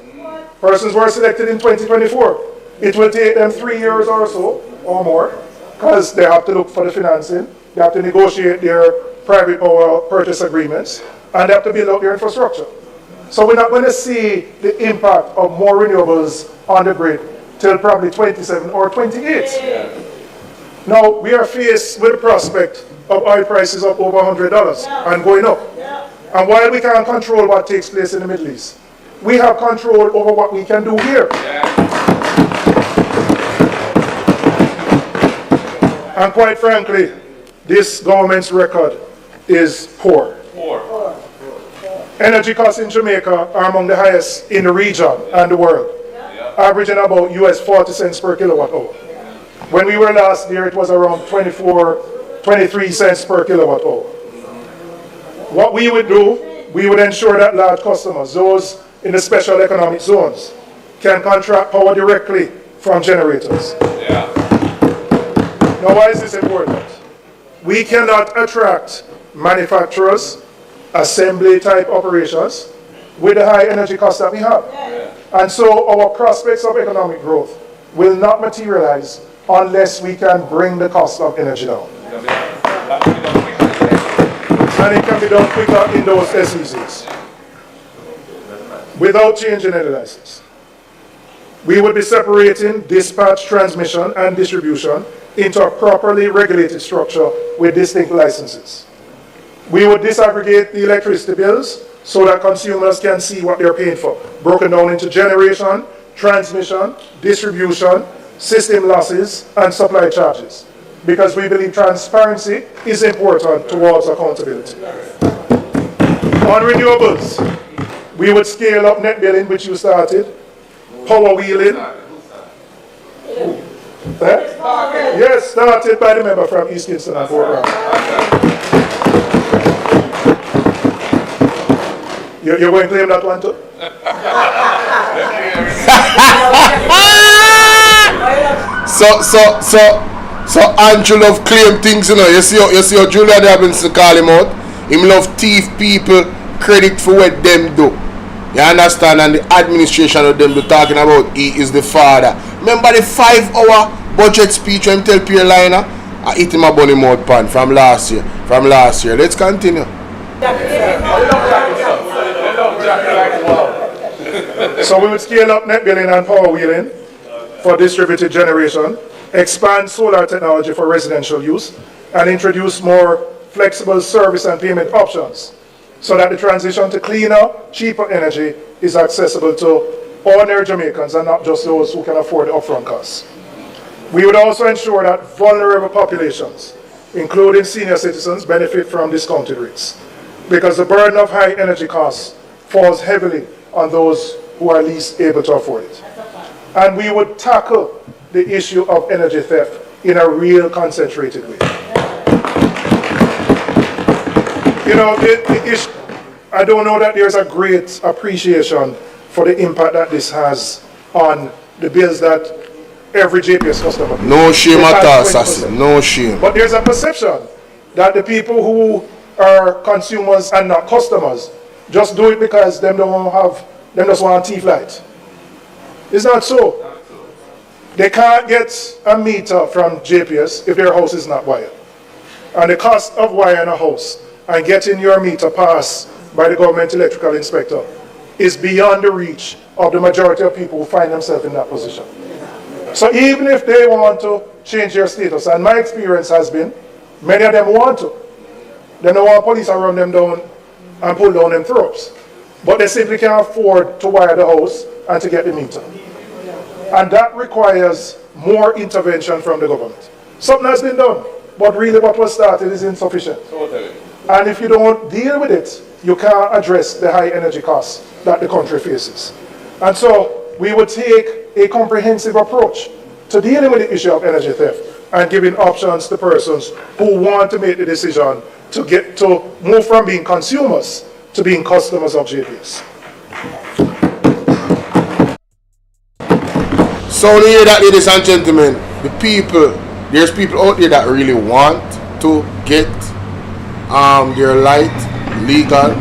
Persons were selected in 2024. It will take them 3 years or so, or more, because they have to look for the financing, they have to negotiate their private power purchase agreements, and they have to build out their infrastructure. So we're not going to see the impact of more renewables on the grid till probably 27 or 28. Now, we are faced with the prospect of oil prices up over $100 and going up. And while we can't control what takes place in the Middle East, we have control over what we can do here. And quite frankly, this government's record is poor. Energy costs in Jamaica are among the highest in the region and the world, averaging about US 40 cents per kilowatt hour. When we were last year, it was around 23 cents per kilowatt hour. What we would do, we would ensure that large customers, those in the special economic zones, can contract power directly from generators. Now, why is this important? We cannot attract manufacturers, assembly type operations with the high energy costs that we have. And so our prospects of economic growth will not materialize unless we can bring the cost of energy down. And it can be done quicker in those SEZs without changing any license. We would be separating dispatch, transmission, and distribution into a properly regulated structure with distinct licenses. We would disaggregate the electricity bills so that consumers can see what they're paying for, broken down into generation, transmission, distribution, system losses, and supply charges, because we believe transparency is important towards accountability. On renewables, we would scale up net billing, which you started, power wheeling. Yes, started by the member from East Kingston and Fort Ross. You're going to claim that one too? So Andrew love claim things, you know. You see how Julian Robinson call him out. Him love thief people credit for what them do. You understand? And the administration of them do talking about he is the father. Remember the 5-hour budget speech when tell Pierre Liner? I eat him a bunny mouth pan from last year. Let's continue. So we would scale up net billing and power wheeling for distributed generation, expand solar technology for residential use, and introduce more flexible service and payment options so that the transition to cleaner, cheaper energy is accessible to ordinary Jamaicans and not just those who can afford the upfront costs. We would also ensure that vulnerable populations, including senior citizens, benefit from discounted rates, because the burden of high energy costs falls heavily on those who are least able to afford it. And we would tackle the issue of energy theft in a real concentrated way. You know, I don't know that there's a great appreciation for the impact that this has on the bills that every JPS customer pays. No shame at all, Assassin. No shame. But there's a perception that the people who are consumers and not customers just do it because them just want teeth light. It's not so. They can't get a meter from JPS if their house is not wired. And the cost of wiring a house and getting your meter passed by the government electrical inspector is beyond the reach of the majority of people who find themselves in that position. So even if they want to change their status, and my experience has been, many of them want to. They don't want police to run them down and pull down them throats. But they simply can't afford to wire the house and to get the meter. And that requires more intervention from the government. Something has been done, but really what was started is insufficient. And if you don't deal with it, you can't address the high energy costs that the country faces. And so we would take a comprehensive approach to dealing with the issue of energy theft and giving options to persons who want to make the decision to move from being consumers to being customers of JPS. So here that, ladies and gentlemen, there's people out there that really want to get their light legal.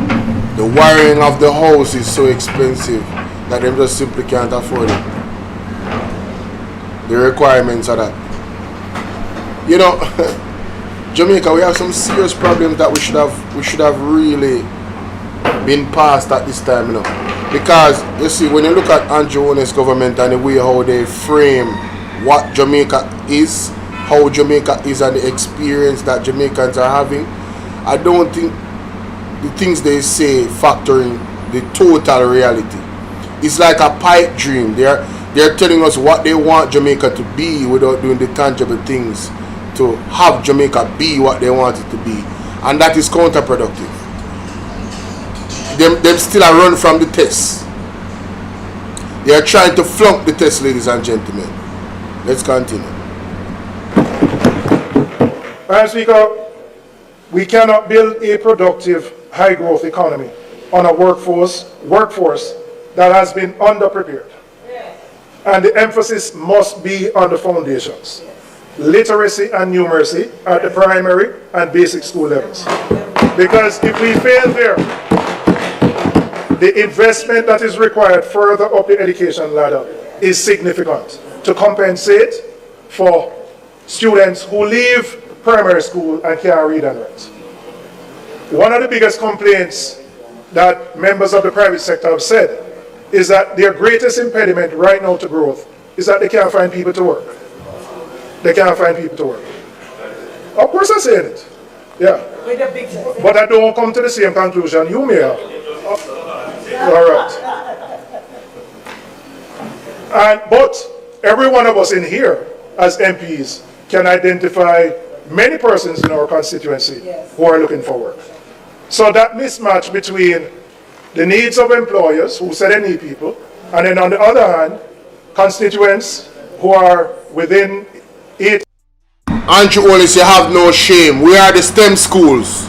The wiring of the house is so expensive that they just simply can't afford it. The requirements are that. You know, Jamaica, we have some serious problems that we should have really been past at this time, you know. Because you see, when you look at Andrew Holness government and the way how they frame what Jamaica is, how Jamaica is, and the experience that Jamaicans are having, I don't think the things they say factor in the total reality. It's like a pipe dream. They're telling us what they want Jamaica to be without doing the tangible things to have Jamaica be what they want it to be, and that is counterproductive. Them still are run from the test. They are trying to flunk the test, ladies and gentlemen. Let's continue. Madam Speaker, we cannot build a productive, high-growth economy on a workforce that has been underprepared. And the emphasis must be on the foundations. Literacy and numeracy at the primary and basic school levels. Because if we fail there, the investment that is required further up the education ladder is significant to compensate for students who leave primary school and can't read and write. One of the biggest complaints that members of the private sector have said is that their greatest impediment right now to growth is that they can't find people to work. They can't find people to work. Of course I said it. Yeah. But I don't come to the same conclusion you may have. All right. But every one of us in here as MPs can identify many persons in our constituency who are looking for work. So that mismatch between the needs of employers who say they need people, and then on the other hand, constituents who are within 8. Andrew Holness, you have no shame. We are the STEM schools.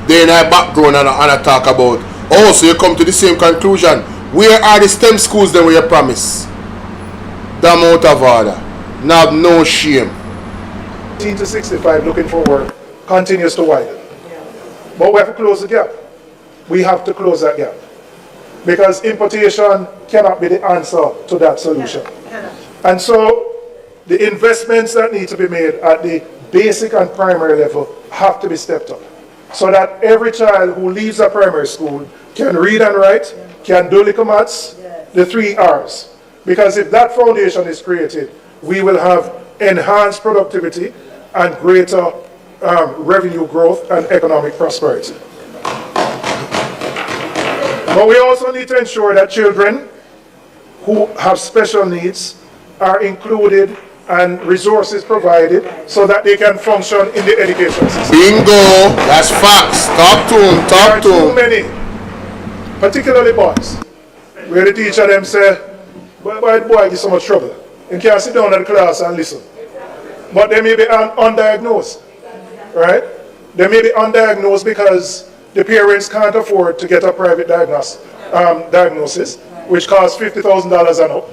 Then I background and I talk about, oh, so you come to the same conclusion. Where are the STEM schools then we you promise? Damn out of order. Now no shame. 18 to 65 looking for work continues to widen. But we have to close the gap. We have to close that gap. Because importation cannot be the answer to that solution. And so the investments that need to be made at the basic and primary level have to be stepped up. So that every child who leaves a primary school can read and write, can do little maths, the 3 R's. Because if that foundation is created, we will have enhanced productivity and greater revenue growth and economic prosperity. But we also need to ensure that children who have special needs are included and resources provided so that they can function in the education system. Bingo! That's facts. Talk to them, talk to them. There are too many, particularly boys, where the teacher them say, why the boy get so much trouble? You can't sit down in the class and listen. But they may be undiagnosed, right? They may be undiagnosed because the parents can't afford to get a private diagnosis, which costs $50,000 and up.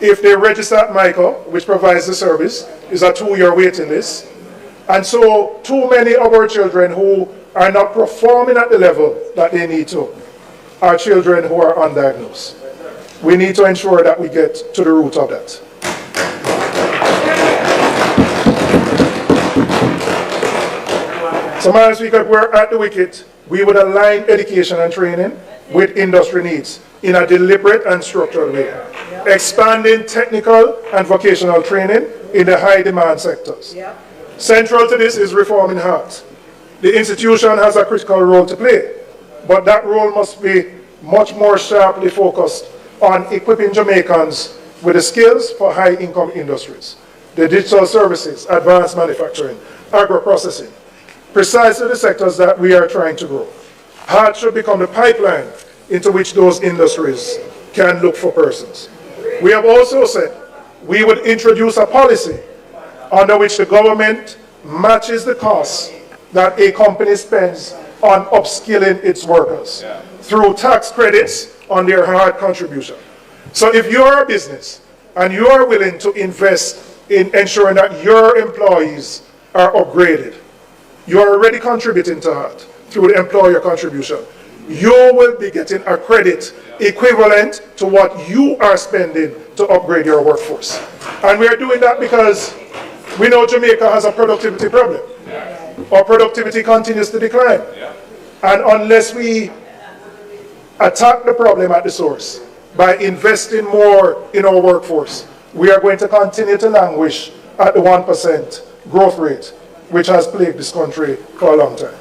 If they register at MAGNITSKY, which provides the service, is a 2-year waiting list. And so too many of our children who are not performing at the level that they need to are children who are undiagnosed. We need to ensure that we get to the root of that. So, Madam Speaker, if we're at the wicket, we would align education and training with industry needs in a deliberate and structured way. expanding technical and vocational training in the high demand sectors. Central to this is reforming HEART. The institution has a critical role to play, but that role must be much more sharply focused on equipping Jamaicans with the skills for high-income industries, the digital services, advanced manufacturing, agro-processing, precisely the sectors that we are trying to grow. HEART should become the pipeline into which those industries can look for persons. We have also said we would introduce a policy under which the government matches the costs that a company spends on upskilling its workers through tax credits on their hard contribution. So if you're a business and you are willing to invest in ensuring that your employees are upgraded, you are already contributing to that through the employer contribution. You will be getting a credit equivalent to what you are spending to upgrade your workforce. And we are doing that because we know Jamaica has a productivity problem. Our productivity continues to decline. And unless we attack the problem at the source by investing more in our workforce, we are going to continue to languish at the 1% growth rate, which has plagued this country for a long time.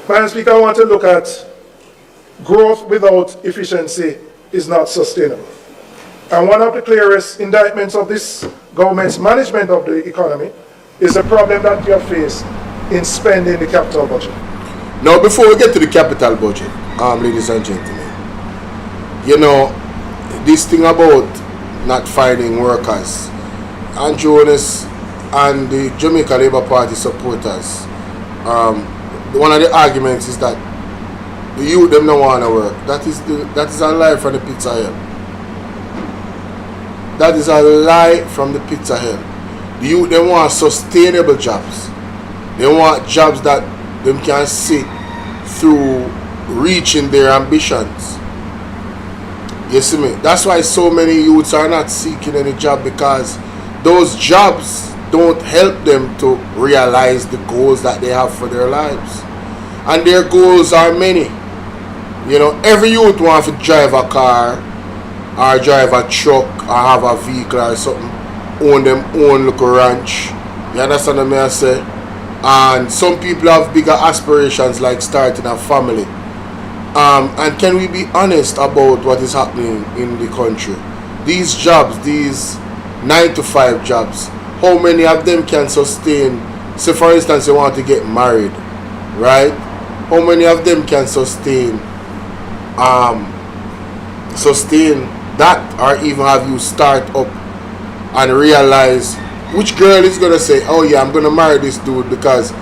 Madam Speaker, I want to look at growth without efficiency is not sustainable. And one of the clearest indictments of this government's management of the economy is the problem that we have faced in spending the capital budget. Now, before we get to the capital budget, ladies and gentlemen, you know, this thing about not finding workers, and Holness and the Jamaica Labour Party supporters, one of the arguments is that the youth them don't want to work. That is a lie from the pits of hell. That is a lie from the pits of hell. The youth them want sustainable jobs. They want jobs that them can see through reaching their ambitions. You see me? That's why so many youths are not seeking any job, because those jobs don't help them to realize the goals that they have for their lives. And their goals are many. You know, every youth wants to drive a car or drive a truck or have a vehicle or something, own them own little ranch. You understand what I say? And some people have bigger aspirations, like starting a family. And can we be honest about what is happening in the country? These jobs, these 9-to-5 jobs, how many of them can sustain? Say for instance you want to get married, right? How many of them can sustain that, or even have you start up and realize which girl is gonna say, oh yeah, I'm gonna marry this dude because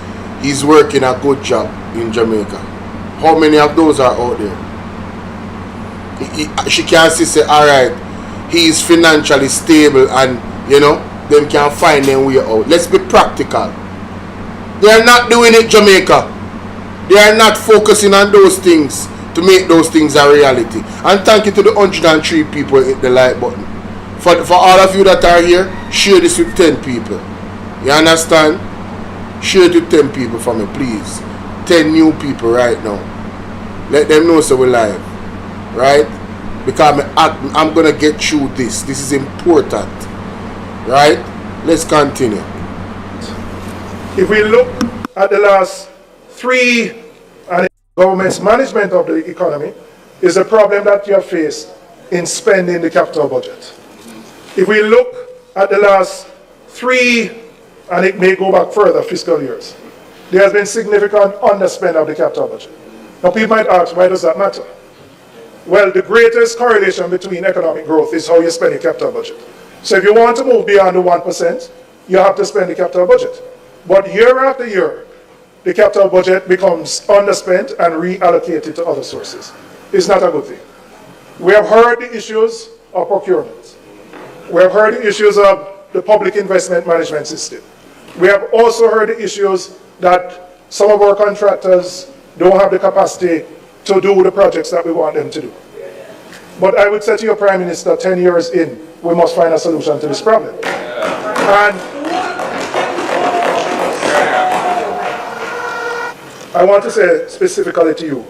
he's working a good job in Jamaica? How many of those are out there? She can say, alright, he is financially stable, and you know, them can find their way out. Let's be practical. They are not doing it, Jamaica. They are not focusing on those things to make those things a reality. And thank you to the 103 people hit the like button. For all of you that are here, share this with 10 people. You understand? Share it with 10 people for me, please. 10 new people right now. Let them know so we're live. Right? Because I'm going to get through this. This is important. Right? Let's continue. If we look at the last 3 and the government's management of the economy, is a problem that you have faced in spending the capital budget. If we look at the last 3, and it may go back further, fiscal years, there has been significant underspend of the capital budget. Now people might ask, why does that matter? Well, the greatest correlation between economic growth is how you spend your capital budget. So if you want to move beyond the 1%, you have to spend the capital budget. But year after year, the capital budget becomes underspent and reallocated to other sources. It's not a good thing. We have heard the issues of procurement. We have heard the issues of the public investment management system. We have also heard the issues that some of our contractors don't have the capacity to do the projects that we want them to do. But I would say to your Prime Minister, 10 years in, we must find a solution to this problem. And I want to say specifically to you,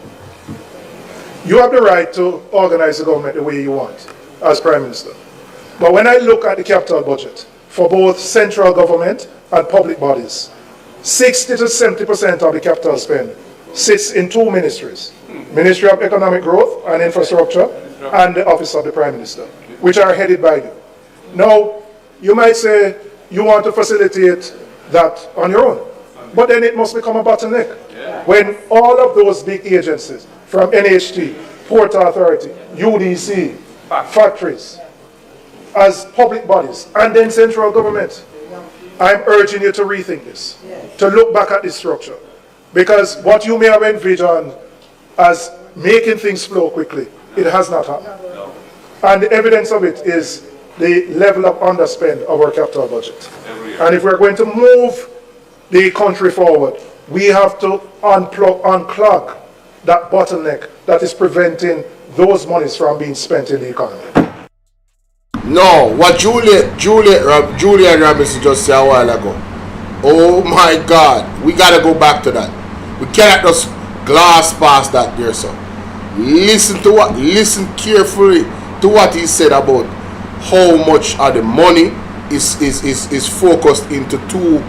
you have the right to organize the government the way you want. as Prime Minister. But when I look at the capital budget for both central government and public bodies, 60 to 70% of the capital spend sits in two ministries, Ministry of Economic Growth and Infrastructure and the Office of the Prime Minister, which are headed by you. Now, you might say you want to facilitate that on your own, but then it must become a bottleneck. When all of those big agencies, from NHT, Port Authority, UDC, factories, as public bodies, and then central government, I'm urging you to rethink this, to look back at this structure. Because what you may have envisioned as making things flow quickly, it has not happened. And the evidence of it is the level of underspend of our capital budget. And if we're going to move the country forward, we have to unclog that bottleneck that is preventing those monies from being spent in the economy. No, what Julian Robinson just said a while ago. Oh my God, we gotta go back to that. We cannot just gloss past that there, sir. Listen carefully to what he said about how much of the money is focused into two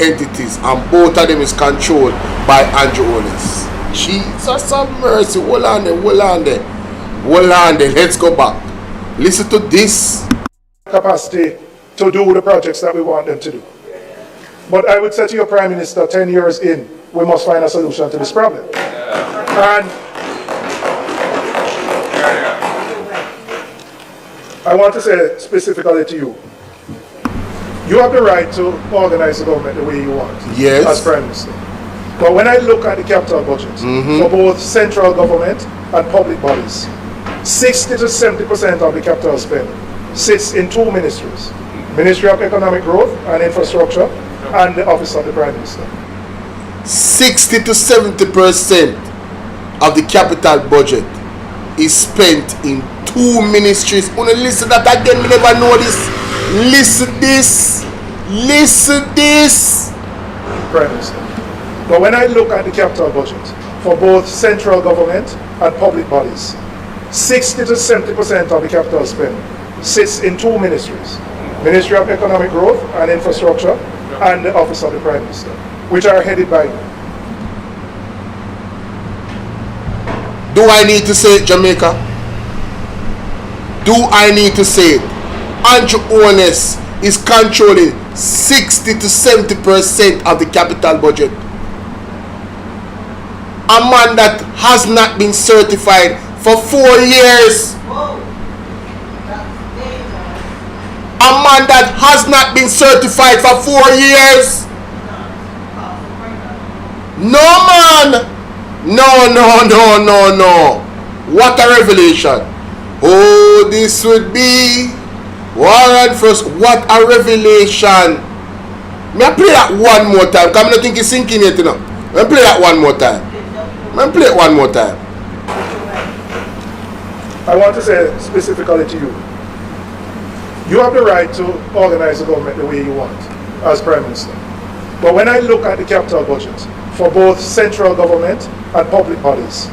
entities, and both of them is controlled by Andrew Holness. Jesus have mercy. Hold on there. Let's go back. Listen to this. Capacity to do the projects that we want them to do. But I would say to your Prime Minister, 10 years in, we must find a solution to this problem. And I want to say specifically to you, you have the right to organize the government the way you want, yes, as Prime Minister. But when I look at the capital budget for both central government and public bodies, 60 to 70% of the capital spend sits in two ministries, Ministry of Economic Growth and Infrastructure and the Office of the Prime Minister. 60 to 70% of the capital budget is spent in two ministries. Wanna listen that again? We never know this. Listen this. Prime Minister. But when I look at the capital budget for both central government and public bodies, 60 to 70% of the capital spend sits in two ministries, Ministry of Economic Growth and Infrastructure and the Office of the Prime Minister, which are headed by you. Do I need to say it, Jamaica? Do I need to say it? Andrew Holness is controlling 60 to 70% of the capital budget. A man that has not been certified for 4 years. A man that has not been certified for 4 years. No, man. No. What a revelation. Oh, this would be warrant first. What a revelation. May I play that one more time? Because I don't think it's sinking yet, you know. May I play that one more time? I want to say specifically to you, you have the right to organize the government the way you want as Prime Minister. But when I look at the capital budget for both central government and public bodies,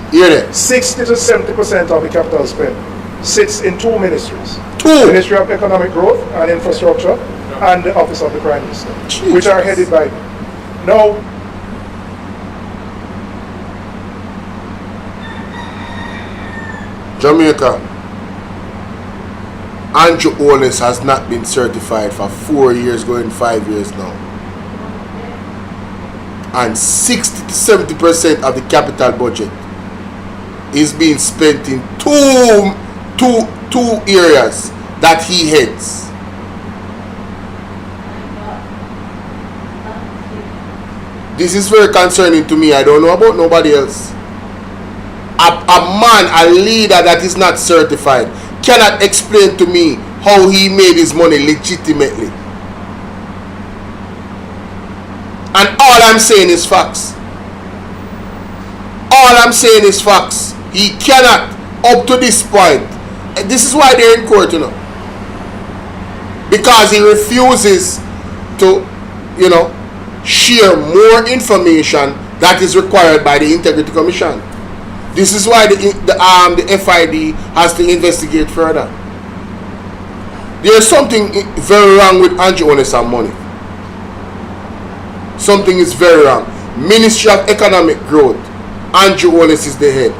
60 to 70% of the capital spend sits in two ministries, Ministry of Economic Growth and Infrastructure and the Office of the Prime Minister, which are headed by me. Now, Jamaica, Andrew Holness has not been certified for 4 years, going 5 years now. And 60 to 70% of the capital budget is being spent in two areas that he heads. This is very concerning to me. I don't know about nobody else. A man, a leader that is not certified, cannot explain to me how he made his money legitimately. And all I'm saying is facts. He cannot, up to this point. This is why they're in court, you know. Because he refuses to, share more information that is required by the Integrity Commission. This is why the FID has to investigate further. There's something very wrong with Andrew Holness and money. Something is very wrong. Ministry of Economic Growth, Andrew Holness is the head,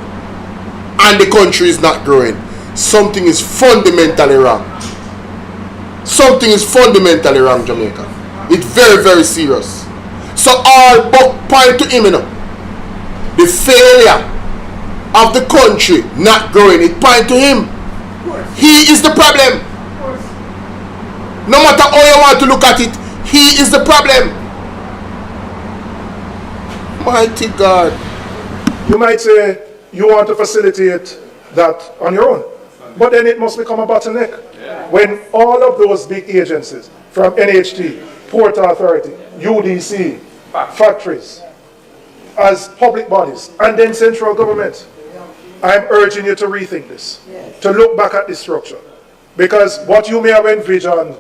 and the country is not growing. Something is fundamentally wrong. Something is fundamentally wrong, Jamaica. It's very, very serious. So all but point to him, you know. The failure of the country not growing, it point to him. He is the problem. No matter how you want to look at it, he is the problem. Mighty God. You might say you want to facilitate that on your own, but then it must become a bottleneck. When all of those big agencies, from NHT, Port Authority, UDC, factories, as public bodies, and then central government, I'm urging you to rethink this, to look back at this structure. Because what you may have envisioned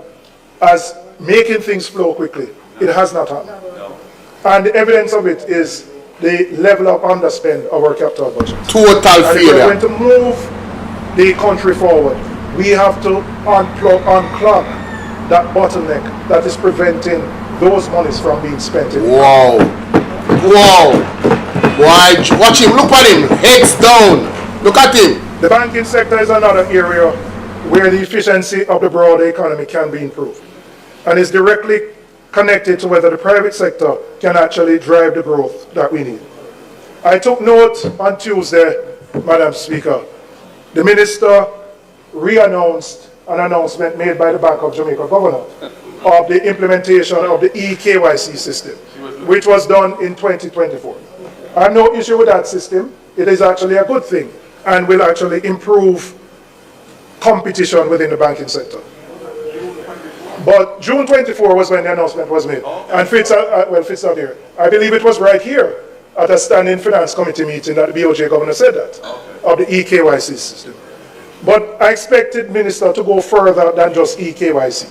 as making things flow quickly, it has not happened. And the evidence of it is the level of underspend of our capital budget. Total failure. If we're going to move the country forward, we have to unclog that bottleneck that is preventing those monies from being spent. Wow. Wow. Why? Watch him. Look at him. Heads down. Look at him. The banking sector is another area where the efficiency of the broader economy can be improved, and is directly connected to whether the private sector can actually drive the growth that we need. I took note on Tuesday, Madam Speaker, the Minister re-announced an announcement made by the Bank of Jamaica Governor of the implementation of the eKYC system, which was done in 2024. I have no issue with that system. It is actually a good thing and will actually improve competition within the banking sector. But June 24 was when the announcement was made. And Fitz out here. I believe it was right here at a standing finance committee meeting that the BOJ governor said that, of the eKYC system. But I expected Minister to go further than just eKYC.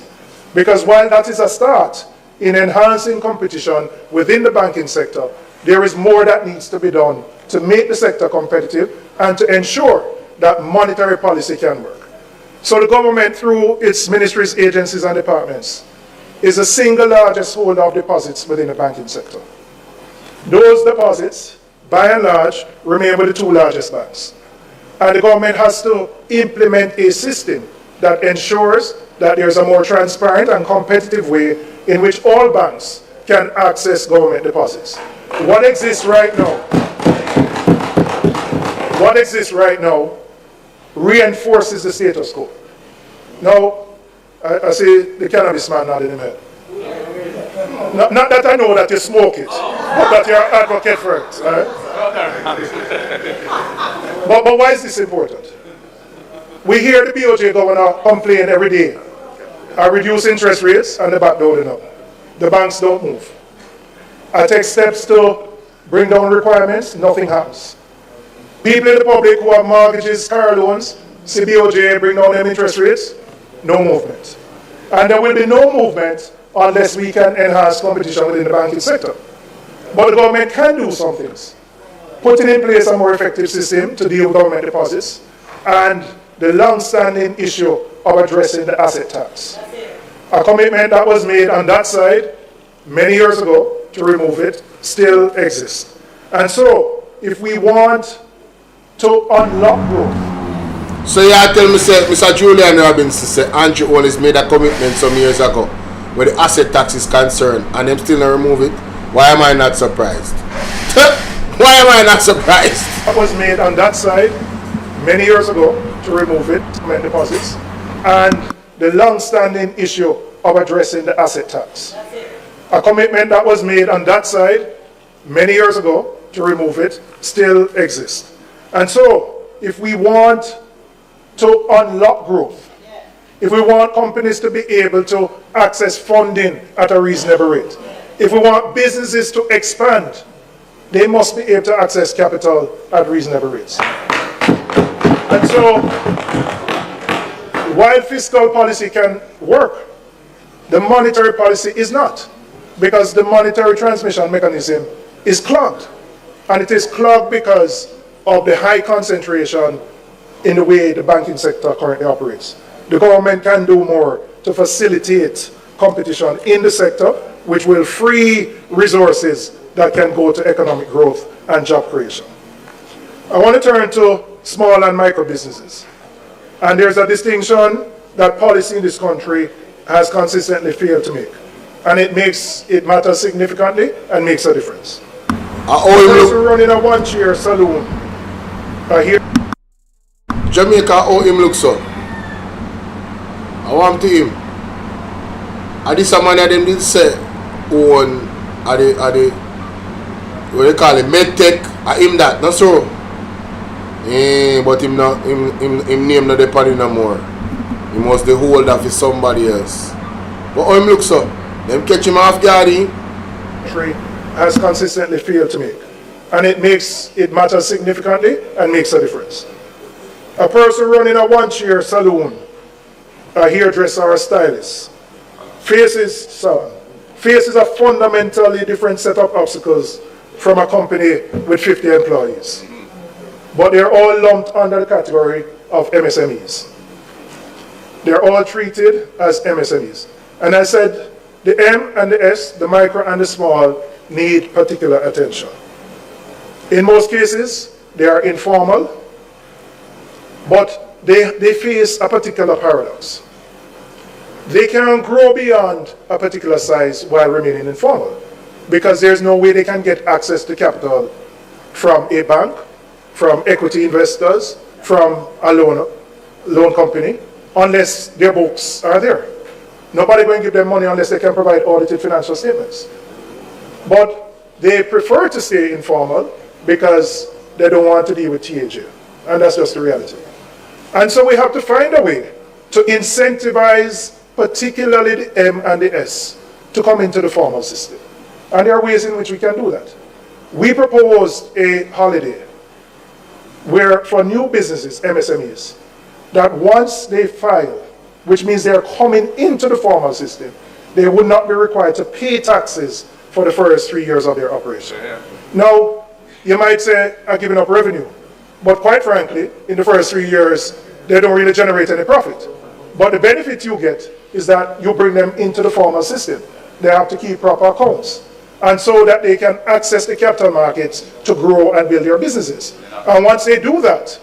Because while that is a start in enhancing competition within the banking sector, there is more that needs to be done to make the sector competitive and to ensure that monetary policy can work. So the government, through its ministries, agencies, and departments, is the single largest holder of deposits within the banking sector. Those deposits, by and large, remain with the two largest banks. And the government has to implement a system that ensures that there's a more transparent and competitive way in which all banks can access government deposits. What exists right now reinforces the status quo. Now, I see the cannabis man nodding in head. Not that I know that you smoke it, but that you're an advocate for it. Right? But why is this important? We hear the BOJ governor complain every day. I reduce interest rates and the back door up. The banks don't move. I take steps to bring down requirements, nothing happens. People in the public who have mortgages, car loans, see BOJ bring down them interest rates, no movement. And there will be no movement unless we can enhance competition within the banking sector. But the government can do some things. Putting in place a more effective system to deal with government deposits and the long-standing issue of addressing the asset tax. A commitment that was made on that side many years ago to remove it still exists. And so, if we want to unlock growth. So you tell me, say, Mr. Julian Robinson say Andrew Holness made a commitment some years ago where the asset tax is concerned and them still not remove it. Why am I not surprised? Why am I not surprised? That was made on that side many years ago to remove it, government deposits, and the long-standing issue of addressing the asset tax. A commitment that was made on that side many years ago to remove it still exists. And so, if we want to unlock growth, if we want companies to be able to access funding at a reasonable rate, if we want businesses to expand, they must be able to access capital at reasonable rates. And so, while fiscal policy can work, the monetary policy is not, because the monetary transmission mechanism is clogged. And it is clogged because of the high concentration in the way the banking sector currently operates. The government can do more to facilitate competition in the sector, which will free resources that can go to economic growth and job creation. I want to turn to small and micro businesses. And there's a distinction that policy in this country has consistently failed to make. And it matters significantly and makes a difference. A person running a one-chair saloon here. Jamaica, how him look so? I want to him. And this a man that them did say own what they call it, medtech, him that, not so. But him name not the party no more. He must the hold of for somebody else. But how him look so? Them catch him off guard. Has consistently failed to make. And it matters significantly and makes a difference. A person running a one-chair saloon, a hairdresser or a stylist, faces a fundamentally different set of obstacles from a company with 50 employees. But they're all lumped under the category of MSMEs. They're all treated as MSMEs. And I said, the M and the S, the micro and the small, need particular attention. In most cases, they are informal, but they face a particular paradox. They can grow beyond a particular size while remaining informal, because there's no way they can get access to capital from a bank, from equity investors, from a loan company, unless their books are there. Nobody going to give them money unless they can provide audited financial statements. But they prefer to stay informal because they don't want to deal with TAJ. And that's just the reality. And so we have to find a way to incentivize particularly the M and the S to come into the formal system. And there are ways in which we can do that. We proposed a holiday where for new businesses, MSMEs, that once they file, which means they're coming into the formal system, they would not be required to pay taxes for the first 3 years of their operation. Yeah. Now, you might say, I'm giving up revenue. But quite frankly, in the first 3 years, they don't really generate any profit. But the benefit you get is that you bring them into the formal system. They have to keep proper accounts. And so that they can access the capital markets to grow and build their businesses. And once they do that,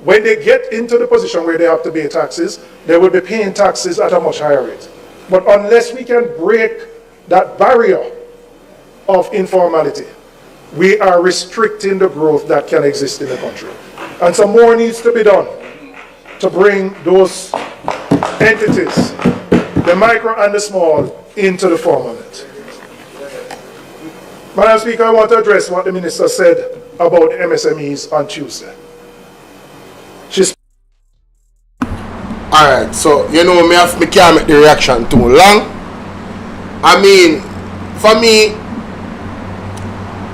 when they get into the position where they have to pay taxes, they will be paying taxes at a much higher rate. But unless we can break that barrier of informality, we are restricting the growth that can exist in the country. And some more needs to be done to bring those entities, the micro and the small, into the formal net. Madam Speaker, I want to address what the Minister said about MSMEs on Tuesday. Alright, so you know me can't make the reaction too long. I mean, for me,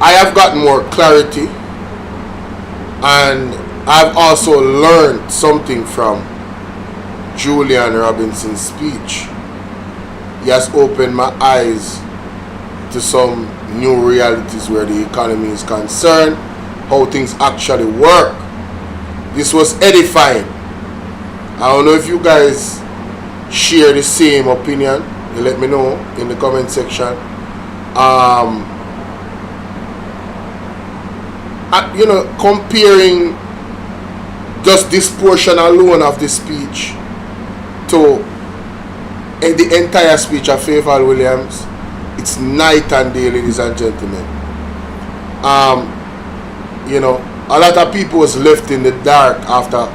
I have gotten more clarity, and I've also learned something from Julian Robinson's speech. He has opened my eyes to some new realities where the economy is concerned, how things actually work. This was edifying. I don't know if you guys share the same opinion. You let me know in the comment section. You know, comparing just this portion alone of the speech to the entire speech of Faithful Williams, it's night and day, ladies and gentlemen. You know, a lot of people was left in the dark after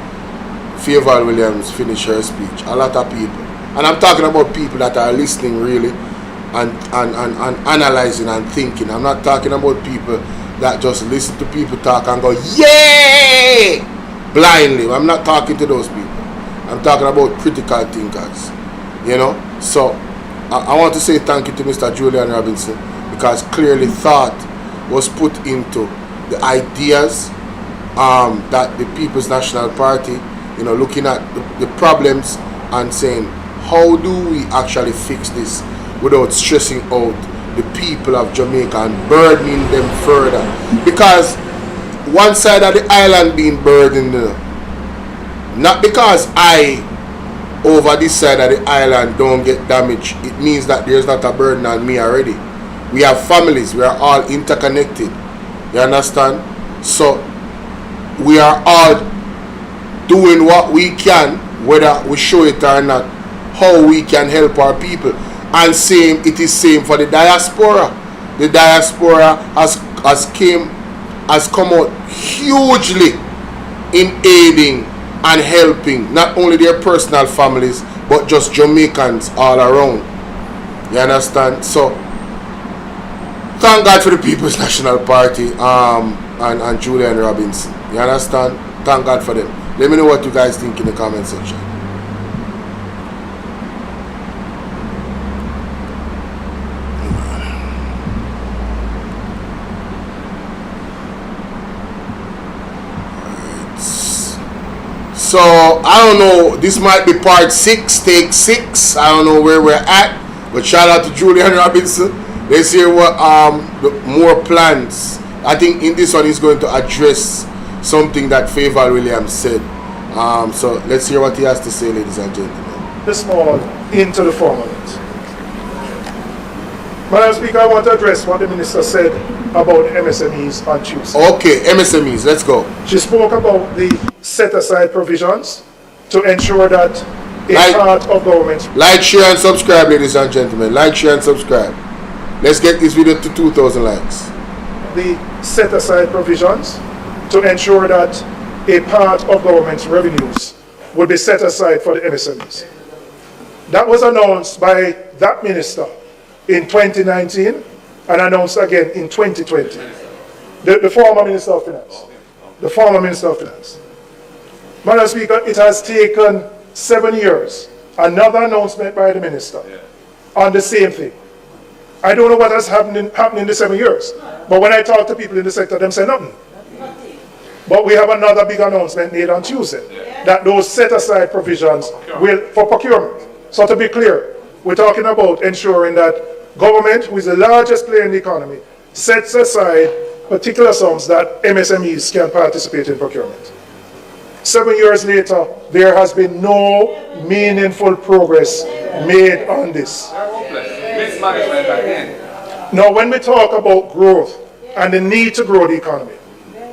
Faithful Williams finished her speech. A lot of people. And I'm talking about people that are listening really and analyzing and thinking. I'm not talking about people that just listen to people talk and go, yay! Blindly. I'm not talking to those people. I'm talking about critical thinkers. You know? So, I want to say thank you to Mr. Julian Robinson, because clearly thought was put into the ideas that the People's National Party, you know, looking at the problems and saying, how do we actually fix this without stressing out the people of Jamaica and burdening them further? Because one side of the island being burdened, not because I over this side of the island don't get damaged, it means that there's not a burden on me already. We have families, we are all interconnected. You understand? So we are all doing what we can, whether we show it or not, how we can help our people. And same, it is same for the diaspora. The diaspora has come out hugely in aiding and helping not only their personal families but just Jamaicans all around. You understand? So thank God for the People's National Party and Julian Robinson. You understand? Thank God for them. Let me know what you guys think in the comment section. So, I don't know, this might be part 6, take 6. I don't know where we're at. But shout out to Julian Robinson. Let's hear what more plans. I think in this one he's going to address something that Favour Williams said. So let's hear what he has to say, ladies and gentlemen. The small into the formal. Madam Speaker, I want to address what the Minister said about MSMEs on Tuesday. Okay, MSMEs, let's go. She spoke about the set-aside provisions to ensure that a part of government... Like, share and subscribe, ladies and gentlemen. Like, share and subscribe. Let's get this video to 2,000 likes. The set-aside provisions to ensure that a part of government's revenues will be set aside for the MSMEs. That was announced by that minister in 2019 and announced again in 2020. The former Minister of Finance. The former Minister of Finance. Madam Speaker, it has taken 7 years. Another announcement by the minister on the same thing. I don't know what has happened in the 7 years. But when I talk to people in the sector, them say nothing. But we have another big announcement made on Tuesday that those set-aside provisions will, for procurement. So to be clear, we're talking about ensuring that government, who is the largest player in the economy, sets aside particular sums that MSMEs can participate in procurement. 7 years later, there has been no meaningful progress made on this. Now, when we talk about growth and the need to grow the economy,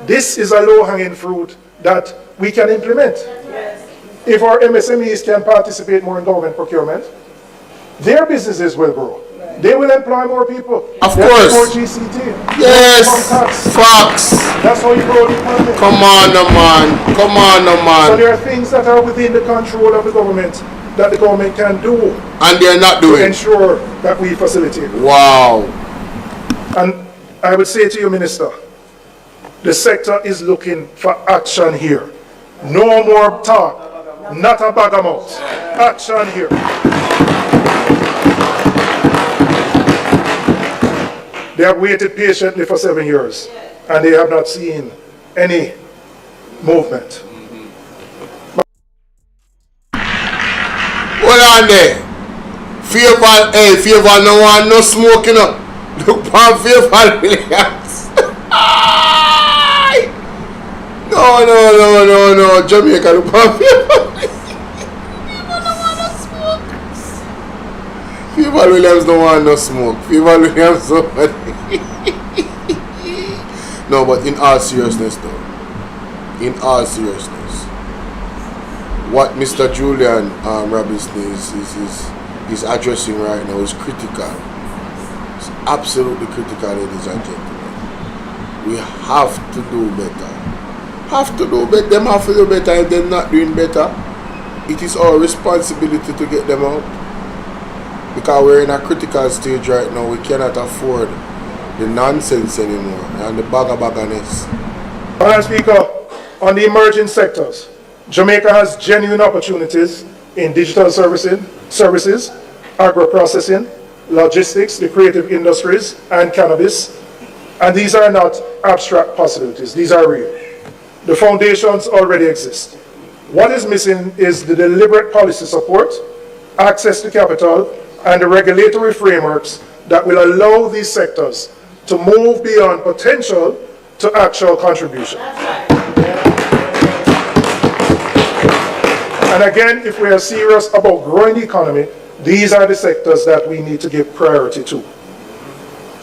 this is a low-hanging fruit that we can implement. If our MSMEs can participate more in government procurement, their businesses will grow. They will employ more people. Of course. More GCT. Yes. Facts. That's how you grow the economy. Come on, no man. Come on, no man. So there are things that are within the control of the government that the government can do. And they're not doing. To ensure that we facilitate. Wow. And I would say to you, Minister, the sector is looking for action here. No more talk. Not a bag of mouth. Action here. They have waited patiently for 7 years, and they have not seen any movement. Hold on there. Favour no one no smoking up. Look for Favour Williams. No. Jamaica, look for Favour. Favour Williams don't want no smoke. Favour Williams don't want. No, but in all seriousness though, what Mr. Julian Robinson is addressing right now is critical. It's absolutely critical, ladies and gentlemen. We have to do better. Them have to do better. If they're not doing better, it is our responsibility to get them out. Because we're in a critical stage right now. We cannot afford the nonsense anymore and the baganess. Madam Speaker, on the emerging sectors, Jamaica has genuine opportunities in digital services, agro-processing, logistics, the creative industries, and cannabis. And these are not abstract possibilities. These are real. The foundations already exist. What is missing is the deliberate policy support, access to capital, and the regulatory frameworks that will allow these sectors to move beyond potential to actual contribution. And again, if we are serious about growing the economy, these are the sectors that we need to give priority to.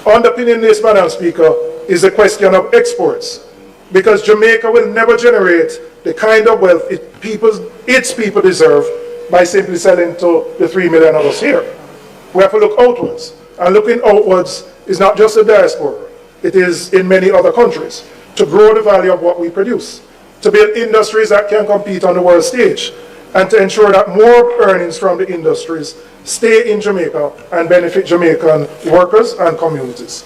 Underpinning this, Madam Speaker, is the question of exports, because Jamaica will never generate the kind of wealth its people deserve by simply selling to the 3 million of us here. We have to look outwards, and looking outwards is not just the diaspora, it is in many other countries, to grow the value of what we produce, to build industries that can compete on the world stage, and to ensure that more earnings from the industries stay in Jamaica and benefit Jamaican workers and communities.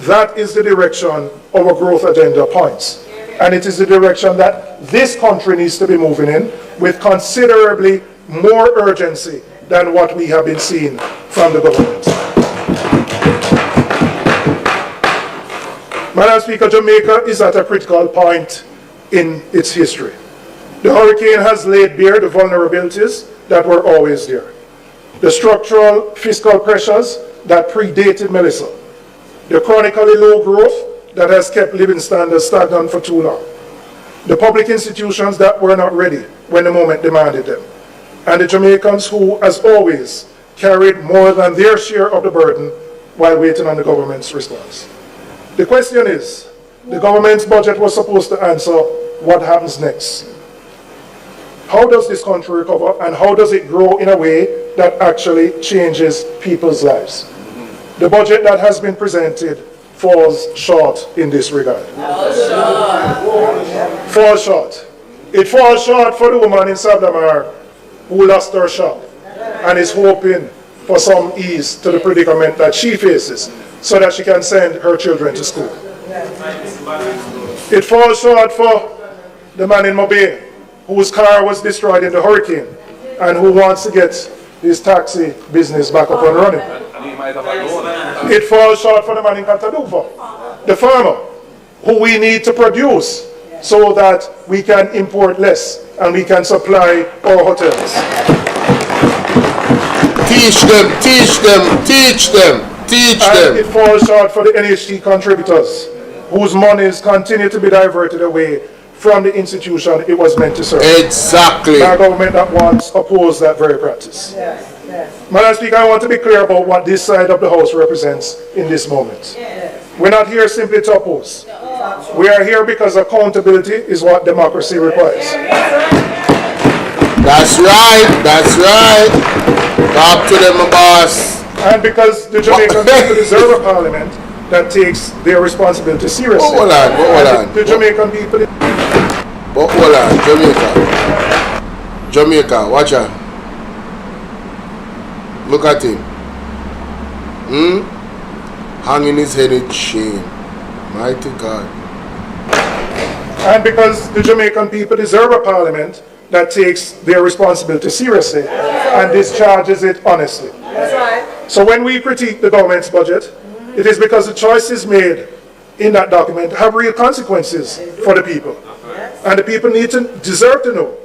That is the direction our growth agenda points. And it is the direction that this country needs to be moving in with considerably more urgency than what we have been seeing from the government. Madam Speaker, Jamaica is at a critical point in its history. The hurricane has laid bare the vulnerabilities that were always there. The structural fiscal pressures that predated Melissa. The chronically low growth that has kept living standards stagnant for too long. The public institutions that were not ready when the moment demanded them. And the Jamaicans who, as always, carried more than their share of the burden while waiting on the government's response. The question is, the government's budget was supposed to answer what happens next. How does this country recover, and how does it grow in a way that actually changes people's lives? The budget that has been presented falls short in this regard. Falls short. It falls short for the woman in Sablamar who lost her shop and is hoping for some ease to the predicament that she faces so that she can send her children to school. It falls short for the man in Mobay whose car was destroyed in the hurricane and who wants to get his taxi business back up and running. It falls short for the man in Cantaduva, the farmer, who we need to produce so that we can import less and we can supply our hotels. Teach them, teach them, teach them, teach them. It falls short for the NHT contributors, whose monies continue to be diverted away from the institution it was meant to serve. Exactly. Our government that once opposed that very practice. Yes, yes. Madam Speaker, I want to be clear about what this side of the House represents in this moment. Yes. We're not here simply to oppose. No. We are here because accountability is what democracy requires. That's right, that's right. Talk to them, my boss. And because the Jamaican people deserve a parliament that takes their responsibility seriously. Hold on. The Jamaican people... Hold on, Jamaica, watch out. Look at him. Hanging his head in shame. Mighty God. And because the Jamaican people deserve a parliament that takes their responsibility seriously and discharges it honestly. That's right. So when we critique the government's budget, it is because the choices made in that document have real consequences for the people. And the people deserve to know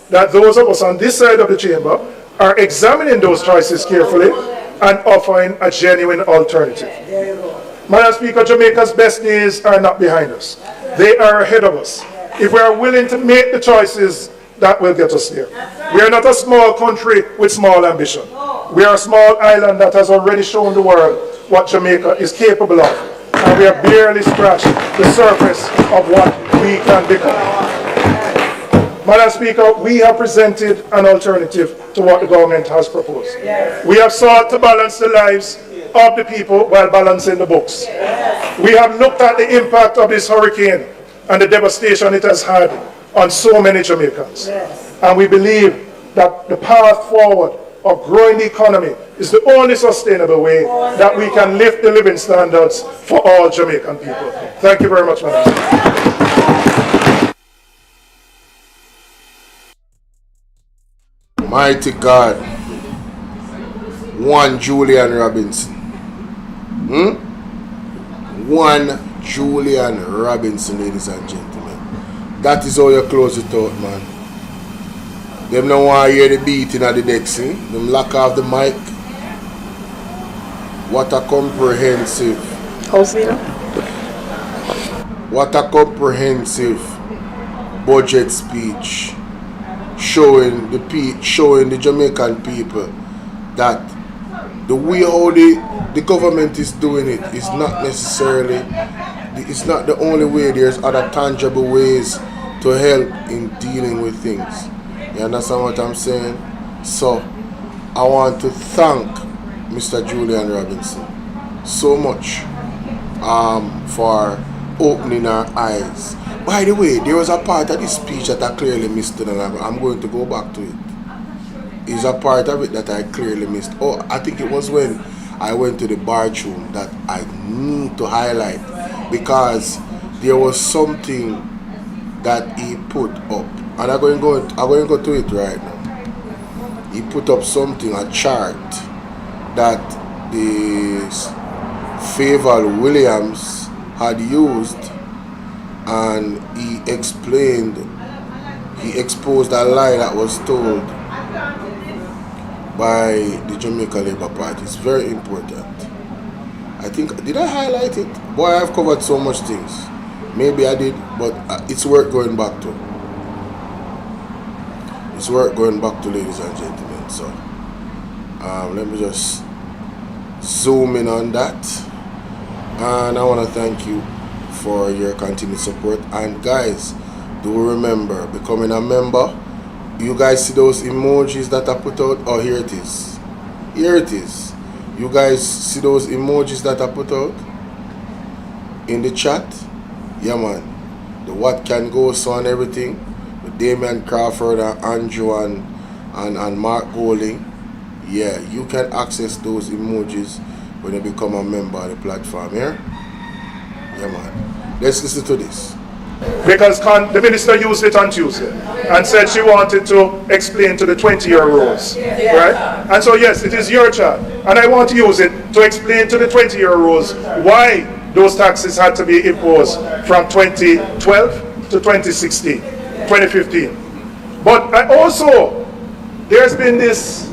that those of us on this side of the chamber are examining those choices carefully and offering a genuine alternative. There you go. Madam Speaker, Jamaica's best days are not behind us. They are ahead of us. If we are willing to make the choices that will get us there. We are not a small country with small ambition. We are a small island that has already shown the world what Jamaica is capable of. And we have barely scratched the surface of what we can become. Madam Speaker, we have presented an alternative to what the government has proposed. We have sought to balance the lives of the people while balancing the books. We have looked at the impact of this hurricane and the devastation it has had on so many Jamaicans. And we believe that the path forward of growing the economy is the only sustainable way that we can lift the living standards for all Jamaican people. Thank you very much, Madam. Mighty God. One Julian Robinson. One Julian Robinson, ladies and gentlemen. That is how you close it out, man. Them don't want to hear the beating of the deck, see? Them lock off the mic. What a comprehensive. What a comprehensive budget speech showing the Jamaican people that the way how the government is doing it is not necessarily, it's not the only way. There's other tangible ways to help in dealing with things. You understand what I'm saying? So I want to thank Mr. Julian Robinson so much for opening our eyes. By the way, there was a part of this speech that I clearly missed, and I'm going to go back to it. It's a part of it that I clearly missed. Oh, I think it was when I went to the bathroom that I need to highlight, because there was something that he put up, and I'm going to go to it right now. He put up something, a chart that the Favor Williams had used, and he exposed a lie that was told by the Jamaica Labour Party. It's very important. I think, did I highlight it? Boy, I've covered so much things. Maybe I did, but it's worth going back to. It's worth going back to, ladies and gentlemen. So let me just zoom in on that. And I want to thank you for your continued support. And guys, do remember, becoming a member. You guys see those emojis that I put out? Oh, here it is. Here it is. You guys see those emojis that I put out in the chat? Yeah, man. The what can go so and everything. With Damian Crawford and Andrew and Mark Golding. Yeah, you can access those emojis when you become a member of the platform here. Yeah, man. Let's listen to this. Because the minister used it on Tuesday and said she wanted to explain to the 20-year rules, right? And so yes, it is your job, and I want to use it to explain to the 20-year rules why those taxes had to be imposed from 2012 to 2016, 2015. But I also, there's been this,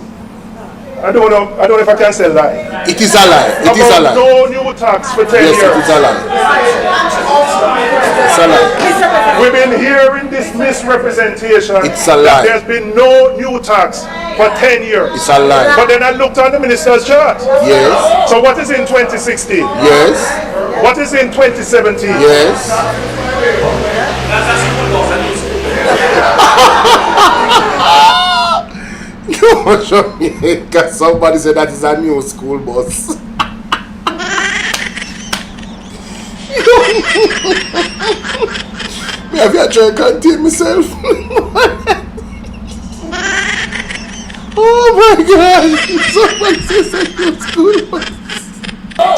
I don't know if I can say lie. It is a lie. It is a lie. No new tax for 10 years. Yes, it is a lie. It's a lie. We've been hearing this misrepresentation. It's a lie. There's been no new tax for 10 years. It's a lie. But then I looked on the minister's chart. Yes. So what is in 2016? Yes. What is in 2017? Yes. No, show me, because somebody said that is a new school bus. Maybe I try to contain myself. Oh my God! Somebody says a new school bus.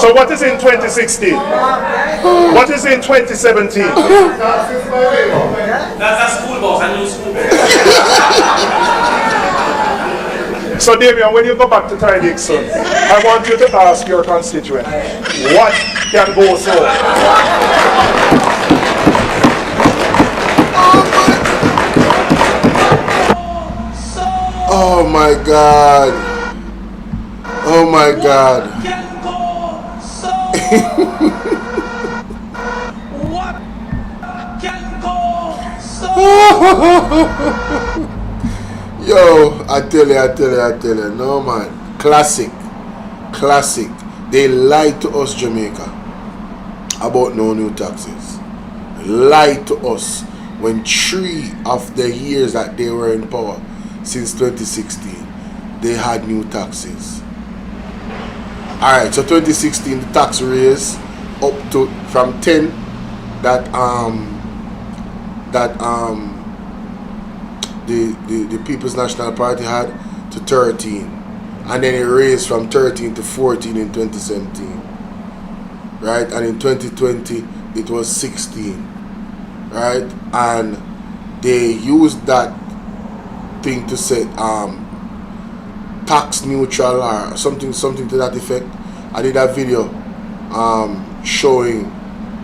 So what is in 2016? What is in 2017? That's a school bus, a new school bus. So Damian, when you go back to Ty Dixon, I want you to ask your constituent, what can go so? Oh my God. Oh my God. What can go so? Yo, I tell you, no man, classic. They lied to us, Jamaica, about no new taxes. Lied to us when 3 of the years that they were in power, since 2016, they had new taxes. Alright, so 2016, the tax raise up to, from 10 that the People's National Party had, to 13, and then it raised from 13 to 14 in 2017, right? And in 2020 it was 16, right? And they used that thing to say tax neutral or something to that effect. I did a video showing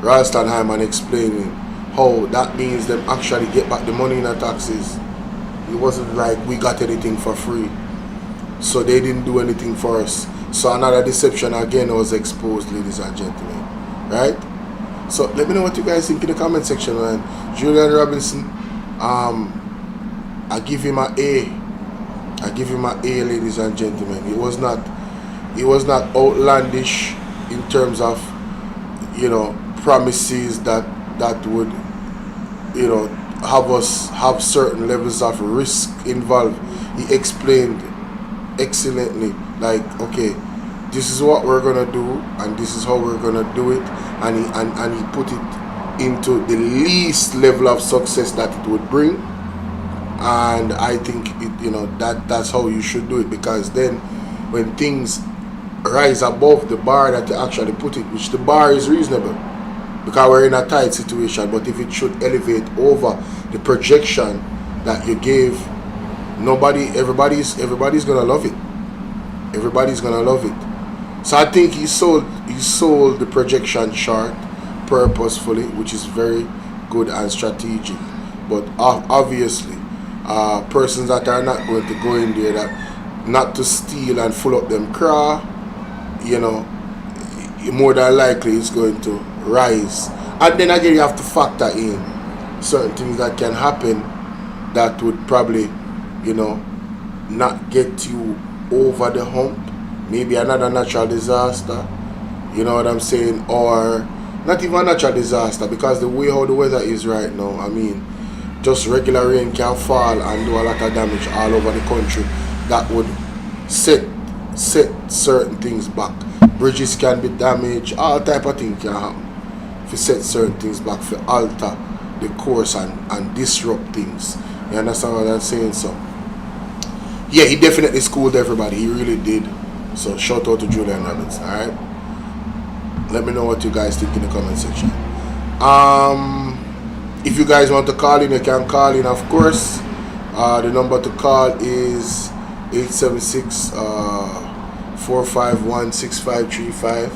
Ralston and explaining how that means them actually get back the money in the taxes. It wasn't like we got anything for free, so they didn't do anything for us. So another deception again was exposed, ladies and gentlemen, right? So let me know what you guys think in the comment section, man. Julian Robinson, I give him an A. I give him an A, ladies and gentlemen. It was not outlandish in terms of, you know, promises that would, you know, have certain levels of risk involved. He explained excellently, like, okay, this is what we're gonna do and this is how we're gonna do it, and he put it into the least level of success that it would bring. And I think it, you know, that's how you should do it, because then when things rise above the bar that you actually put it, which the bar is reasonable because we're in a tight situation, but if it should elevate over the projection that you gave, everybody's gonna love it. Everybody's gonna love it. So I think he sold the projection short purposefully, which is very good and strategic. But obviously, persons that are not going to go in there, that not to steal and full up them craw, you know, more than likely it's going to rise. And then again, you have to factor in certain things that can happen that would probably, you know, not get you over the hump. Maybe another natural disaster, you know what I'm saying, or not even a natural disaster, because the way how the weather is right now, I mean, just regular rain can fall and do a lot of damage all over the country. That would set certain things back. Bridges can be damaged, all type of things can happen. If you set certain things back, if you alter the course and disrupt things. You understand what I'm saying? So yeah, he definitely schooled everybody. He really did. So shout out to Julian Robinson. Alright, let me know what you guys think in the comment section. If you guys want to call in, you can call in, of course. The number to call is 876-451-6535.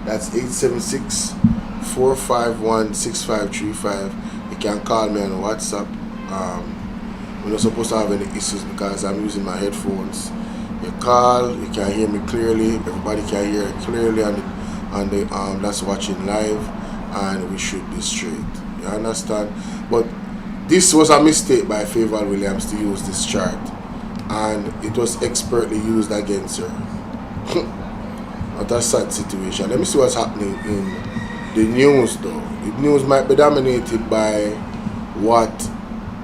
That's 876-451-6535. You can call me on WhatsApp. We're not supposed to have any issues because I'm using my headphones. You call, you can hear me clearly. Everybody can hear it clearly on the that's watching live, and we should be straight. You understand? But this was a mistake by Favor Williams to use this chart, and it was expertly used against her. Not a sad situation. Let me see what's happening in the news though. The news might be dominated by what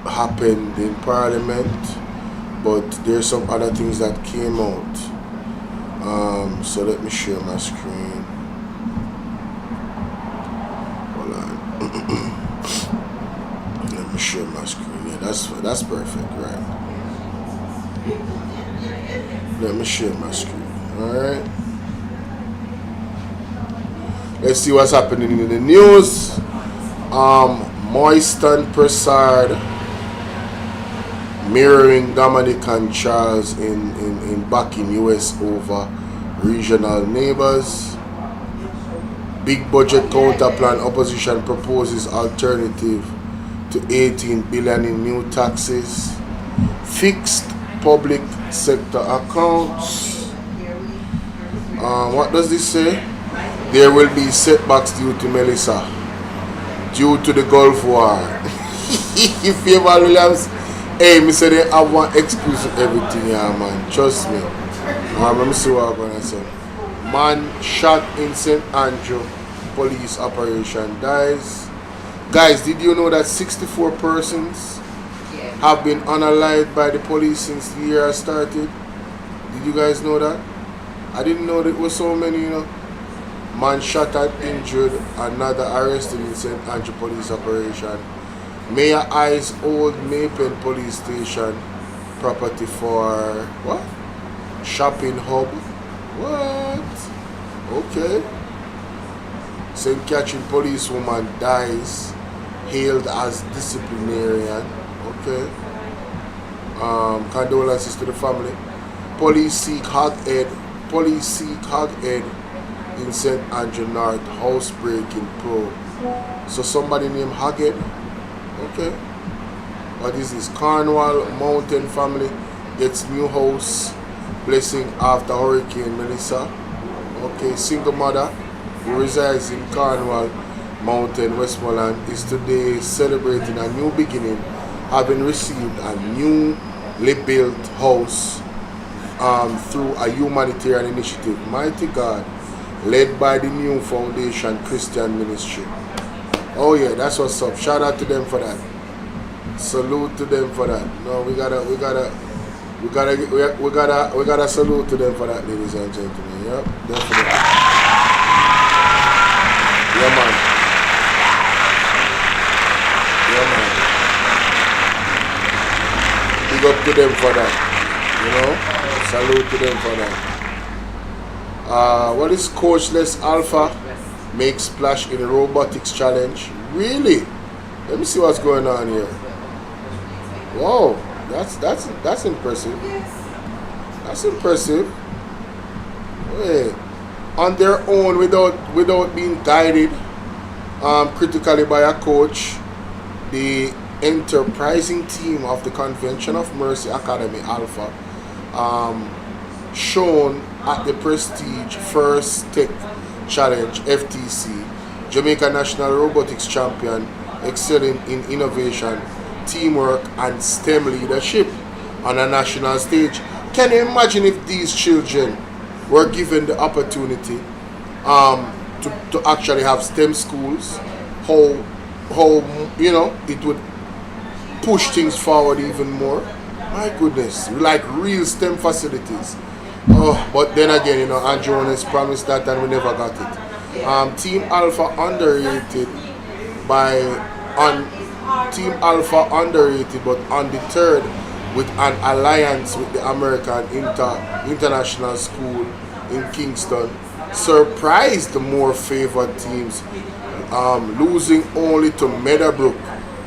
happened in Parliament, but there's some other things that came out. So let me share my screen. Hold on. Let me share my screen. Yeah, that's perfect, right? Let me share my screen. Alright. Let's see what's happening in the news. Moistan Prasad mirroring Dominic and Charles in back in US over regional neighbors. Big budget counter plan, opposition proposes alternative to 18 billion in new taxes. Fixed public sector accounts. What does this say? There will be setbacks due to Melissa, due to the Gulf War. If you ever Williams, hey, me say they have one excuse for everything, yeah, man. Trust me. Let me see what I'm gonna say. Man shot in St. Andrew, police operation dies. Guys, did you know that 64 persons have been unalived by the police since the year started? Did you guys know that? I didn't know there was so many, you know. Man shot and injured, another arrested in St. Andrew police operation. Mayor eyes old Mapen police station property for what? Shopping hub. What? Okay. St. Catherine policewoman dies, hailed as disciplinarian. Okay. Condolences to the family. Police seek hoghead in St. Andrew North housebreaking probe. So somebody named Hoghead. Okay. What is this? Cornwall Mountain family gets new house. Blessing after Hurricane Melissa. Okay. Single mother who resides in Cornwall Mountain, Westmoreland, is today celebrating a new beginning having received a newly built house through a humanitarian initiative, mighty God, led by the New Foundation Christian Ministry. Oh yeah, that's what's up. Shout out to them for that. Salute to them for that. No, we gotta salute to them for that, ladies and gentlemen. Yep, definitely. Yeah, man. Yeah, man. Big up to them for that. You know, salute to them for that. What is Coachless Alpha make splash in robotics challenge? Really? Let me see what's going on here. Whoa, that's impressive. That's impressive. Wait. On their own, without being guided critically by a coach, the enterprising team of the Convention of Mercy Academy Alpha, shown at the Prestige First Tech Challenge FTC, Jamaica National Robotics Champion, excelling in innovation, teamwork, and STEM leadership on a national stage. Can you imagine if these children were given the opportunity to actually have STEM schools? How you know it would push things forward even more. My goodness, like real STEM facilities. Oh, but then again, you know, Andrew has promised that and we never got it. Team Alpha underrated, but undeterred with an alliance with the American International School in Kingston, surprised the more favored teams, losing only to Meadowbrook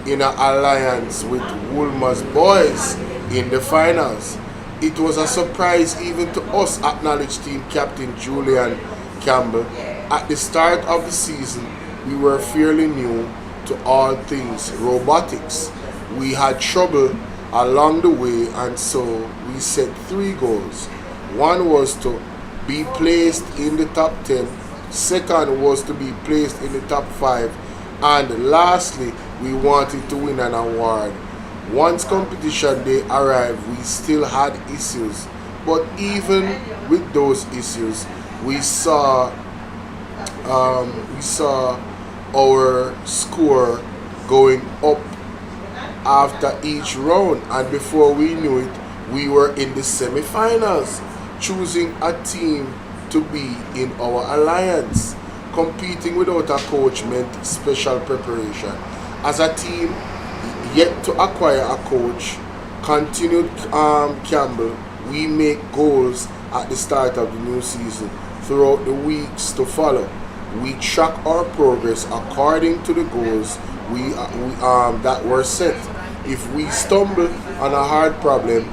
in an alliance with Woolmer's boys in the finals. It was a surprise even to us, acknowledged team captain Julian Campbell. At the start of the season, we were fairly new to all things robotics. We had trouble along the way, and so we set 3 goals. One was to be placed in the top 10, second was to be placed in the top 5, and lastly, we wanted to win an award. Once competition day arrived, we still had issues, but even with those issues, we saw our score going up after each round, and before we knew it, we were in the semi-finals, choosing a team to be in our alliance. Competing without a coach meant special preparation. As a team yet to acquire a coach, continued Campbell, we make goals at the start of the new season. Throughout the weeks to follow, we track our progress according to the goals that were set. If we stumble on a hard problem,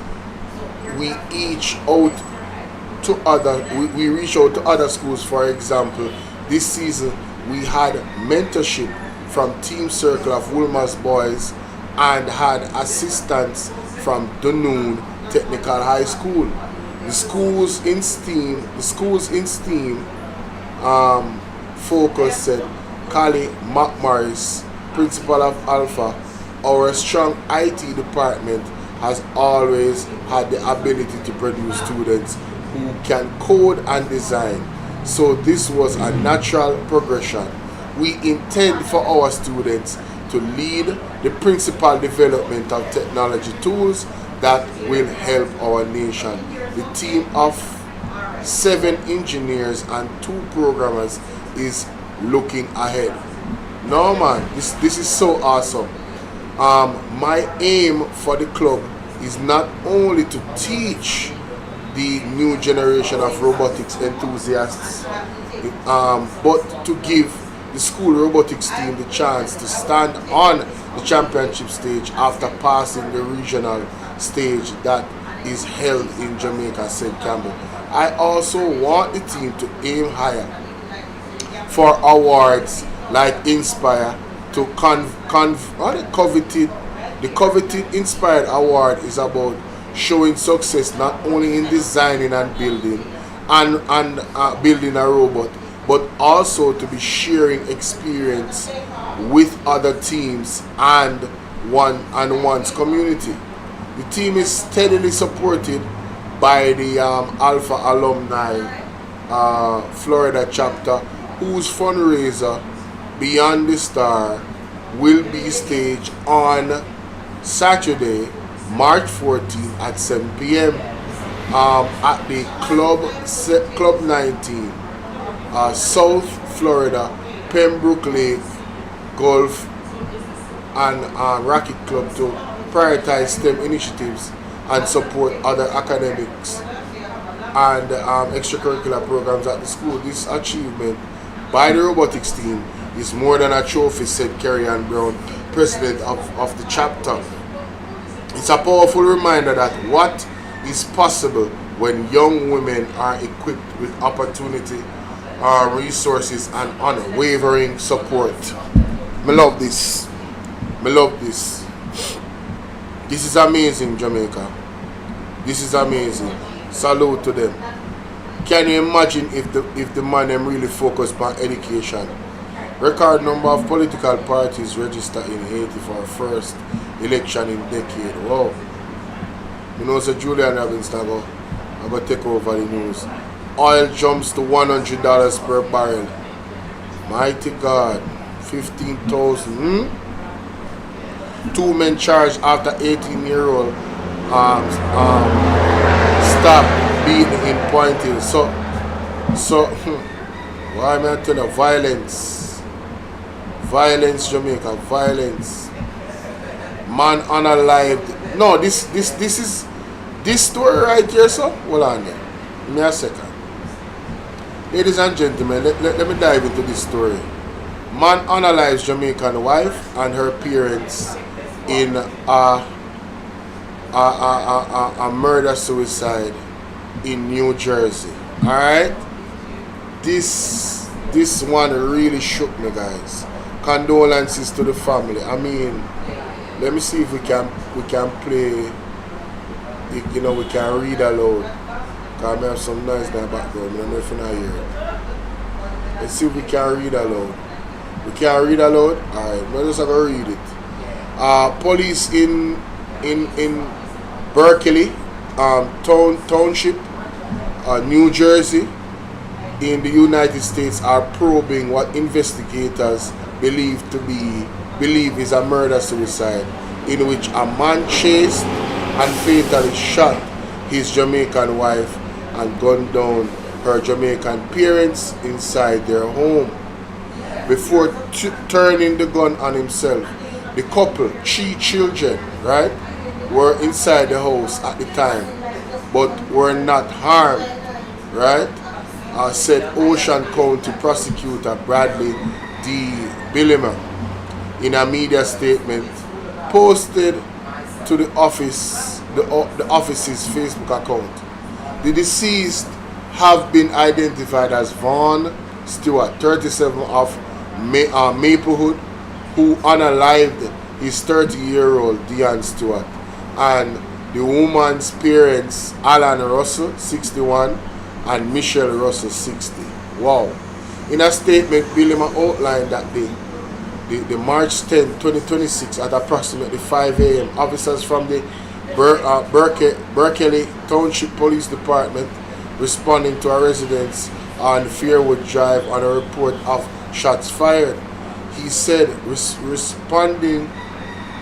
we reach out to other schools. For example, this season we had mentorship from Team Circle of Woolmer's boys and had assistance from Dunoon Technical High School. The schools in STEAM focus said Callie McMorris, principal of Alpha. Our strong IT department has always had the ability to produce students who can code and design, so this was a natural progression. We intend for our students to lead the principal development of technology tools that will help our nation. The team of 7 engineers and 2 programmers is looking ahead. No man, this is so awesome. My aim for the club is not only to teach the new generation of robotics enthusiasts, but to give the school robotics team the chance to stand on the championship stage after passing the regional stage that is held in Jamaica, said Campbell. I also want the team to aim higher for awards like Inspire to the coveted Inspired Award is about showing success not only in designing and building building a robot, but also to be sharing experience with other teams and one's community. The team is steadily supported by the Alpha Alumni Florida chapter, whose fundraiser Beyond the Star will be staged on Saturday, March 14 at 7 p.m. At the Club 19, South Florida Pembroke Lake Golf and Racket Club to prioritize STEM initiatives and support other academics and extracurricular programs at the school. This achievement by the robotics team is more than a trophy, said Kerry Ann Brown, president of the chapter. It's a powerful reminder that what is possible when young women are equipped with opportunity, resources, and unwavering support. I love this. I love this. This is amazing, Jamaica. This is amazing. Salute to them. Can you imagine if the man them really focused on education? Record number of political parties registered in Haiti for our first election in decade. Wow. You know, so Julian Robinson I'm going to take over the news. Oil jumps to $100 per barrel. Mighty God. 15,000. 2 men charged after 18-year-old stop beaten in Point Hill. So why am I telling you? Violence, Jamaica, violence. Man unalived. No, this story right here, so hold on there. Give me a second. Ladies and gentlemen, let me dive into this story. Man unalives Jamaican wife and her parents in a murder-suicide in New Jersey. Alright? This one really shook me, guys. Condolences to the family. I mean, let me see if we can play, you know, we can read aloud. Because I have some noise in the background. I don't know if you can hear it. Let's see if we can read aloud. We can read aloud? Alright, we're just going to read it. Police in Berkeley Township, New Jersey, in the United States are probing what investigators believe is a murder-suicide in which a man chased and fatally shot his Jamaican wife and gunned down her Jamaican parents inside their home. Before turning the gun on himself, the couple, 3 children, right, were inside the house at the time, but were not harmed, right, said Ocean County Prosecutor Bradley D. Billimer in a media statement posted to the office's Facebook account. The deceased have been identified as Vaughn Stewart, 37, of Maplewood, who unalived his 30-year-old Dion Stewart, and the woman's parents, Alan Russell, 61, and Michelle Russell, 60. Wow. In a statement, Billimer outlined that the March 10, 2026, at approximately 5 a.m., officers from the Berkeley Township Police Department responding to a residence on Fairwood Drive on a report of shots fired. He said responding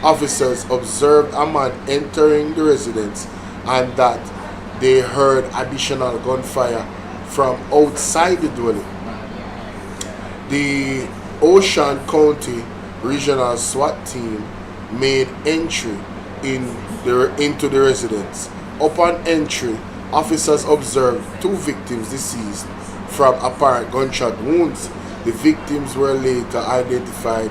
officers observed a man entering the residence and that they heard additional gunfire from outside the dwelling. The Ocean County Regional SWAT team made entry into the residence. Upon entry, officers observed 2 victims deceased from apparent gunshot wounds. The victims were later identified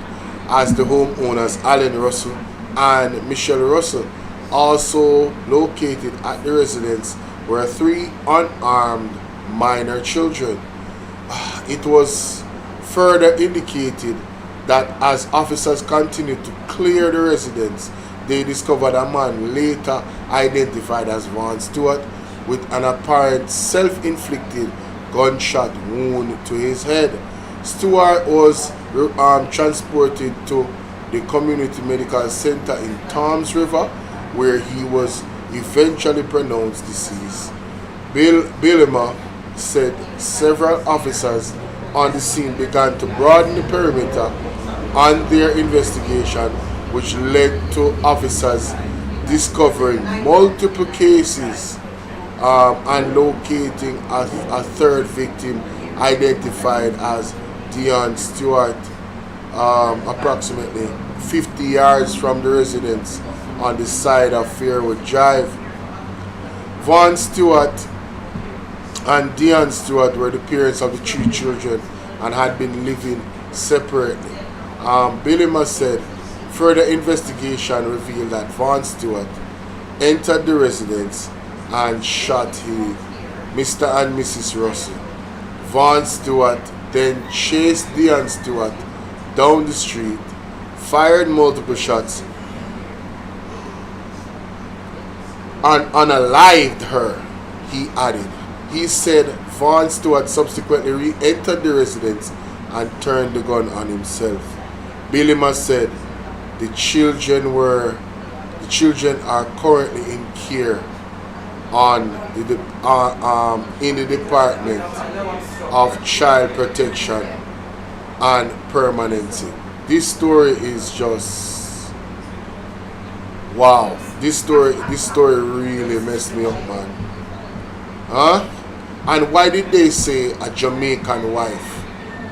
as the homeowners Alan Russell and Michelle Russell. Also located at the residence were 3 unarmed minor children. It was further indicated that as officers continued to clear the residence, they discovered a man later identified as Vaughn Stewart with an apparent self-inflicted gunshot wound to his head. Stewart was transported to the community medical center in Toms River, where he was eventually pronounced deceased. Billema said several officers on the scene began to broaden the perimeter on their investigation, which led to officers discovering multiple cases and locating a third victim identified as Dion Stewart, approximately 50 yards from the residence on the side of Fairwood Drive. Vaughn Stewart and Dion Stewart were the parents of the 3 children and had been living separately. Billema said further investigation revealed that Vaughn Stewart entered the residence and shot Mr. and Mrs. Russell. Vaughn Stewart then chased Dion Stewart down the street, fired multiple shots, and unalived her, he added. He said Vaughn Stewart subsequently re-entered the residence and turned the gun on himself. Billema said the children are currently in care in the Department of Child Protection and Permanency. This story is just wow. This story really messed me up, man. Huh? And why did they say a Jamaican wife?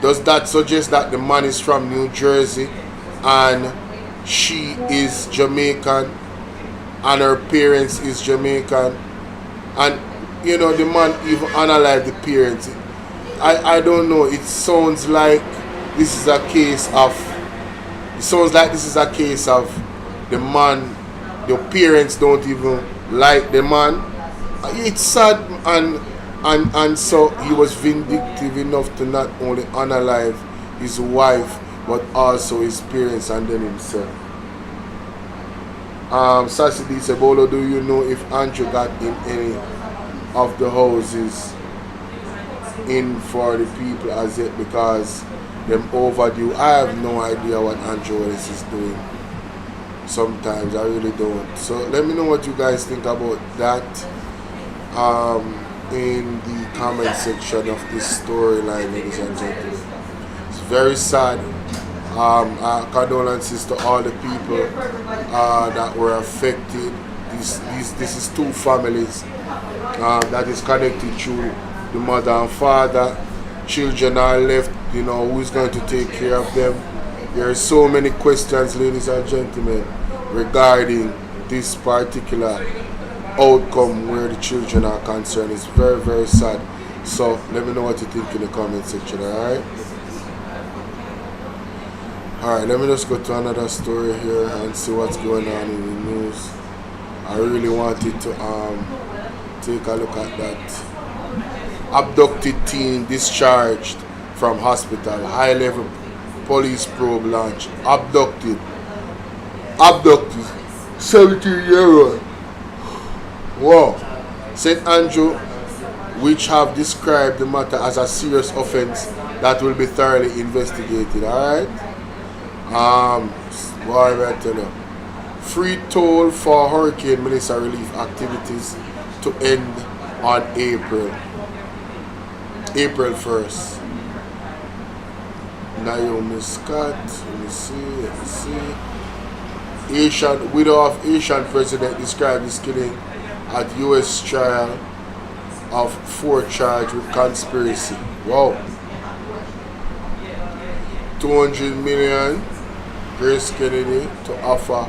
Does that suggest that the man is from New Jersey and she is Jamaican and her parents is Jamaican? And you know, the man even analyzed the parents. I don't know. It sounds like this is a case of the man, the parents don't even like the man. It's sad, and so he was vindictive enough to not only unalive his wife but also his parents and then himself. Sassy said, Bolo, do you know if Andrew got in any of the houses in for the people as yet, because them overdue? I have no idea what Andrew Willis is doing. Sometimes I really don't. So let me know what you guys think about that in the comment section of this storyline, ladies and gentlemen. It's very sad. Condolences to all the people that were affected. This is 2 families that is connected to the mother and father. Children are left, you know, who's going to take care of them? There are so many questions, ladies and gentlemen, regarding this particular outcome where the children are concerned. It's very, very sad. So let me know what you think in the comment section, alright? Alright, let me just go to another story here and see what's going on in the news. I really wanted to take a look at that. Abducted teen discharged from hospital. High-level police probe launch. Abducted. 17-year-old. Wow. St. Andrew, which have described the matter as a serious offense that will be thoroughly investigated. Alright? Boy, I tell you. Free toll for Hurricane Melissa relief activities to end on April 1st. Naomi Scott, let me see. Widow of Asian president described his killing at U.S. trial of 4 charged with conspiracy. Wow. 200 million. Grace Kennedy to offer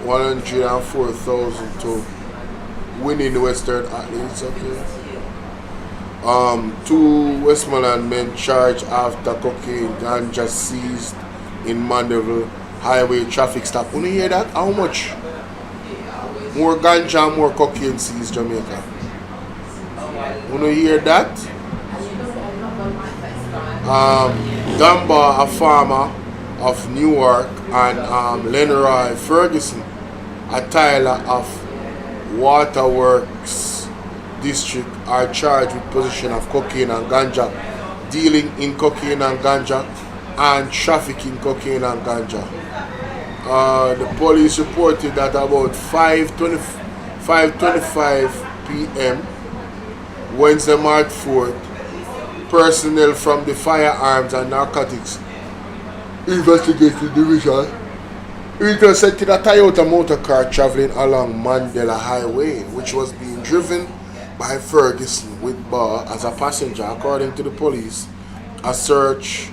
104,000 to winning Western athletes. Okay. 2 Westmoreland men charged after cocaine ganja seized in Mandeville highway traffic stop. You hear that? How much? More ganja, more cocaine seized Jamaica. You hear that? Dunbar, a farmer of Newark, and Lenroy Ferguson, a tiler of Waterworks District, are charged with possession of cocaine and ganja, dealing in cocaine and ganja, and trafficking cocaine and ganja. The police reported that about 5:25 p.m. Wednesday, March 4th, personnel from the Firearms and Narcotics Investigation Division intercepted a Toyota motor car traveling along Mandela Highway, which was being driven by Ferguson with Barr as a passenger. According to the police, a search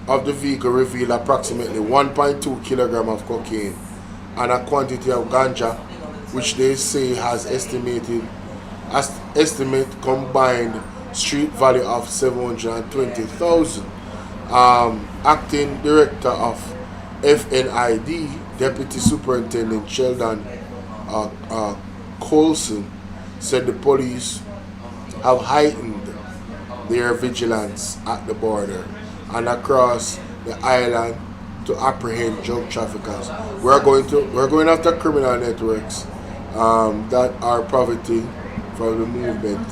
of the vehicle revealed approximately 1.2 kilogram of cocaine and a quantity of ganja, which they say has estimate combined street value of 720,000. Acting Director of FNID, Deputy Superintendent Sheldon Colson, said the police have heightened their vigilance at the border and across the island to apprehend drug traffickers. We're going after criminal networks that are profiting from the movement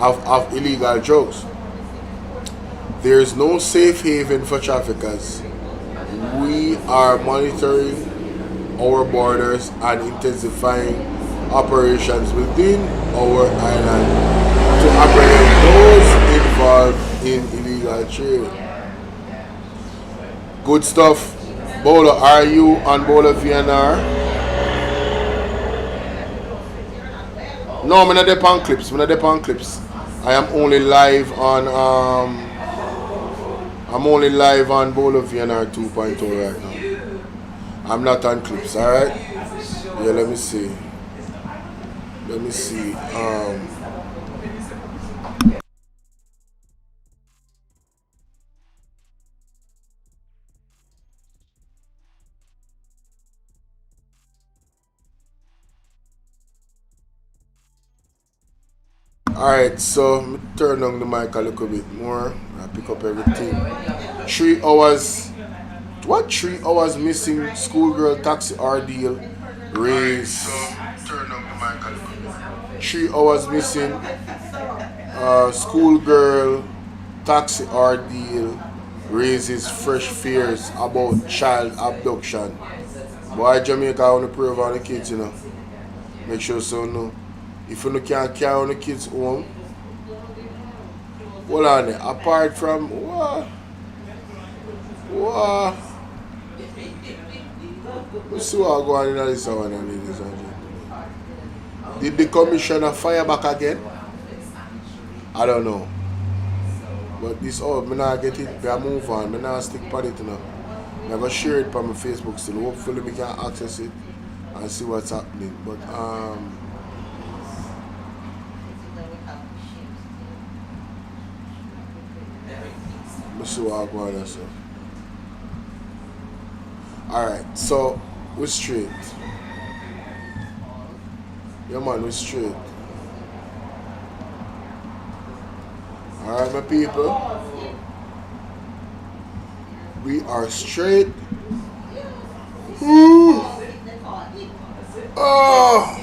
of illegal drugs. There is no safe haven for traffickers. We are monitoring our borders and intensifying operations within our island to apprehend those involved in illegal trade. Good stuff. Bolo, are you on Bolo VNR? No, I'm not there on clips. I am only live on Bolo VNR 2.0 right now. I'm not on clips, alright? Yeah, let me see. Alright, so let me turn down the mic a little bit more. I pick up everything. 3 hours. What 3 hours missing schoolgirl taxi ordeal raise? 3 hours missing schoolgirl taxi ordeal raises fresh fears about child abduction. Boy, Jamaica, I want to pray over the kids, you know. Make sure so no. If you can't carry the kids home, hold on there. Apart from what? Let's see what going on in this one, ladies and gentlemen. Did the commissioner fire back again? I don't know. But this I'm not get it, I move on, I'm not stick on it now. I'm going to share it on my Facebook still. Hopefully we can access it and see what's happening. But let's see what I'm going on. Alright, so we're straight. Yeah man, we're straight. Alright my people. We are straight. Oh.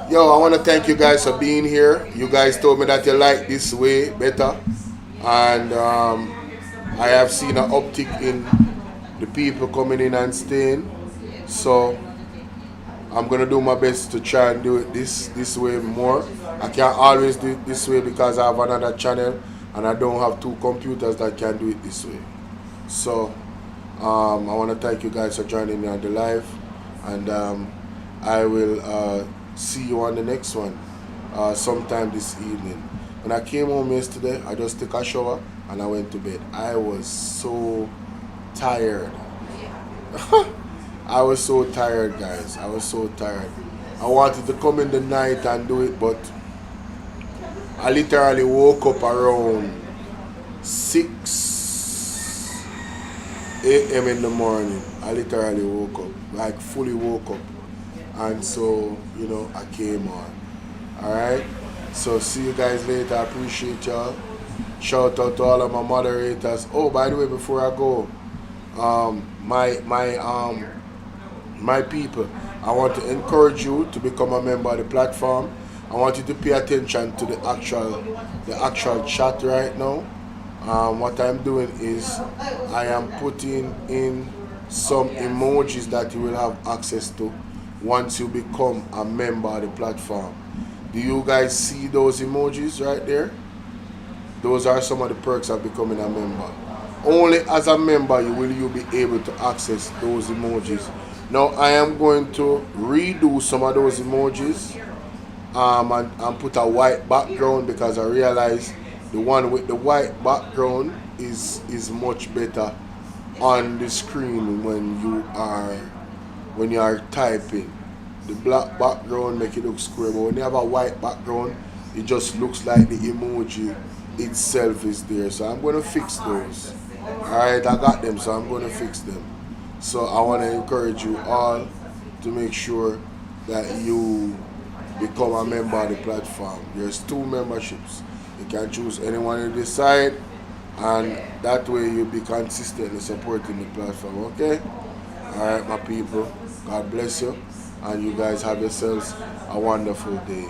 Yo, I want to thank you guys for being here. You guys told me that you like this way better. And I have seen an uptick in the people coming in and staying. So I'm gonna do my best to try and do it this way more. I can't always do it this way because I have another channel and I don't have 2 computers that can do it this way. So I want to thank you guys for joining me on the live, and I will see you on the next one sometime this evening. When I came home yesterday, I just took a shower and I went to bed. I was so tired. I was so tired, guys. I was so tired. I wanted to come in the night and do it, but I literally woke up around 6 a.m. in the morning. I literally woke up, like fully woke up. And so, you know, I came on. Alright? So see you guys later. I appreciate y'all. Shout out to all of my moderators. Oh, by the way, before I go, my people, I want to encourage you to become a member of the platform. I want you to pay attention to the actual chat right now. What I'm doing is I am putting in some emojis that you will have access to once you become a member of the platform. Do you guys see those emojis right there? Those are some of the perks of becoming a member. Only as a member will you be able to access those emojis. Now I am going to redo some of those emojis and put a white background, because I realize the one with the white background is much better on the screen when you are typing. The black background make it look square, but when you have a white background, it just looks like the emoji itself is there. So I'm going to fix those. Alright, I got them, so I'm going to fix them. So I want to encourage you all to make sure that you become a member of the platform. There's 2 memberships. You can choose anyone you decide, and that way you'll be consistently supporting the platform, okay? Alright, my people, God bless you, and you guys have yourselves a wonderful day.